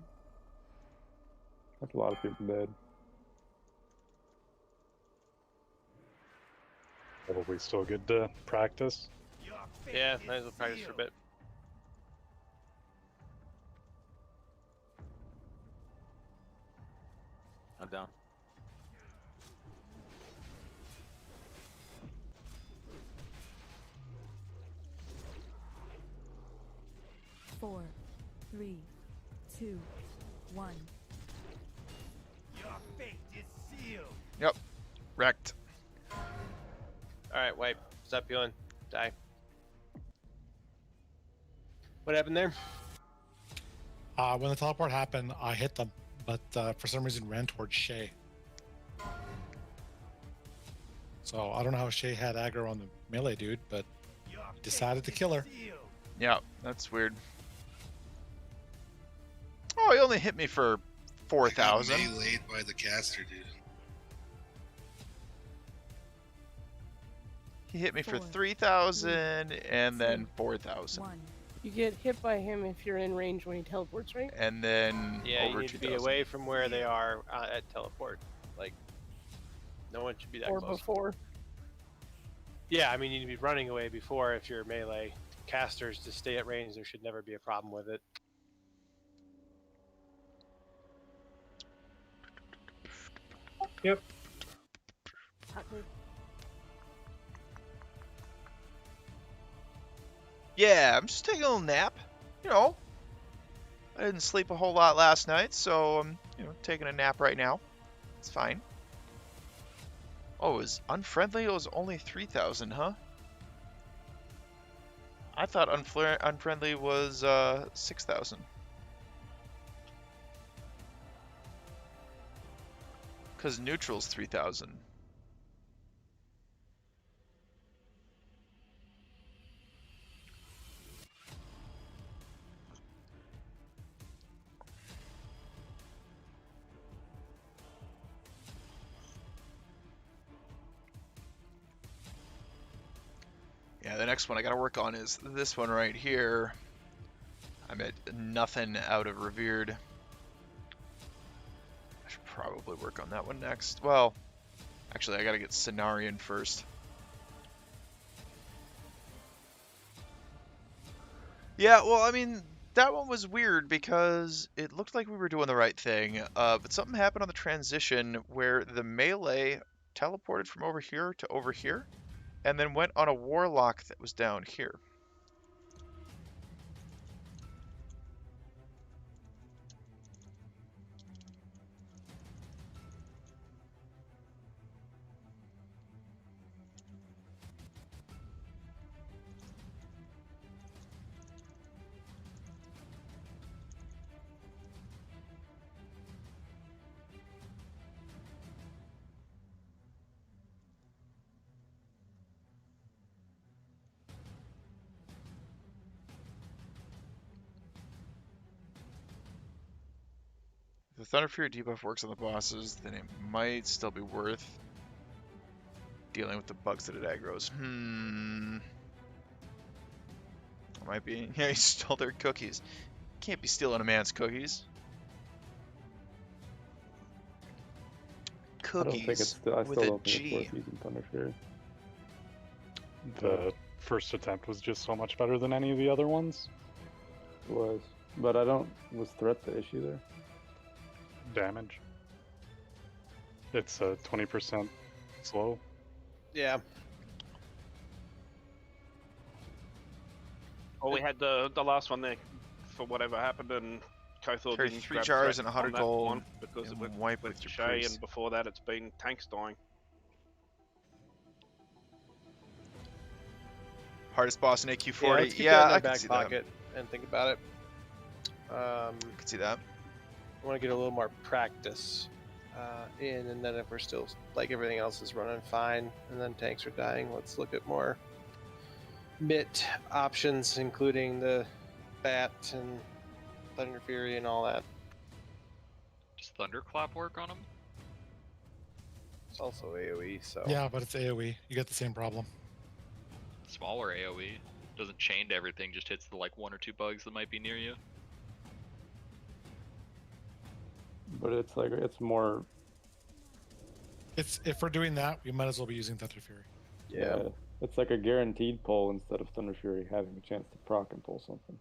That's a lot of people dead. Probably still good to practice. Yeah, might as well practice for a bit. I'm down. Four, 3, 2, 1. Your fate is sealed. Yep. Wrecked. Alright, wipe. Stop healing. Die. What happened there? When the teleport happened, I hit them, but for some reason ran towards Shay. So I don't know how Shay had aggro on the melee dude, but he decided to kill her. Yeah, that's weird. Oh, he only hit me for 4,000. Meleeed by the caster, dude. He hit me for 4, 3,000 and then 4,000. 1. You get hit by him if you're in range when he teleports, right? And then Yeah, you over need to 2,000. be away from where they are at teleport. Like, no one should be that Or close. before. Yeah, I mean, you need to be running away before if you're melee. Casters to stay at range, there should never be a problem with it. Yep. Yeah, I'm just taking a little nap. You know, I didn't sleep a whole lot last night, so I'm, taking a nap right now. It's fine. Oh, it was unfriendly? It was only 3,000, huh? I thought unfriendly was 6,000. Because neutral's 3,000. Yeah, the next one I gotta work on is this one right here. I'm at nothing out of Revered. I should probably work on that one next. Well, actually, I gotta get Cenarian first. Yeah, well, I mean, that one was weird because it looked like we were doing the right thing, but something happened on the transition where the melee teleported from over here to over here, and then went on a warlock that was down here. If the Thunder Fury debuff works on the bosses, then it might still be worth dealing with the bugs that it aggroes. It might be. Yeah, he stole their cookies. Can't be stealing a man's cookies. I don't think it's. Cookies I with still a don't think it's G. worth using Thunder Fury. The first attempt was just so much better than any of the other ones. It was, but I don't. Was threat the issue there? Damage. It's 20% slow. Yeah. Well, we had the last one there for whatever happened, and Kothor Carry didn't 3 grab jars threat and 100 on that gold one because it and went wipe with with your Shay, priest. and before that it's been tanks dying. Hardest boss in AQ40. Yeah, let's keep Yeah, that in I our can back see pocket and think about it. I can see that. I want to get a little more practice in, and then if we're still like everything else is running fine, and then tanks are dying, let's look at more MIT options, including the Bat and Thunder Fury and all that. Does Thunderclap work on him? It's also AoE, so Yeah, but it's AoE. You get the same problem. Smaller AoE. Doesn't chain to everything, just hits the like 1 or 2 bugs that might be near you. But it's like it's more. It's if we're doing that, we might as well be using Thunder Fury. Yeah. It's like a guaranteed pull instead of Thunder Fury having a chance to proc and pull something.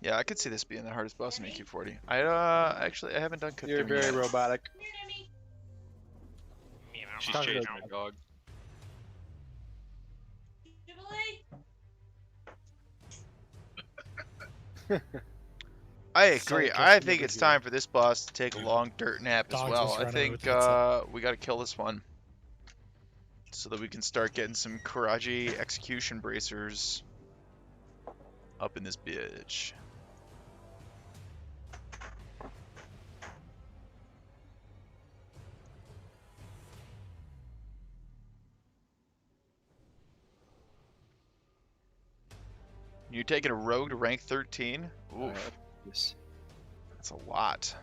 Yeah, I could see this being the hardest boss in AQ40. Actually I haven't done Cthulhu You're very yet. robotic. She's chasing my dog. I agree. Sorry, I Justin, think you're it's here. time for this boss to take a long dirt nap as Dogs well. was I running think with the headset. we got to kill this one so that we can start getting some Karaji execution bracers up in this bitch. You're taking a rogue to rank 13? Oof. Yes. That's a lot.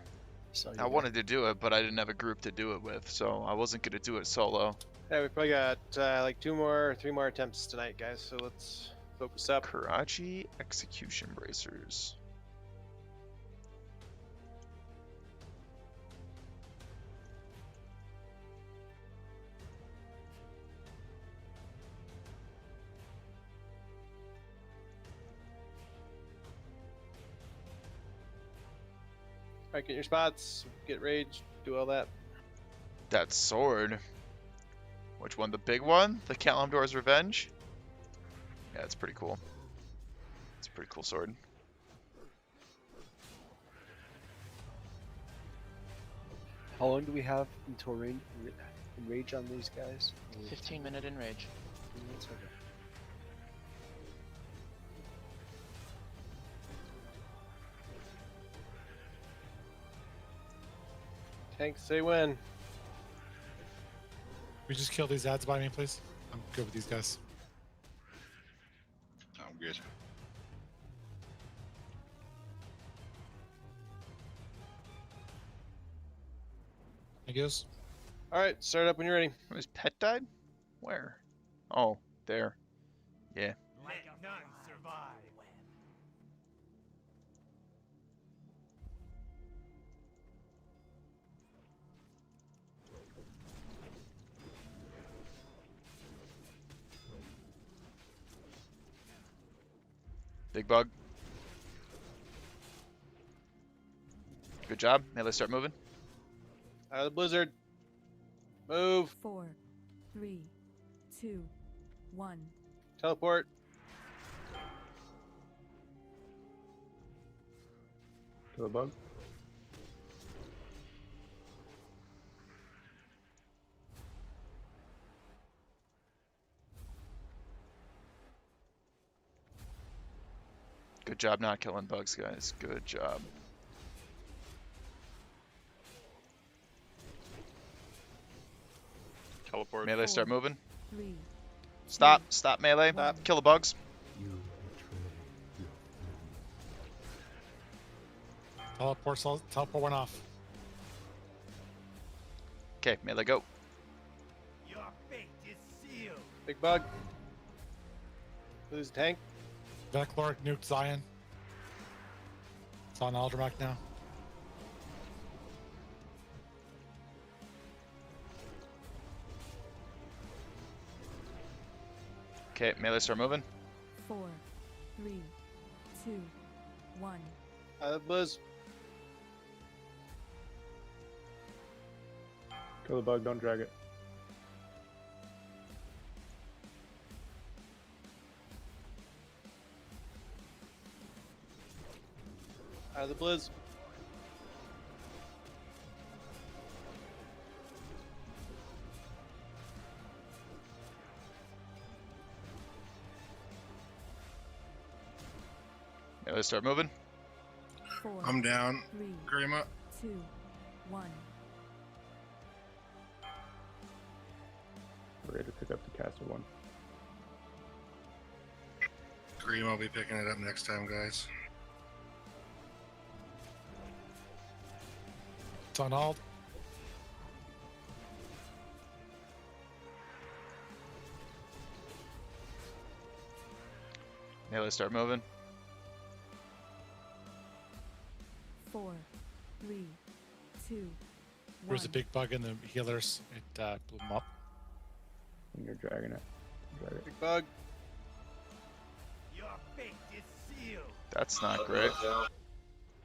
So I wanted to do it, but I didn't have a group to do it with, so I wasn't going to do it solo. Yeah, we probably got like 3 more attempts tonight, guys. So let's focus up. Karachi execution bracers. All right, get your spots, get rage, do all that. That sword. Which one? The big one? The Kalimdor's Revenge? Yeah, it's pretty cool. It's a pretty cool sword. How long do we have until rage on these guys? 15-minute enrage. 15 minutes? Okay. Tanks say when. We just kill these ads by me, please. I'm good with these guys. I'm good. Thank you. All right, start up when you're ready. His pet died? Where? Oh, there. Yeah. Let none survive. Big bug. Good job. Now let's start moving. Out of the blizzard. Move. 4, 3, 2, 1. Teleport. To the bug. Good job not killing bugs, guys. Good job. Teleport. Melee, start moving. 3. Stop. Stop melee. Stop. Kill the bugs. Teleport went off. Okay, melee, go. Your fate is sealed. Big bug. Lose tank. Vecloric nuked Zion. It's on Alderac now. Okay, melee, start moving. 4, 3, 2, 1. Out of the blizz. Kill the bug, don't drag it. Out of the blizz. Melee, start moving. 4, I'm down. 3, Grima. 2, 1. We're ready to pick up the caster one. Grima, I'll be picking it up next time, guys. It's on Ald. Melee, start moving. 4, 3, 2, There's a 1. big bug in the healers. It blew them up. And you're dragging it. Drag it. Big bug. Your fate is sealed. That's not great.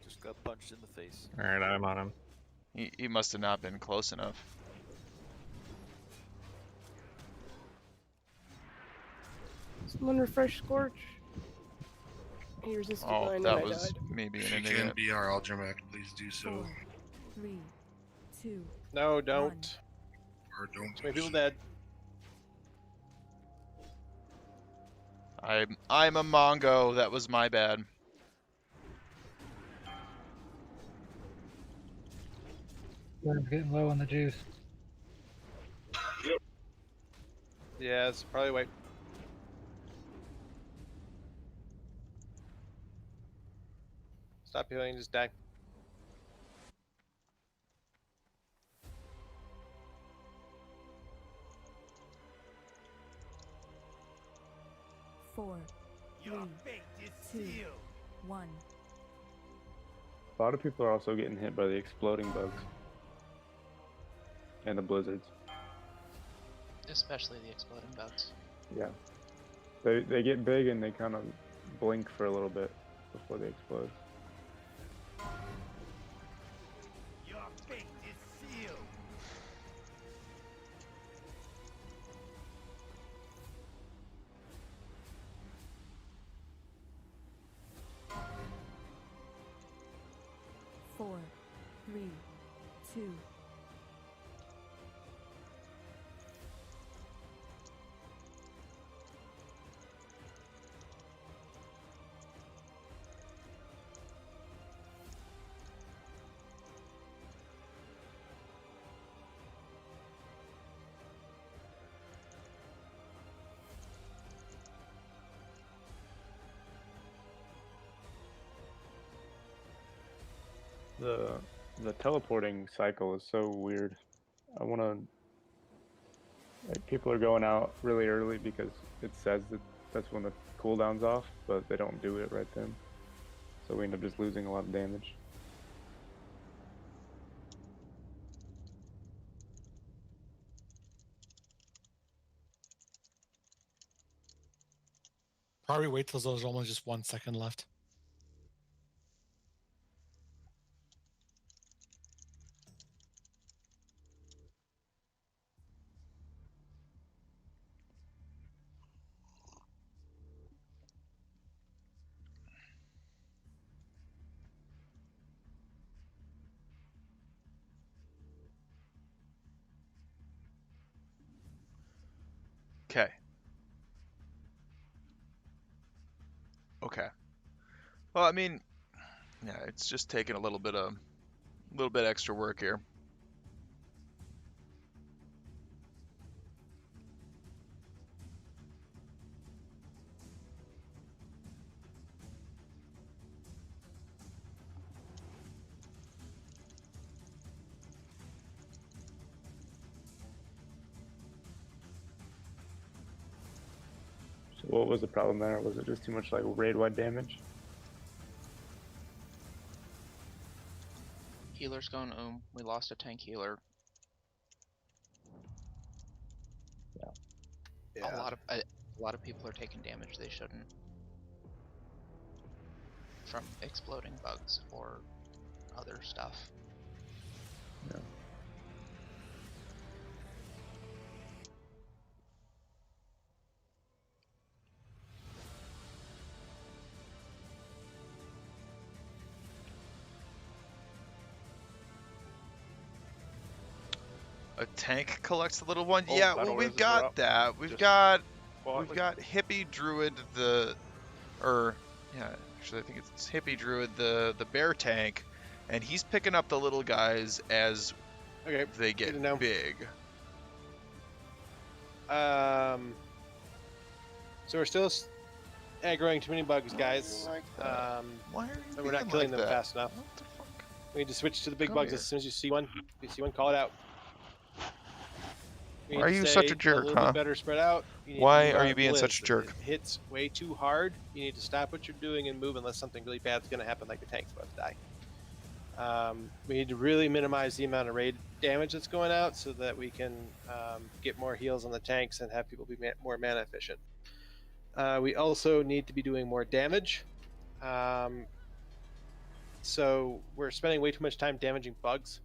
Just got punched in the face. Alright, I'm on him. He must have not been close enough. Someone refresh Scorch. He resisted Oh, mine that and I was died. me being If an you can idiot. be our Aldramag, please do so. 4, 3, 2, No, don't. Or don't. Too many people dead. I'm a Mongo. That was my bad. I'm getting low on the juice. Yeah, it's probably wait. Stop healing, just die. Four, Your 3, fate is 2, sealed. 1. A lot of people are also getting hit by the exploding bugs. And the blizzards. Especially the exploding bugs. Yeah. They get big and they kind of blink for a little bit before they explode. Your fate is sealed. Four, 3, 2. The teleporting cycle is so weird. I want to. Like, people are going out really early because it says that that's when the cooldown's off, but they don't do it right then. So we end up just losing a lot of damage. Probably wait till there's only just 1 second left. Okay. Okay. Well, I mean, yeah, it's just taking a little bit extra work here. So what was the problem there? Was it just too much like raid-wide damage? Healer's going we lost a tank healer. Yeah. A lot of people are taking damage they shouldn't from exploding bugs or other stuff. Yeah. A tank collects the little one. Oh, Yeah, battle well, we've reses are got up. that. We've Just got quietly. hippie druid actually I think it's hippie druid the bear tank, and he's picking up the little guys as Okay, they good to get know. big. So we're still aggroing too many bugs, guys. Why are you and we're not being killing like them that? fast enough. We need to switch to the big Come bugs here. as soon as you see one. If you see one, call it out. You Why are need to you stay such a jerk, a little huh? bit better spread out. You need to Why move are out you of being Blizz. such a jerk? It hits way too hard. You need to stop what you're doing and move unless something really bad's going to happen, like the tank's about to die. We need to really minimize the amount of raid damage that's going out so that we can get more heals on the tanks and have people be more mana efficient. We also need to be doing more damage. So we're spending way too much time damaging bugs.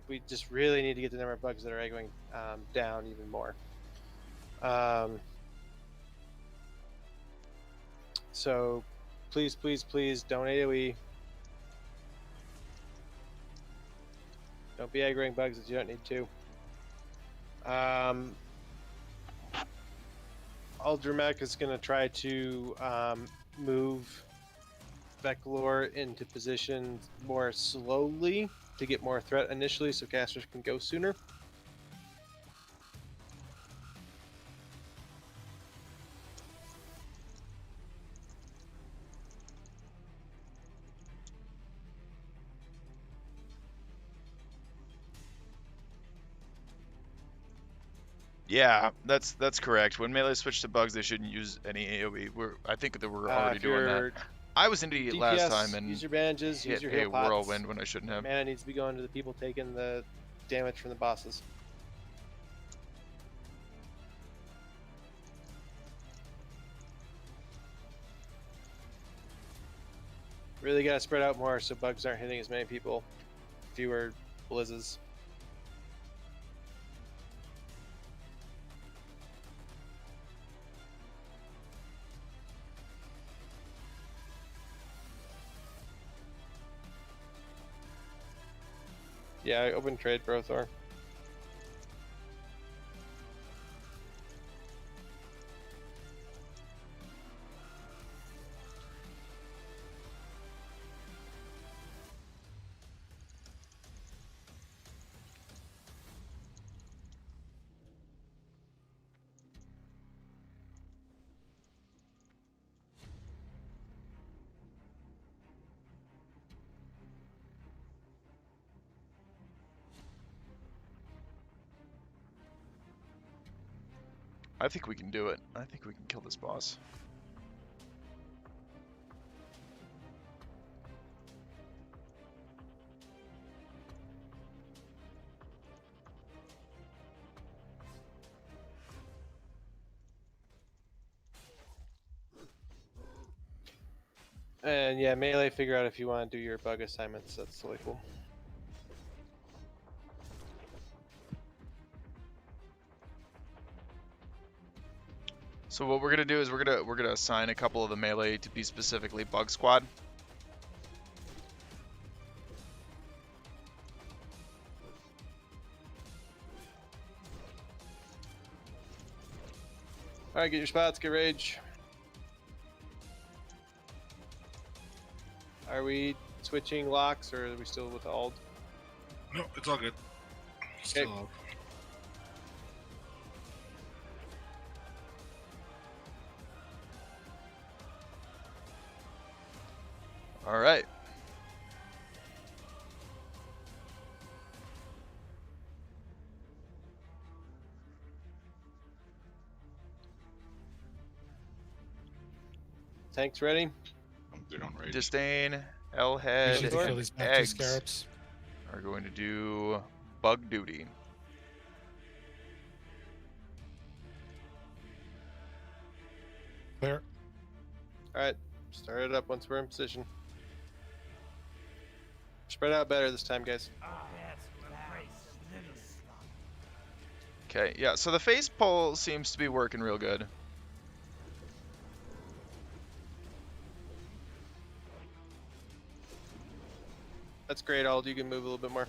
We just really need to get the number of bugs that are aggroing down even more. So please, please, please don't AoE. Don't be aggroing bugs that you don't need to. Aldramech is going to try to move Veclor into position more slowly to get more threat initially so casters can go sooner. Yeah, that's correct. When melee switch to bugs, they shouldn't use any AoE. I think that we're already If doing that. you're I was an idiot last DPS, time and use your bandages, use hit your a heal pots. whirlwind when I shouldn't have. Mana needs to be going to the people taking the damage from the bosses. Really gotta spread out more so bugs aren't hitting as many people. Fewer blizzes. Yeah, I open trade, Brothor. I think we can do it. I think we can kill this boss. And yeah, melee, figure out if you want to do your bug assignments. That's really cool. So what we're gonna do is we're gonna assign a couple of the melee to be specifically bug squad. All right, get your spots, get rage. Are we switching locks or are we still with Ald? No, it's all good. Still up. All right. Tanks ready? I'm good on rage. Disdain, L-head, Usually kill and these back two eggs scarabs. are going to do bug duty. Clear. All right, start it up once we're in position. Spread out better this time, guys. Okay, yeah, so the face pull seems to be working real good. That's great, Ald. You can move a little bit more.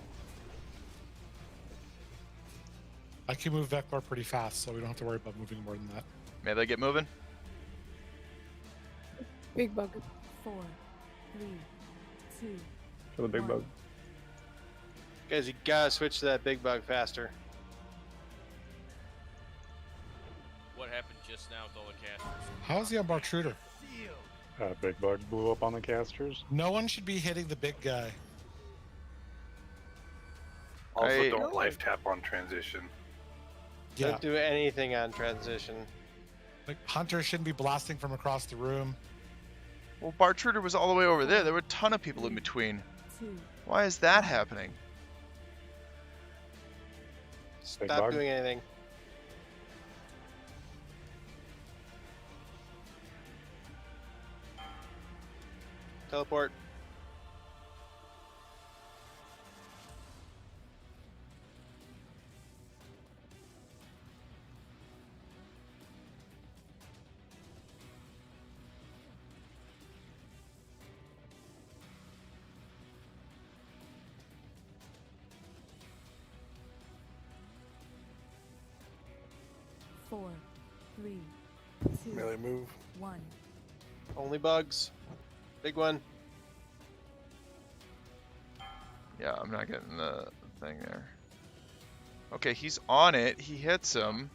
I can move Vector pretty fast, so we don't have to worry about moving more than that. May they get moving? Big bug. 4, 3, 2. Kill the big bug. Guys, you gotta switch to that big bug faster. What happened just now with all the casters? How's the unbarred shooter? Big bug blew up on the casters. No one should be hitting the big guy. Also, don't life tap on transition. Yeah. Don't do anything on transition. Like Hunter shouldn't be blasting from across the room. Well, Bartruder was all the way over there. There were a ton of people in between. Why is that happening? Stop bug. doing anything. Teleport. Four, 3, 2. Melee move. 1. Only bugs. Big one. Yeah, I'm not getting the thing there. Okay, he's on it. He hits him.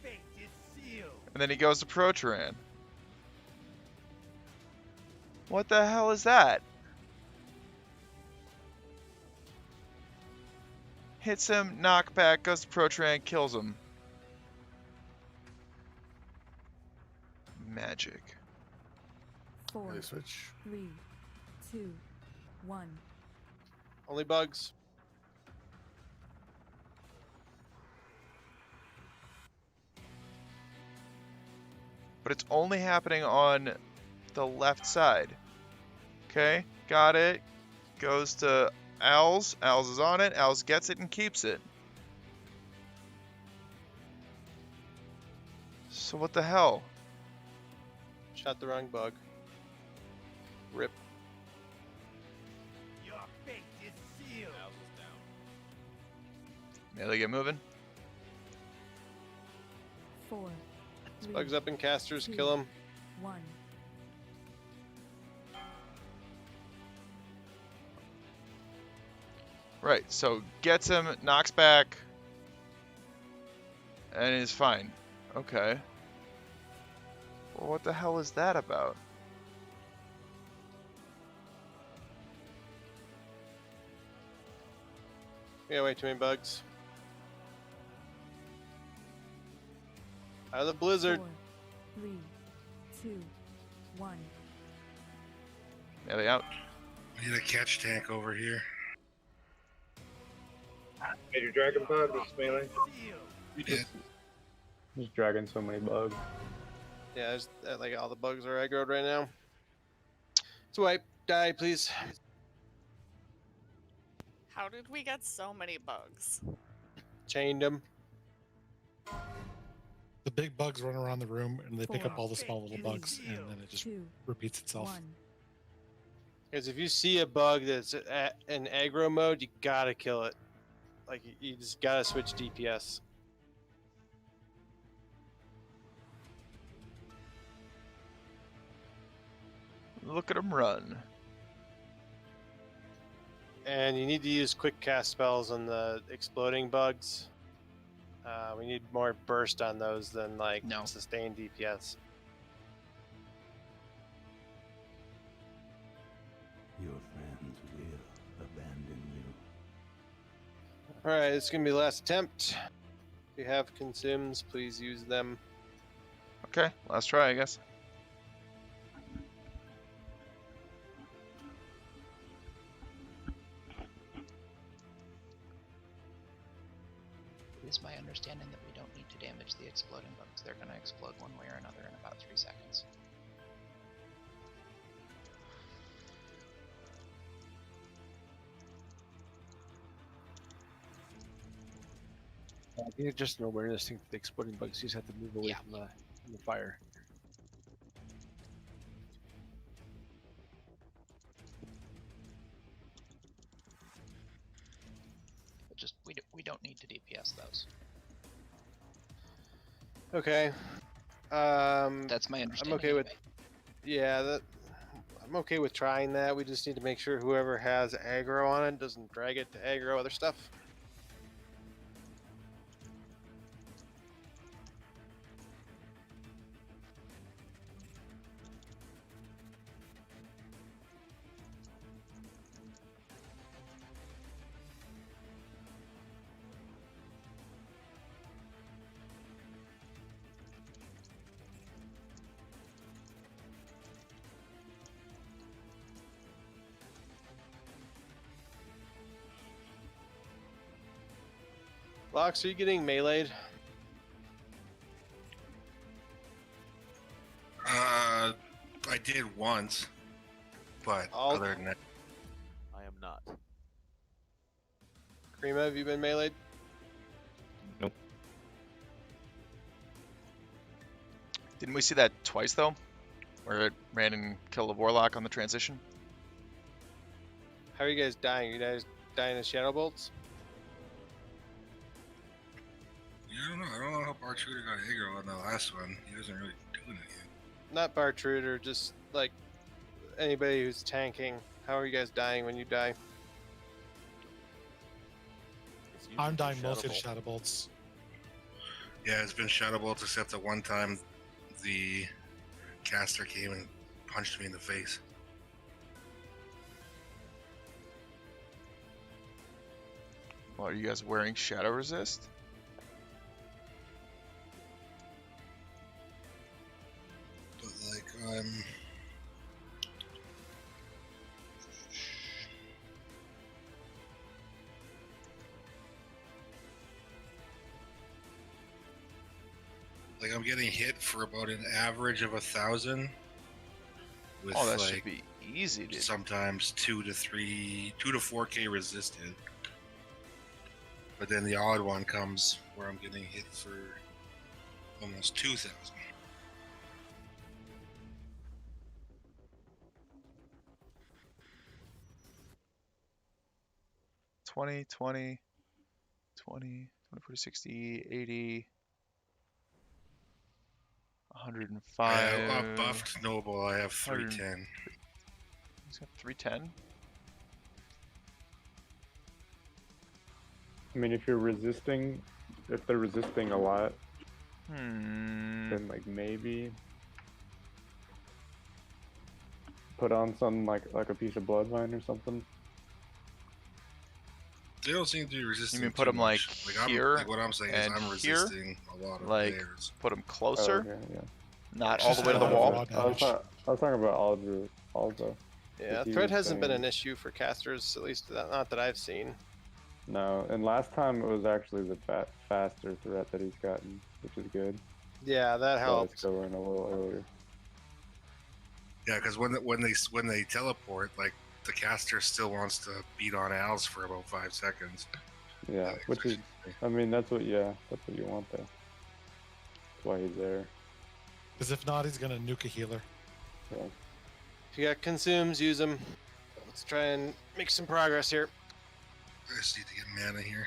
And then he goes to Proteran. What the hell is that? Hits him, knockback, goes to Proteran, kills him. Magic. 4, Melee switch. 3, 2, 1. Only bugs. But it's only happening on the left side. Okay, got it. Goes to Owls. Owls is on it. Owls gets it and keeps it. So what the hell? Shot the wrong bug. Rip. May they get moving? 4, 3, Bugs up in casters. 2, Kill them. 1. Right, so gets him, knocks back, and is fine. Okay. Well, what the hell is that about? Yeah, way too many bugs. Out of the blizzard. 4, 3, 2, 1. Yeah, they out. We need a catch tank over here. Major Dragon Pod, this is melee. We did. Just dragging so many bugs. Yeah, there's, like all the bugs are aggroed right now. Swipe, die, please. How did we get so many bugs? Chained them. The big bugs run around the room and they pick 4, up all the small little bugs, and then it just 2, repeats itself. 1. Because if you see a bug that's in aggro mode, you gotta kill it. Like, you just gotta switch DPS. Look at them run. And you need to use quick cast spells on the exploding bugs. We need more burst on those than like sustained DPS. Your friends will abandon you. Alright, it's gonna be the last attempt. If you have consumes, please use them. Okay, last try, I guess. It is my understanding that we don't need to damage the exploding bugs. They're going to explode one way or another in about 3 seconds. I think it's just an awareness thing for the exploding bugs. You just have to move away from the fire. But just we don't need to DPS those. Okay. That's my understanding. I'm okay with. anyway. Yeah, I'm okay with trying that. We just need to make sure whoever has aggro on it doesn't drag it to aggro other stuff. Lox, are you getting meleeed? I did once, but other than that, I am not. Krima, have you been meleeed? Nope. Didn't we see that twice though? Where it ran and killed a warlock on the transition? How are you guys dying? You guys dying of shadow bolts? yeah, I don't know. I don't know how Bartruder got aggro on the last one. He wasn't really doing it yet. Not Bartruder, just like anybody who's tanking. How are you guys dying when you die? I'm dying mostly to shadow bolts. Yeah, it's been shadow bolts except that one time the caster came and punched me in the face. Well, are you guys wearing shadow resist? But like, like I'm getting hit for about an average of 1,000. With Oh, that like should be easy, dude. sometimes 2 to 4K resisted. But then the odd one comes where I'm getting hit for almost 2,000. $20, 20, 20, 40, 60, 80, 105. I have buffed Noble. I have 310. He's got 310. I mean, if they're resisting a lot, then like maybe put on some like a piece of bloodline or something. They don't seem to be resisting. You mean put too them like much. here Like what I'm saying is and I'm here? resisting a lot of Like theirs. put them Oh, closer, okay, yeah. not It's all the just way to the a lot of wall. raw I was, damage. I was talking about Aldru also. Yeah, he threat was hasn't been saying- an issue for casters, at least not that I've seen. No, and last time it was actually the faster threat that he's gotten, which is good. Yeah, that So helped. let's go in a little earlier. Yeah, because when they teleport, like the caster still wants to beat on Al's for about 5 seconds. Yeah, which is, I mean, that's what you want there. That's why he's there. Because if not, he's gonna nuke a healer. Yeah. If you got consumes, use them. Let's try and make some progress here. I just need to get mana here.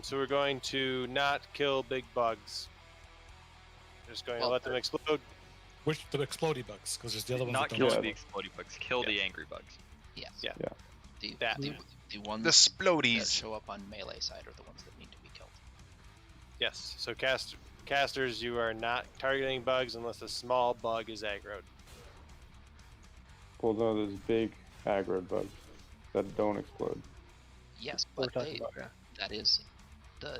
So we're going to not kill big bugs. We're just going to let them explode. Which the explodey bugs? Because there's the other ones Not that kill don't. the exploding bugs. Kill the angry bugs. Yes. Yeah. The ones The that splodies. show up on melee side are the ones that need to be killed. Yes. So casters, you are not targeting bugs unless a small bug is aggroed. Well, no, there's big aggro bugs that don't explode. Yes, We're but talking about, that is the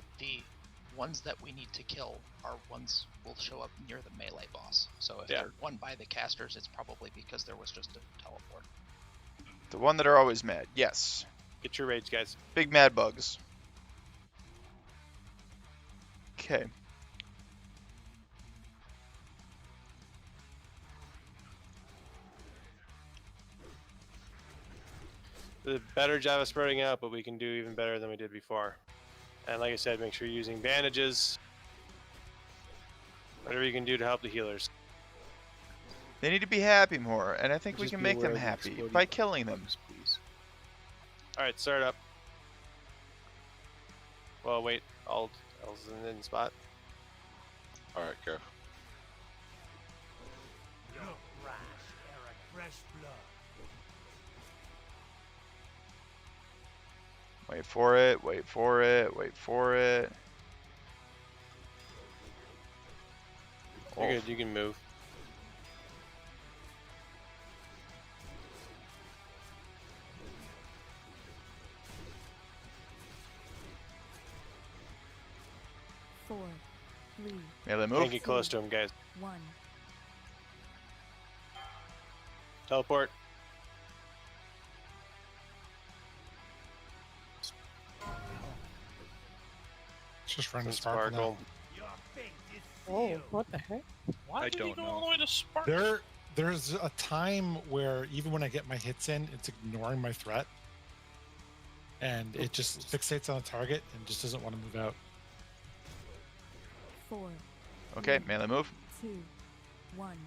ones that we need to kill are ones will show up near the melee boss. So if they're won by the casters, it's probably because there was just a teleport. The one that are always mad. Yes. Get your rage, guys. Big mad bugs. Okay. The better job of spreading out, but we can do even better than we did before. And like I said, make sure you're using bandages. Whatever you can do to help the healers. They need to be happy more, and I think we Just can be make them aware of the happy exploding by killing them. Please. All right, start up. Well, wait. I'll in the spot. All right, go. Look, Rash, Eric, fresh blood. Wait for it, wait for it, wait for it. You're good, you can move. Four, three, Melee move. Can't get close to him, guys. 1. Teleport. It's just run to Sparkle. sparkle. Oh, what the heck? Why did he go all the way to sparkle? There's a time where even when I get my hits in, it's ignoring my threat, and it just fixates on a target and just doesn't want to move out. 4, Okay, melee move. 2, 1.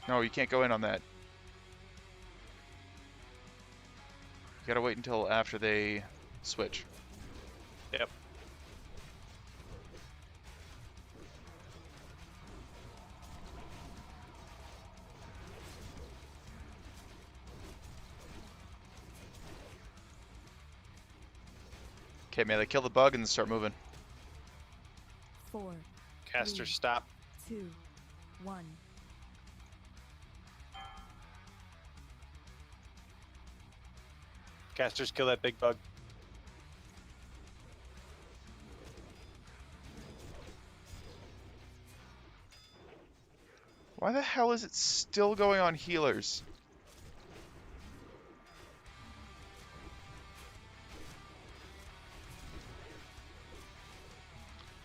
No, you can't go in on that. You gotta wait until after they switch. Yep. Okay, melee, kill the bug and then start moving. 4, Caster, 3, stop. 2, 1. Casters, kill that big bug. Why the hell is it still going on healers?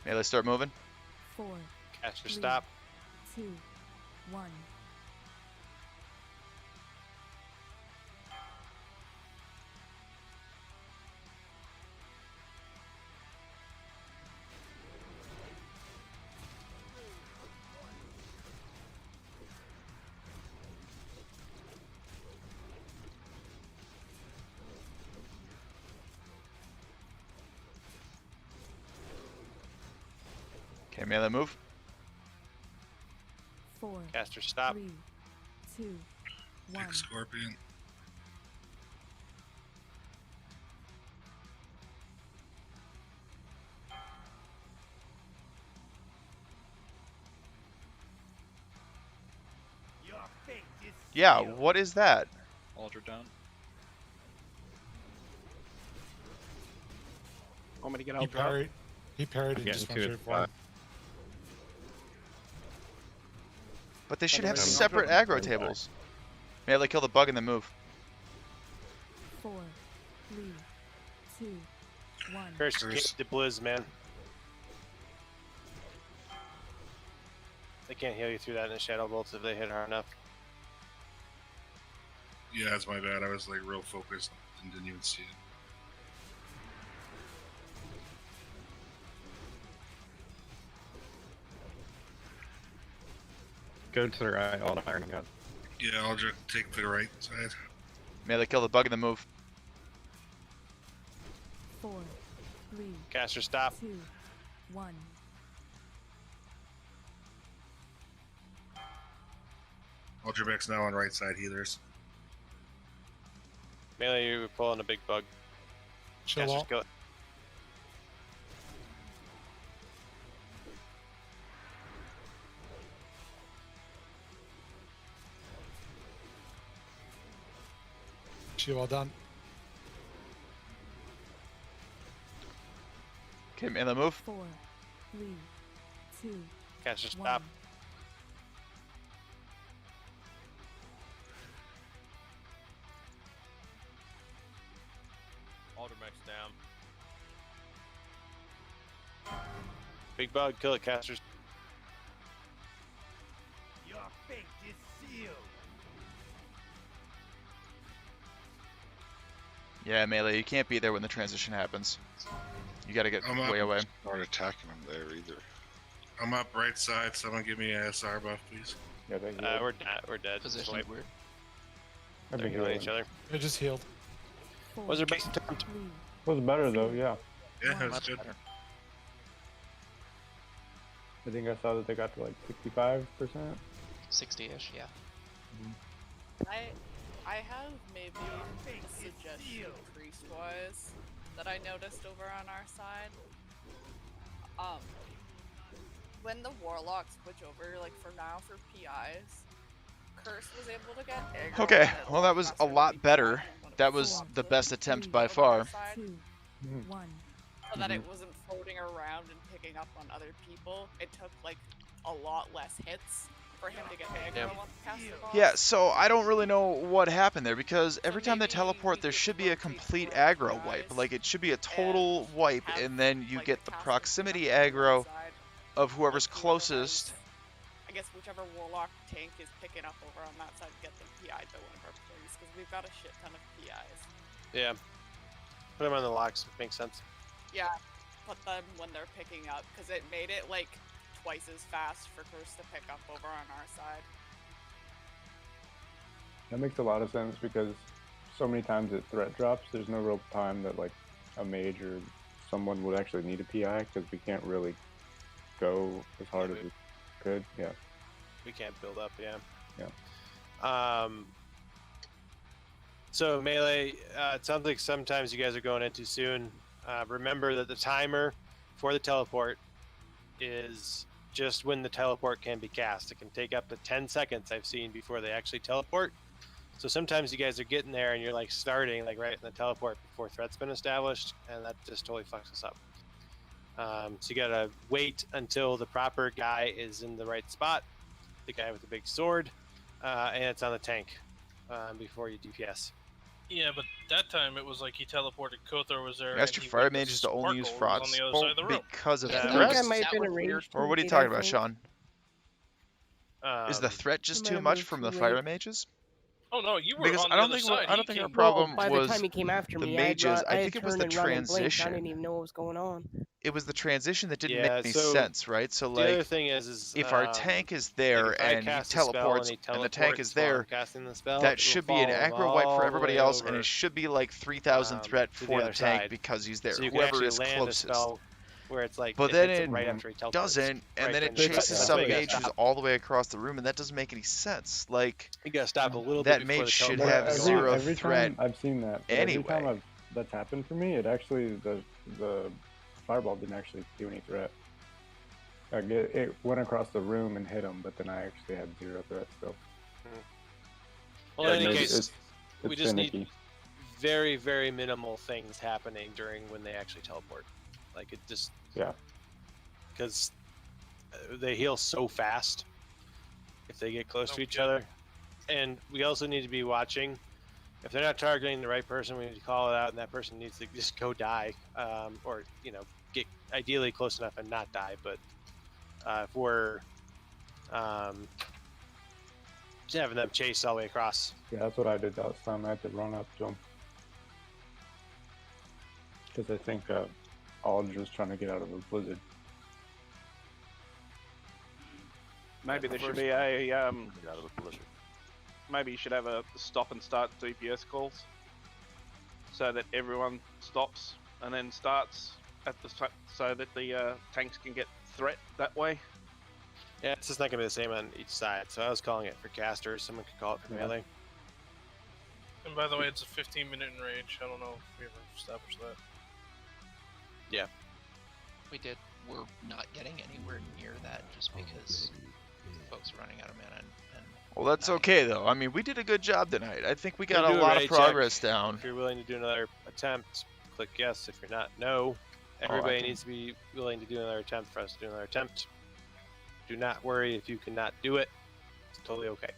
Melee, start moving. 4, Caster, 3, stop. 2, 1. Okay, melee move. 4, Caster, stop. 3, 2, 1. Big scorpion. Yeah, what is that? Aldred down. Want me to get He out drop? parried. He parried and just went straight for him. But they should have I'm separate aggro tables. Melee kill the bug and then move. 4, 3, 2, 1. Curse, get the blizz, man. They can't heal you through that in the shadow bolts if they hit hard enough. Yeah, that's my bad. I was like real focused and didn't even see it. Go to the right, all the iron gun. Yeah, I'll just take the right side. Melee kill the bug and then move. 4, 3, Caster, stop. 2, 1. Ultrabeck's now on right side healers. Melee, you were pulling a big bug. Chill Caster's out. kill it. Shield well done. Okay, melee move. 4, 3, 2, Caster, 1. stop. Aldermech's down. Big bug, kill it, casters. Your fate is sealed. Yeah, melee, you can't be there when the transition happens. You gotta get way away. Not attacking them there either. I'm up right side. Someone give me a SR buff, please. Yeah, they We're dead. We're dead. Position Wait, weird. I've they're been healing healing. each other. They just healed. Was their base attempt? Was better though, yeah. Yeah, that's Much good. better. I think I saw that they got to like 65%. 60-ish, yeah. I have maybe a suggestion priest-wise that I noticed over on our side. When the warlocks switch over, like for now for PIs, Curse was able to get aggro. Okay, well that was a lot better. That was the best attempt by far. 2, 1. So that it wasn't floating around and picking up on other people. It took like a lot less hits for him to get aggro on the caster boss. Yeah, so I don't really know what happened there because every time they teleport there should be a complete aggro wipe. Like it should be a total wipe and then you get the proximity aggro of whoever's closest. I guess whichever warlock tank is picking up over on that side, get them PI'd by one of our players because we've got a shit ton of PIs. Yeah. Put them on the locks. Makes sense. Yeah, put them when they're picking up because it made it like twice as fast for Curse to pick up over on our side. That makes a lot of sense because so many times it threat drops, there's no real time that like a mage or someone would actually need a PI because we can't really go as hard as we could. Yeah. We can't build up, yeah. Yeah. So melee, it sounds like sometimes you guys are going in too soon. Remember that the timer for the teleport is just when the teleport can be cast. It can take up to 10 seconds I've seen before they actually teleport. So sometimes you guys are getting there and you're like starting like right in the teleport before threat's been established, and that just totally fucks us up. So you gotta wait until the proper guy is in the right spot, the guy with the big sword, and it's on the tank before you DPS. Yeah, but that time it was like he teleported. Kothor was there. Ask your fire mages to only use fraud on the other side of the room. because of I think threat. I might have been arranged. Or what are you talking about, Sean? Is the threat just too much from the fire mages? Oh no, you were Because on I the don't other think side. I don't He think our came- problem By the was time he came after the me, mages. I I had think it was turned the and run and blinked. I transition. didn't even know what was going on. It was the transition that didn't Yeah, make any so sense, right? So the other like, thing is if our tank is there like if I and he cast a spell teleports and he and the tank is teleports while I'm there, casting the spell, that it should will be an follow aggro wipe all for the everybody way else, and over, it should be like 3,000 threat to the for the other tank side. because he's there. So you can Whoever actually is land closest. a spell where it's like, But it then hits it right after he teleports. doesn't, and right then it when- chases that's some why you gotta mages stop. all the way across the room, and that doesn't make any sense. Like, You gotta stop a little that bit before mage the should teleport have goes zero off. Every threat time I've seen that. But anyway. Every time that's happened for me, it actually the fireball didn't actually do any threat. Like it went across the room and hit him, but then I actually had zero threat still. Well, in Yeah, any it's- case, we it's just finicky. need very, very minimal things happening during when they actually teleport. Like it just Yeah. because they heal so fast if they get close to each other, and we also need to be watching. If they're not targeting the right person, we need to call it out, and that person needs to just go die, or get ideally close enough and not die. But if we're just having them chase all the way across. Yeah, that's what I did last time. I had to run up to him. Because I think Aldridge was trying to get out of a blizzard. Maybe there should be a maybe you should have a stop and start DPS calls, so that everyone stops and then starts at the so that the tanks can get threat that way. Yeah, it's just not gonna be the same on each side. So I was calling it for casters. Someone could call it for melee. And by the way, it's a 15-minute in range. I don't know if we ever established that. Yeah. We did. We're not getting anywhere near that just because folks are running out of mana. Well, that's okay though. I mean, we did a good job tonight. I think we got Do a a lot of raid progress check. down. If you're willing to do another attempt, click yes. If you're not, no. Everybody needs to be willing to do another attempt for us to do another attempt. Do not worry if you cannot do it. It's totally okay.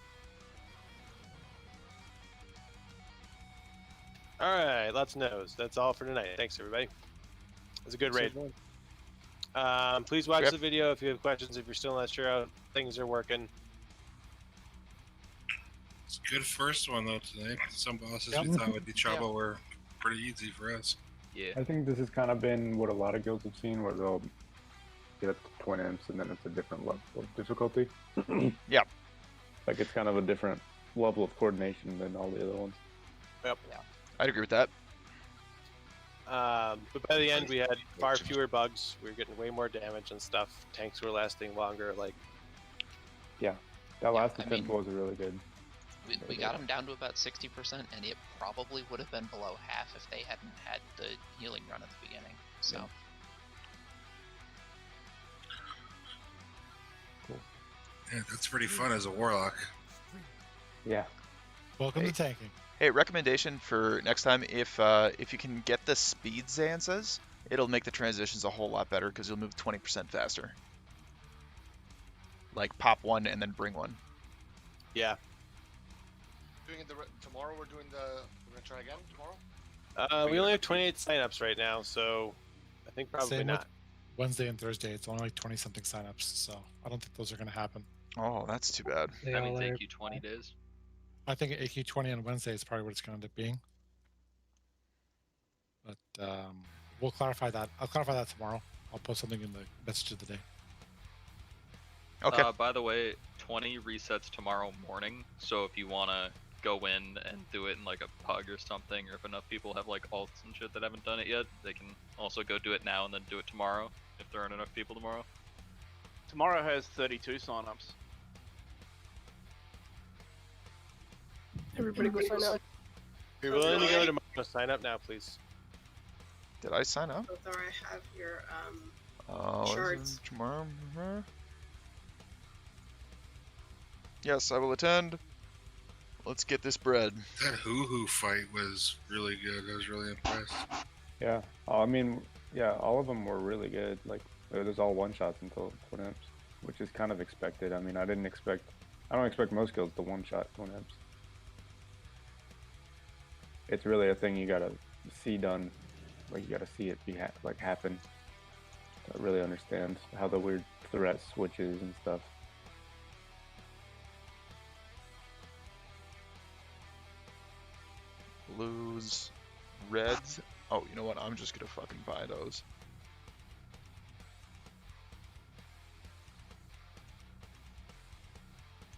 All right, lots of no's. That's all for tonight. Thanks, everybody. It was a good raid. Please watch the video if you have questions. If you're still not sure how things are working. It's a good first one though today. Some bosses we thought would be trouble were pretty easy for us. Yeah. I think this has kind of been what a lot of guilds have seen, where they'll get up to twin imps and then it's a different level of difficulty. Yeah. Like it's kind of a different level of coordination than all the other ones. Yep. Yeah. I'd agree with that. But by the end, we had far fewer bugs. We were getting way more damage and stuff. Tanks were lasting longer. Like, yeah, that last I attempt mean, was really good. We got them down to about 60%, and it probably would have been below half if they hadn't had the healing run at the beginning. So. Cool. Yeah, that's pretty fun as a warlock. Yeah. Welcome to tanking. Hey, recommendation for next time: if you can get the speed Xanthas, it'll make the transitions a whole lot better because you'll move 20% faster. Like pop one and then bring one. Yeah. Doing it tomorrow. We're gonna try again tomorrow. We only have 28 signups right now, so I think probably Same not. with Wednesday and Thursday. It's only like 20-something signups, so I don't think those are going to happen. Oh, that's too bad. That means AQ 20 days. I think AQ20 on Wednesday is probably what it's going to end up being. But we'll clarify that. I'll clarify that tomorrow. I'll post something in the message of the day. Okay. By the way, 20 resets tomorrow morning, so if you want to go in and do it in like a pug or something, or if enough people have like alts and shit that haven't done it yet, they can also go do it now and then do it tomorrow, if there aren't enough people tomorrow. Tomorrow has 32 signups. Everybody go sign up. If you're willing to go tomorrow, sign up now, please. Did I sign up? Both I have your Oh, shards. Tomorrow. Yes, I will attend. Let's get this bread. That hoo-hoo fight was really good. I was really impressed. Yeah. I mean, yeah, all of them were really good. Like, it was all one-shots until twin imps, which is kind of expected. I mean, I don't expect most guilds to one-shot twin imps. It's really a thing you gotta see done. Like, you gotta see it happen to really understand how the weird threat switches and stuff. Blues, reds. Oh, you know what? I'm just gonna fucking buy those.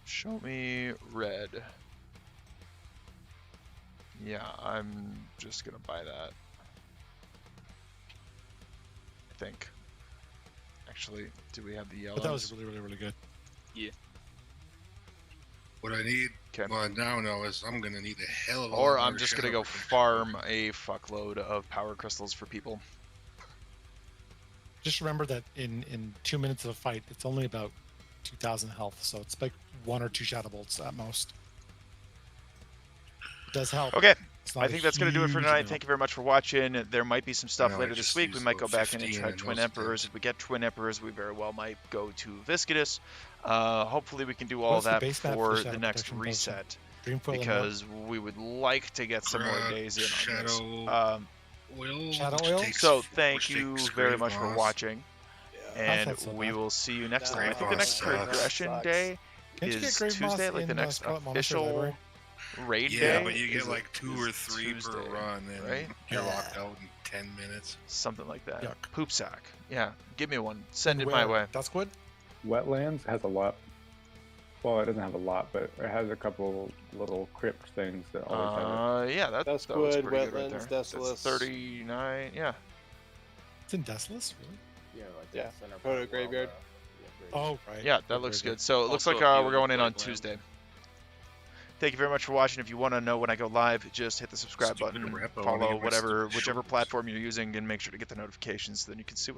Show me red. Yeah, I'm just gonna buy that. I think. Actually, do we have the yellows? But that was really, really, really good. Yeah. What I need, what I now know is I'm gonna need a hell of a Or lot I'm more just gonna shadow go farm a fuckload of power crystals for people. Just remember that in 2 minutes of a fight, it's only about 2,000 health, so it's like 1 or 2 shadow bolts at most. does help. Okay. It's not I a think that's going to do it for huge tonight. amount. Thank you very much for watching. There might be some stuff No, I later this just week. We used might go about back in and 15 try and Twin most of them. Emperors. If we get Twin Emperors, we very well might go to Viscidus. Hopefully we can do all What's the that base map for for the Shadow next Protection Potion? reset. Dreamfoil and Because we would like to get some more days in on this. Oil, Shadow which oil? takes- So thank which you takes very Grave much for Moss. watching. And That's not so we bad. will see you next No, time. I think the Grave next Moss sucks. progression Sucks. day Can't you get is Grave Moss Tuesday, like the in, next Scarlet Monastery official Library? raid Yeah, day. but you get is- like 2 is or 3 per Tuesday, run, and right? you're Yeah. locked out in 10 minutes. Something like that. Yuck. Poop sack. Yeah, give me one. Send it And my where? way. Duskwood? Wetlands has a lot. Well, it doesn't have a lot, but it has a couple little crypt things that always have it. Yeah, that was Duskwood, pretty good right Wetlands, there. Desolus. That's 39. Yeah. It's in Desolus, really? Yeah, like Yeah, the center Proto part, Graveyard. Oh, right. Yeah, that Very looks good. good. So it looks Also, like if you we're going in avoid on land. Tuesday. Thank you very much for watching. If you want to know when I go live, just hit the subscribe Stupid button, repo, I wanna follow get my whichever stupid shoulders. platform you're using, and make sure to get the notifications. Then you can see what